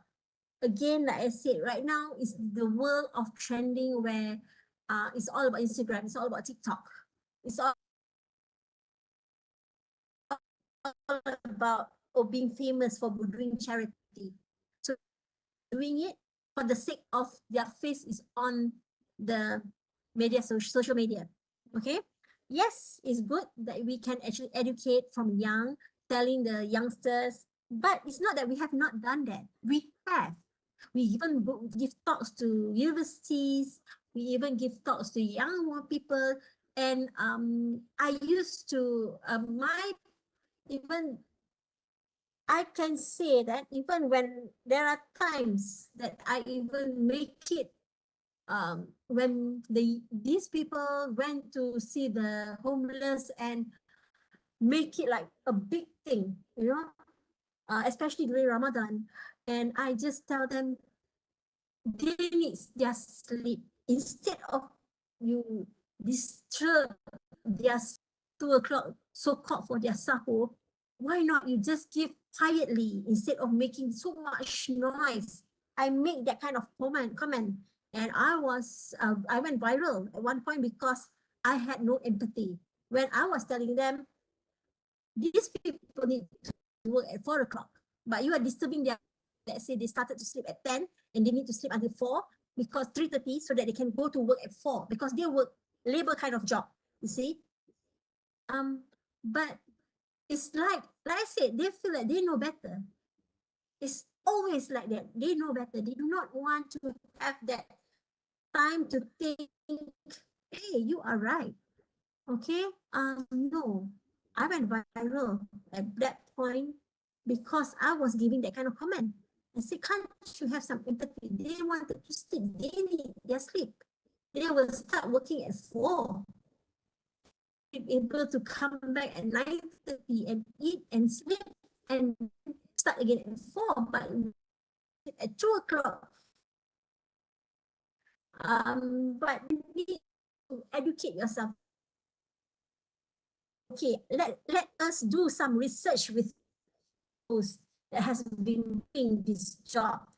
Again, like I said, right now is the world of trending where it's all about Instagram, it's all about TikTok, it's all about being famous for doing charity. So doing it for the sake of their face is on the media, social media. Okay. Yes, it's good that we can actually educate from young, telling the youngsters, but it's not that we have not done that. We have. We even give talks to universities. We even give talks to young people. And I used to, even I can say that even when there are times that I even make it when these people went to see the homeless and make it like a big thing, especially during Ramadan. And I just tell them they need their sleep instead of you disturb their 2 o'clock so-called for their sahur. Why not you just give quietly instead of making so much noise? I make that kind of comment, and I went viral at one point because I had no empathy when I was telling them these people need to work at 4 o'clock, but you are disturbing their. Let's say they started to sleep at 10 and they need to sleep until 4 because 3:30 so that they can go to work at 4 because they work labor kind of job. You see, but it's like I said, they feel like they know better. It's always like that. They know better. They do not want to have that time to think, hey, you are right. Okay. No, I went viral at that point because I was giving that kind of comment. I said, can't you have some empathy? They wanted to sleep. They need their sleep. They will start working at 4. Able to come back at 9:30 and eat and sleep and start again at 4, but at 2 o'clock. But you need to educate yourself. Okay, let us do some research with those that has been doing this job.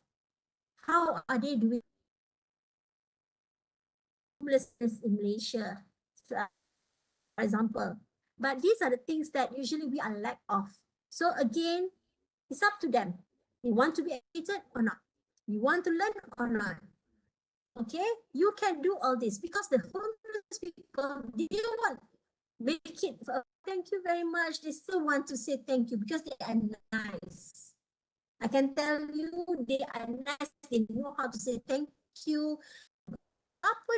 How are they doing homelessness in Malaysia? for example. But these are the things that usually we are lack of. So again, it's up to them. You want to be educated or not? You want to learn or not? Okay, you can do all this because the homeless people, they want make it. Thank you very much. They still want to say thank you because they are nice. I can tell you, they are nice. They know how to say thank you. Apa?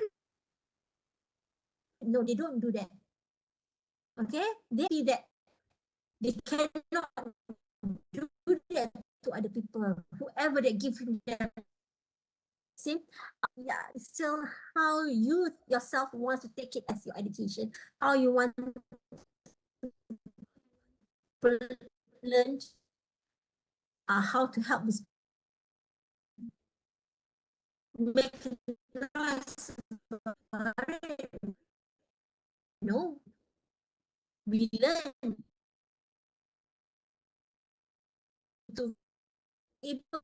No, they don't do that. Okay, they see that they cannot do that to other people. Whoever they give them. See, yeah, it's still how you yourself want to take it as your education, how you want to learn how to help this make noise. No, we learn to able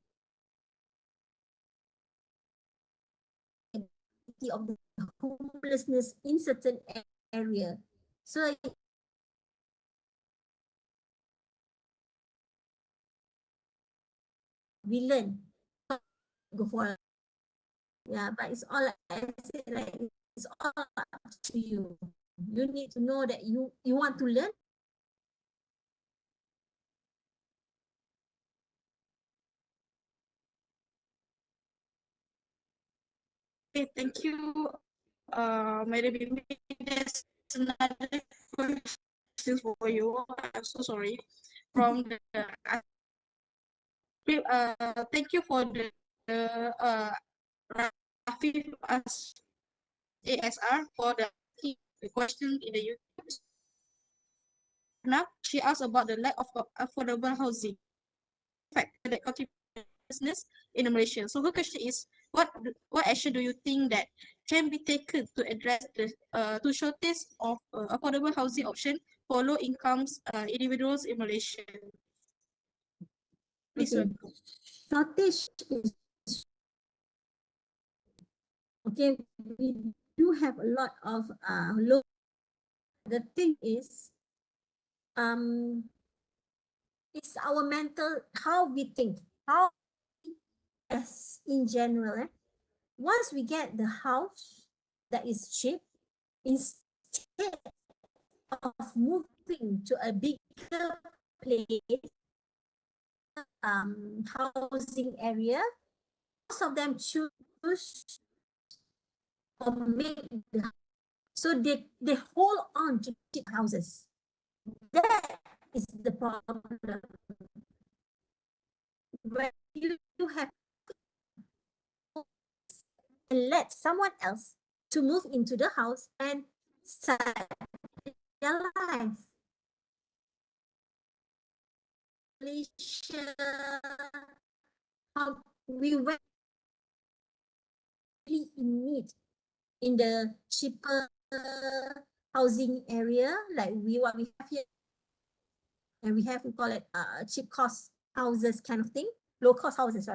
of the homelessness in certain area. So we learn go for yeah, but it's all like I said, like it's all up to you. You need to know that you want to learn. Okay, thank you. Maybe there's another question for you. I'm so sorry. From the thank you for the Rafi as ASR for the question in the YouTube. Now she asked about the lack of affordable housing factor that contributes to business in Malaysia. So her question is, what action do you think that can be taken to address the to shortage of affordable housing option for low incomes individuals in Malaysia? Please. Okay. Shortage is okay. We do have a lot of low. The thing is, it's our mental, how we think, how as in general. Once we get the house that is cheap, instead of moving to a bigger place, housing area, most of them choose or make the so they hold on to cheap houses. That is the problem. When you have and let someone else to move into the house and start their life. Malaysia, we went really in need in the cheaper housing area, like what we have here, and we call it cheap cost houses kind of thing, low cost houses,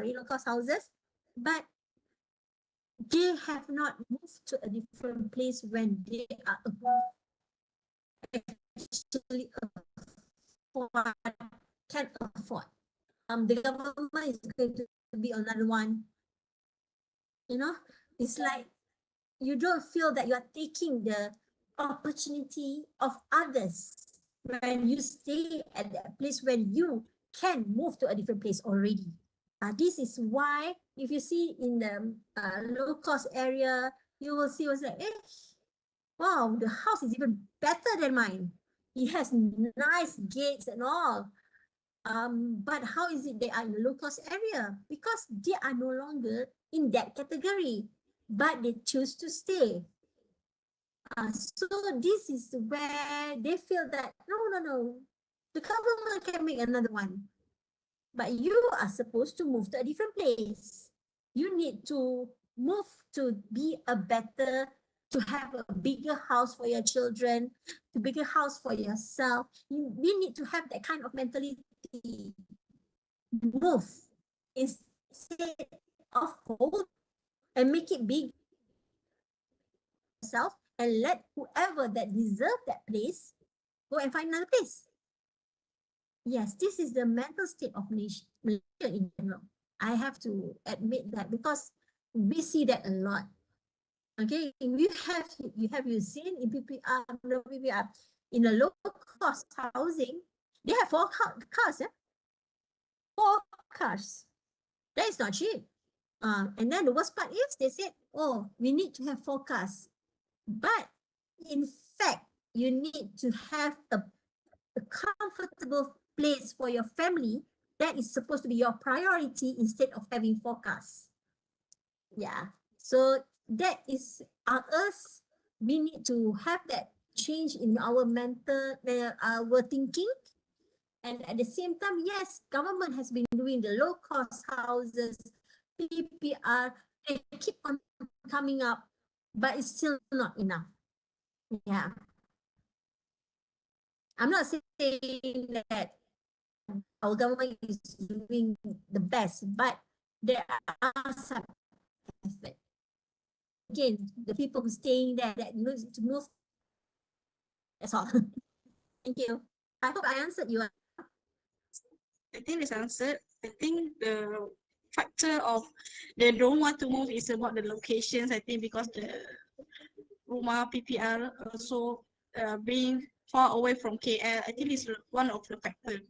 but they have not moved to a different place when they are actually can afford. The government is going to be another one. You know, it's like you don't feel that you are taking the opportunity of others when you stay at that place when you can move to a different place already. This is why if you see in the low cost area, you will see like, wow, the house is even better than mine. It has nice gates and all. But how is it they are in the low cost area? Because they are no longer in that category, but they choose to stay. So this is where they feel that no, the government can make another one, but you are supposed to move to a different place. You need to move to be a better, to have a bigger house for your children, a bigger house for yourself. You need to have that kind of mentality. Move instead of hold and make it big yourself and let whoever that deserve that place go and find another place. Yes, this is the mental state of Malaysia in general. I have to admit that because we see that a lot. Okay, you seen in PPR, no PPR, in a low cost housing, they have four cars, yeah? Four cars. That is not cheap. And then the worst part is they said, oh, we need to have four cars. But in fact, you need to have a comfortable place for your family. That is supposed to be your priority instead of having four cars. Yeah. So that is us. We need to have that change in our mental, our thinking. And at the same time, yes, government has been doing the low cost houses, PPR, they keep on coming up, but it's still not enough. Yeah. I'm not saying that our government is doing the best, but there are some effort. Again, the people who staying there that needs to move. That's all. Thank you. I hope I answered you. I think it's answered. I think the factor of they don't want to move is about the locations. I think because the rumah PPR also being far away from KL, I think it's one of the factors.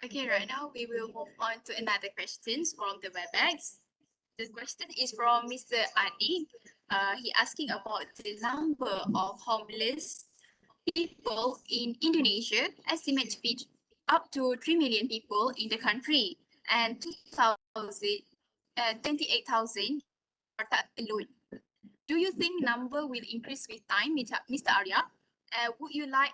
Okay, right now we will move on to another questions from the WebEx. The question is from Mr. Adi. He asking about the number of homeless people in Indonesia, estimate to be up to 3 million people in the country, and 28,000 alone. Do you think number will increase with time, Mr. Arya? Would you like,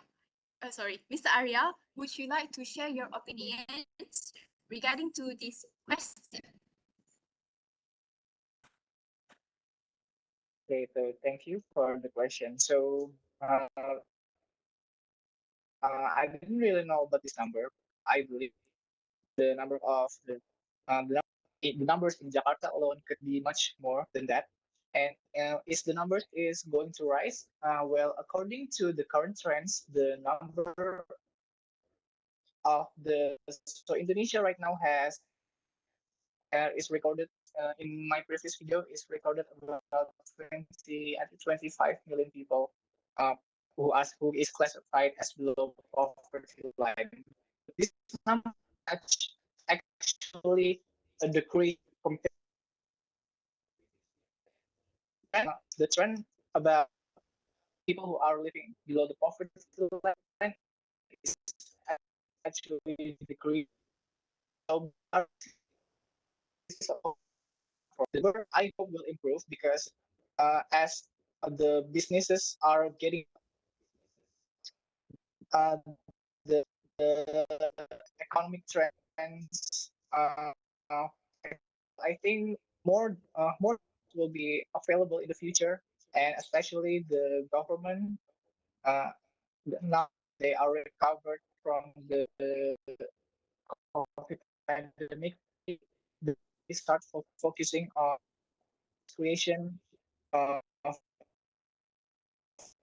Mr. Arya, would you like to share your opinions regarding to this question? Okay, so thank you for the question. So I didn't really know about this number. I believe the number of the numbers in Jakarta alone could be much more than that. And is the numbers is going to rise? Well, according to the current trends, the number of the so Indonesia right now has is recorded in my previous video is recorded about 20 I think 25 million people uh, who is classified as below poverty line. This number actually a decrease compared to the trend about people who are living below the poverty line is actually decreasing. So the number I hope will improve because as the businesses are getting uh, the economic trends, I think more will be available in the future, and especially the government uh, now they are recovered from the COVID pandemic. They start focusing on creation of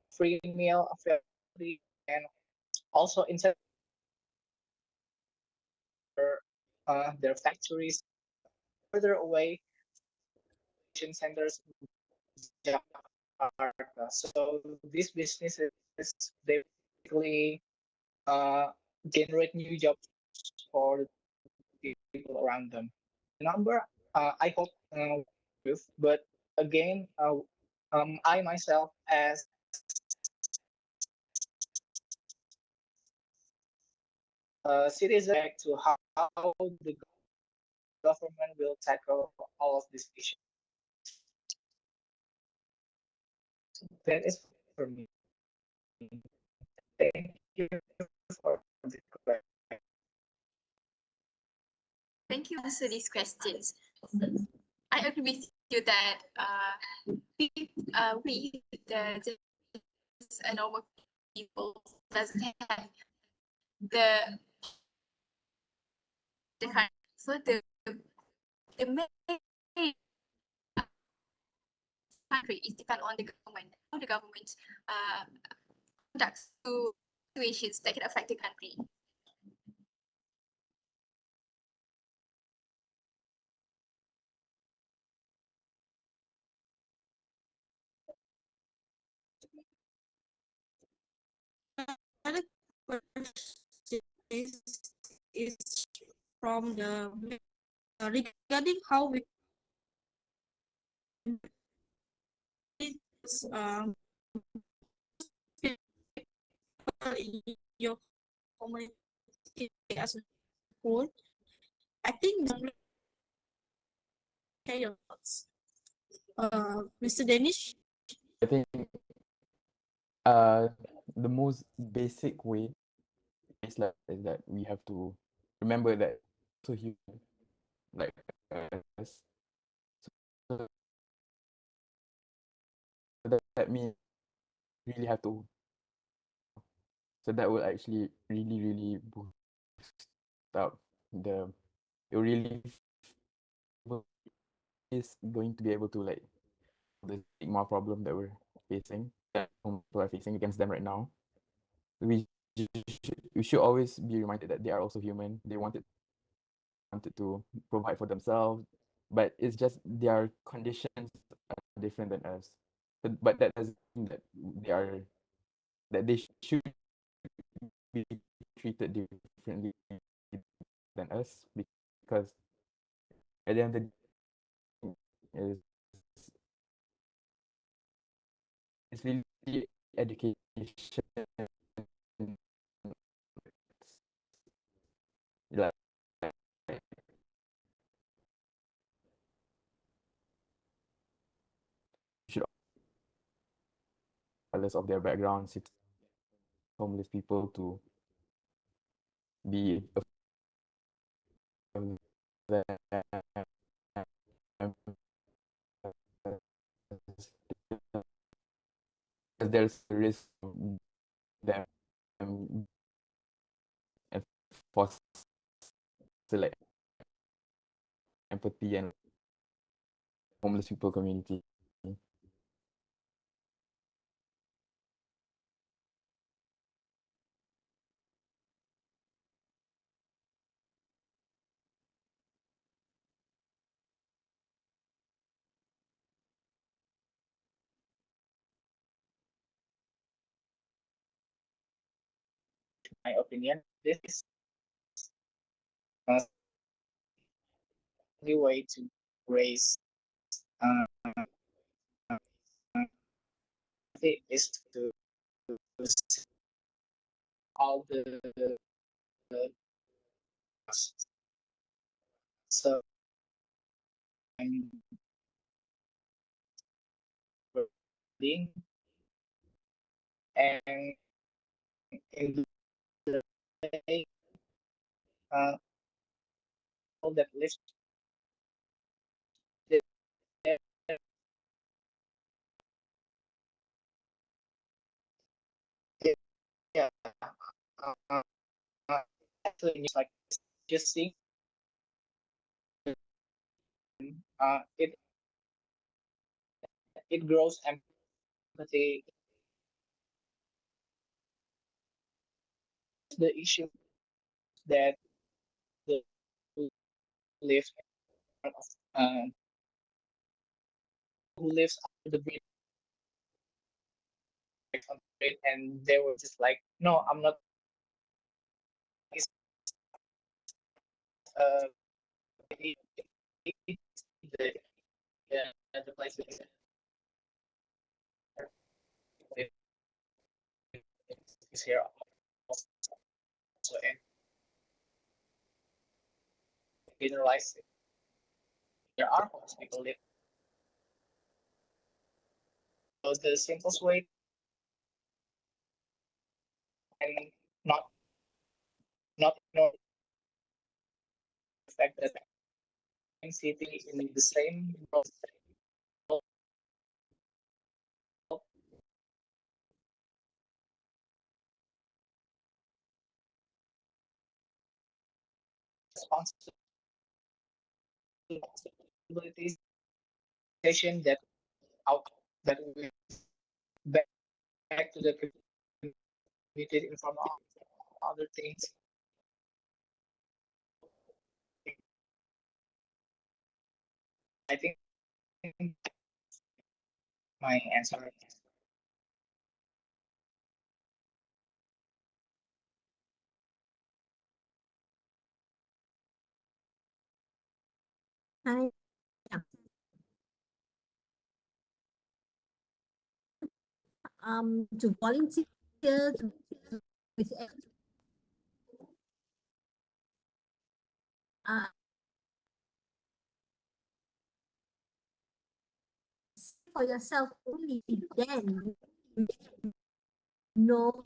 free meal availability and also inside their factories further away centers in Jakarta. So these businesses they basically generate new jobs for the people around them. The number I hope improve, but again, I myself as a citizen to how the government will tackle all of these issues. That is for me. Thank you for the question. Thank you for answering these questions. I agree with you that we the just a normal people doesn't have the kind. So the main country is depend on the government, how the government conducts to situations that can affect the country. Another question is from the regarding how we um, in your community as a whole. I think your thoughts. Mr. Danish. I think the most basic way is that we have to remember that so human like us. So that means really have to. So that will actually really boost up the it really is going to be able to like the stigma problem that we're facing, that people are facing against them right now. We should always be reminded that they are also human. They wanted to provide for themselves, but it's just their conditions are different than us. But that doesn't mean that they should be treated differently than us, because at the end of the day, it's really education. Like, should regardless of their backgrounds, homeless people to be there's a risk of them and foster like empathy and homeless people community. My opinion, this is the way to raise is to all the so I'm being and in the way all that lives there yeah actually it's like just seeing it grows empathy. The issue that the live who lives under the bridge and they were just like, no, I'm not. It's the the place is here also and generalize it. There are homeless people live. So the simplest way and not ignore the fact that same city in the same responsibilities that out that we back to the community inform other things. I think my answer. I to volunteer with uh, for yourself only, then you know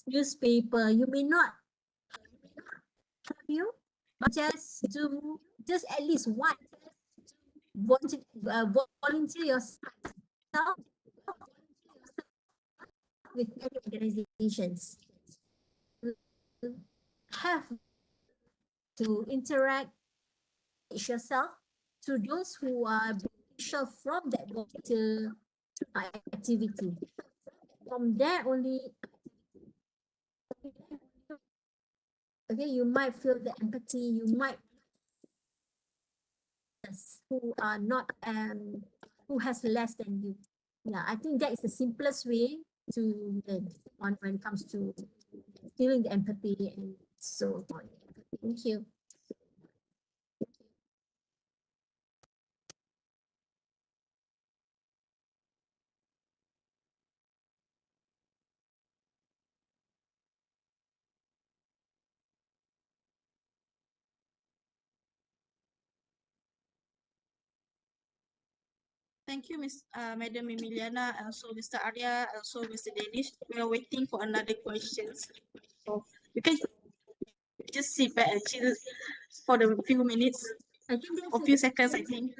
newspaper. You may not have you, but just at least one volunteer yourself with many organizations. Have to interact yourself to those who are beneficial from that volunteer activity. From there only, okay, you might feel the empathy, you might who are not who has less than you. Yeah, I think that is the simplest way to learn on when it comes to feeling the empathy and so on. Thank you. Thank you, Madam Emiliana, also Mr. Arya, also Mr. Danish. We are waiting for another questions. So you can just sit back and chill for the few minutes, I think or few seconds, I think.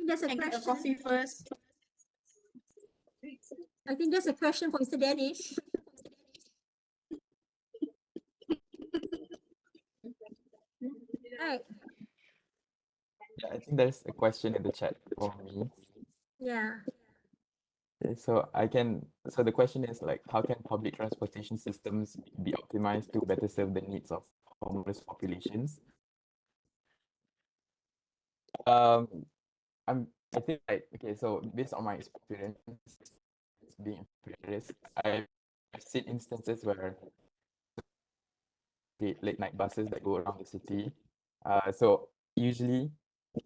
there's a Can get a question. coffee first. I think there's a question for Mr. Danish. Right. Yeah, I think there's a question in the chat for me. Yeah. Okay, so the question is like, how can public transportation systems be optimized to better serve the needs of homeless populations? I think like, okay, so based on my experience being in Paris, I've seen instances where late night buses that go around the city. So usually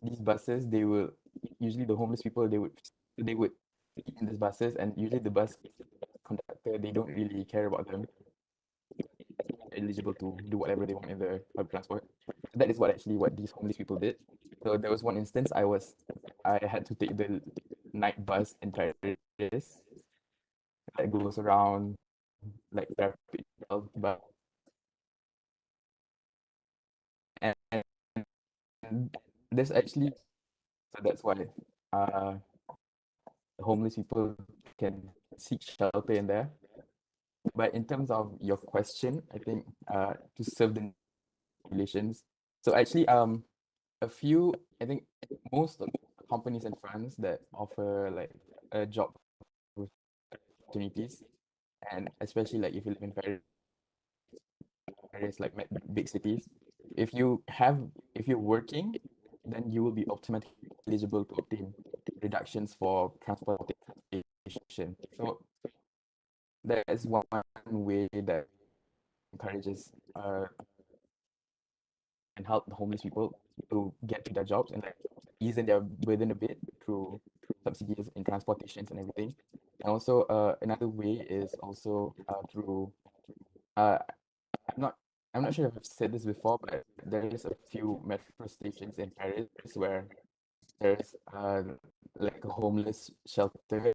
these buses, usually the homeless people, they would sit in these buses, and usually the bus conductor, they don't really care about them, eligible to do whatever they want in the public transport. That is what these homeless people did. So there was one instance I had to take the night bus in Paris that goes around like traffic, but and there's actually, so that's why uh homeless people can seek shelter in there. But in terms of your question, I think to serve the populations. So actually a few, I think most of the companies in France that offer like a job opportunities, and especially like if you live in Paris like big cities, if you're working, then you will be automatically eligible to obtain reductions for transportation. So that is one way that encourages and help the homeless people to get to their jobs and like ease in their burden a bit through subsidies in transportations and everything. And also another way is also through uh, I'm not I'm not sure if I've said this before, but there is a few metro stations in Paris where there's like a homeless shelter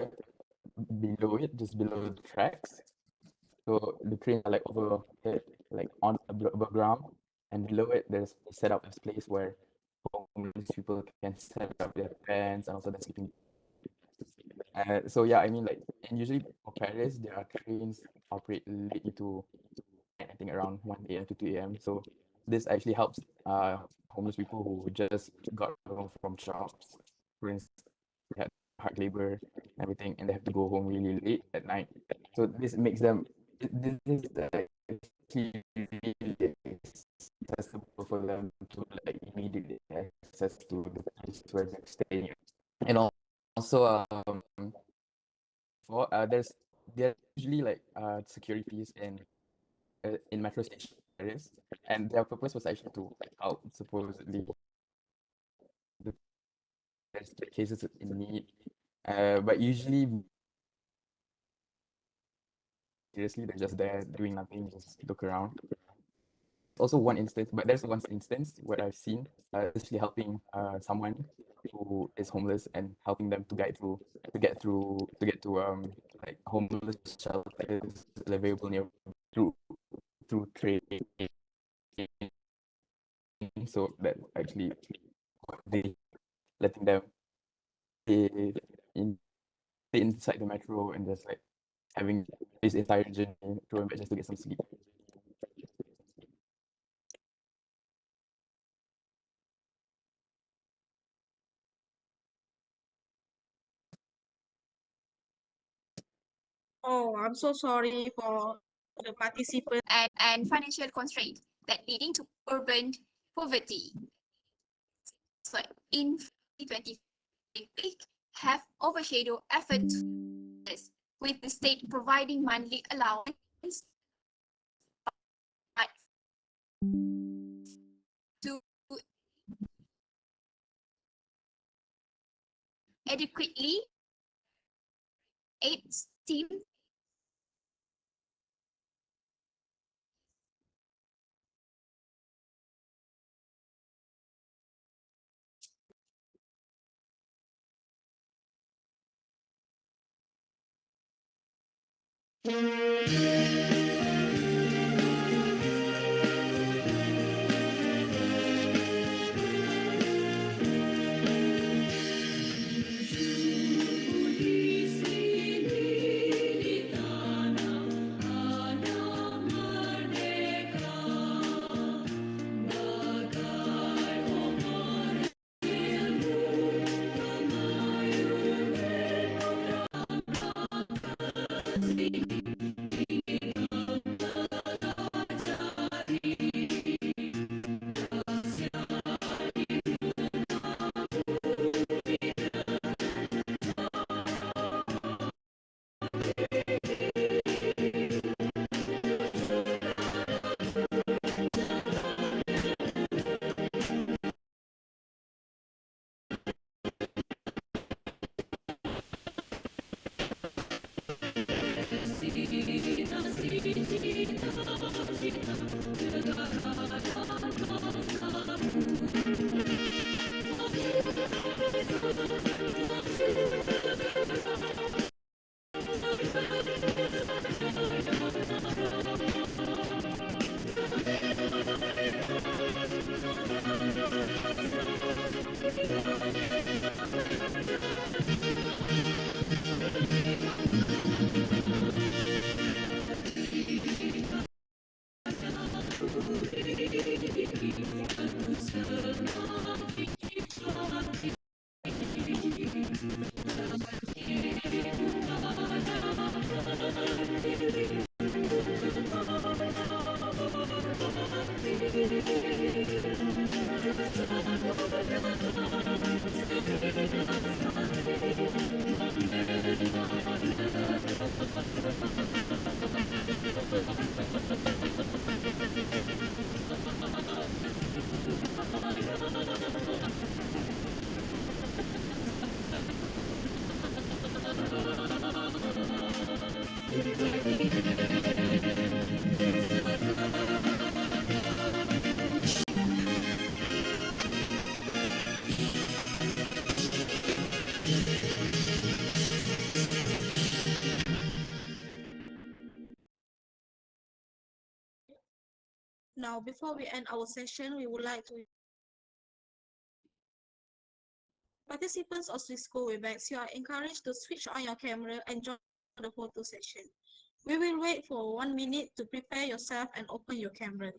below it, just below the tracks. So the trains are like overhead, like on above ground, and below it there's set up this place where homeless people can set up their tents and also their sleeping. So yeah, I mean like, and usually for Paris there are trains operate late into, I think think around 1 a.m. to 2 a.m. So this actually helps homeless people who just got home from jobs, for instance, they had hard labor, everything, and they have to go home really late at night. So this makes them this is actually really accessible for them to like immediately access to the place where they're staying. And also for there's usually like securities in metro station areas, and their purpose was actually to help supposedly the there's cases in need, but usually seriously they're just there doing nothing, just look around. Also one instance, but there's one instance where I've seen actually helping someone who is homeless and helping them to guide through to get to like homeless shelters available near through training. So that actually they letting them stay in stay inside the metro and just like having this entire journey to and back just to get some sleep. Oh, I'm so sorry for the participants. And financial constraint that leading to urban poverty. So in 2020, have overshadowed efforts with the state providing monthly allowance to adequately aid team Now, before we end our session, we would like to participants of Cisco Webex, you are encouraged to switch on your camera and join the photo session. We will wait for 1 minute to prepare yourself and open your camera.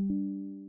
you.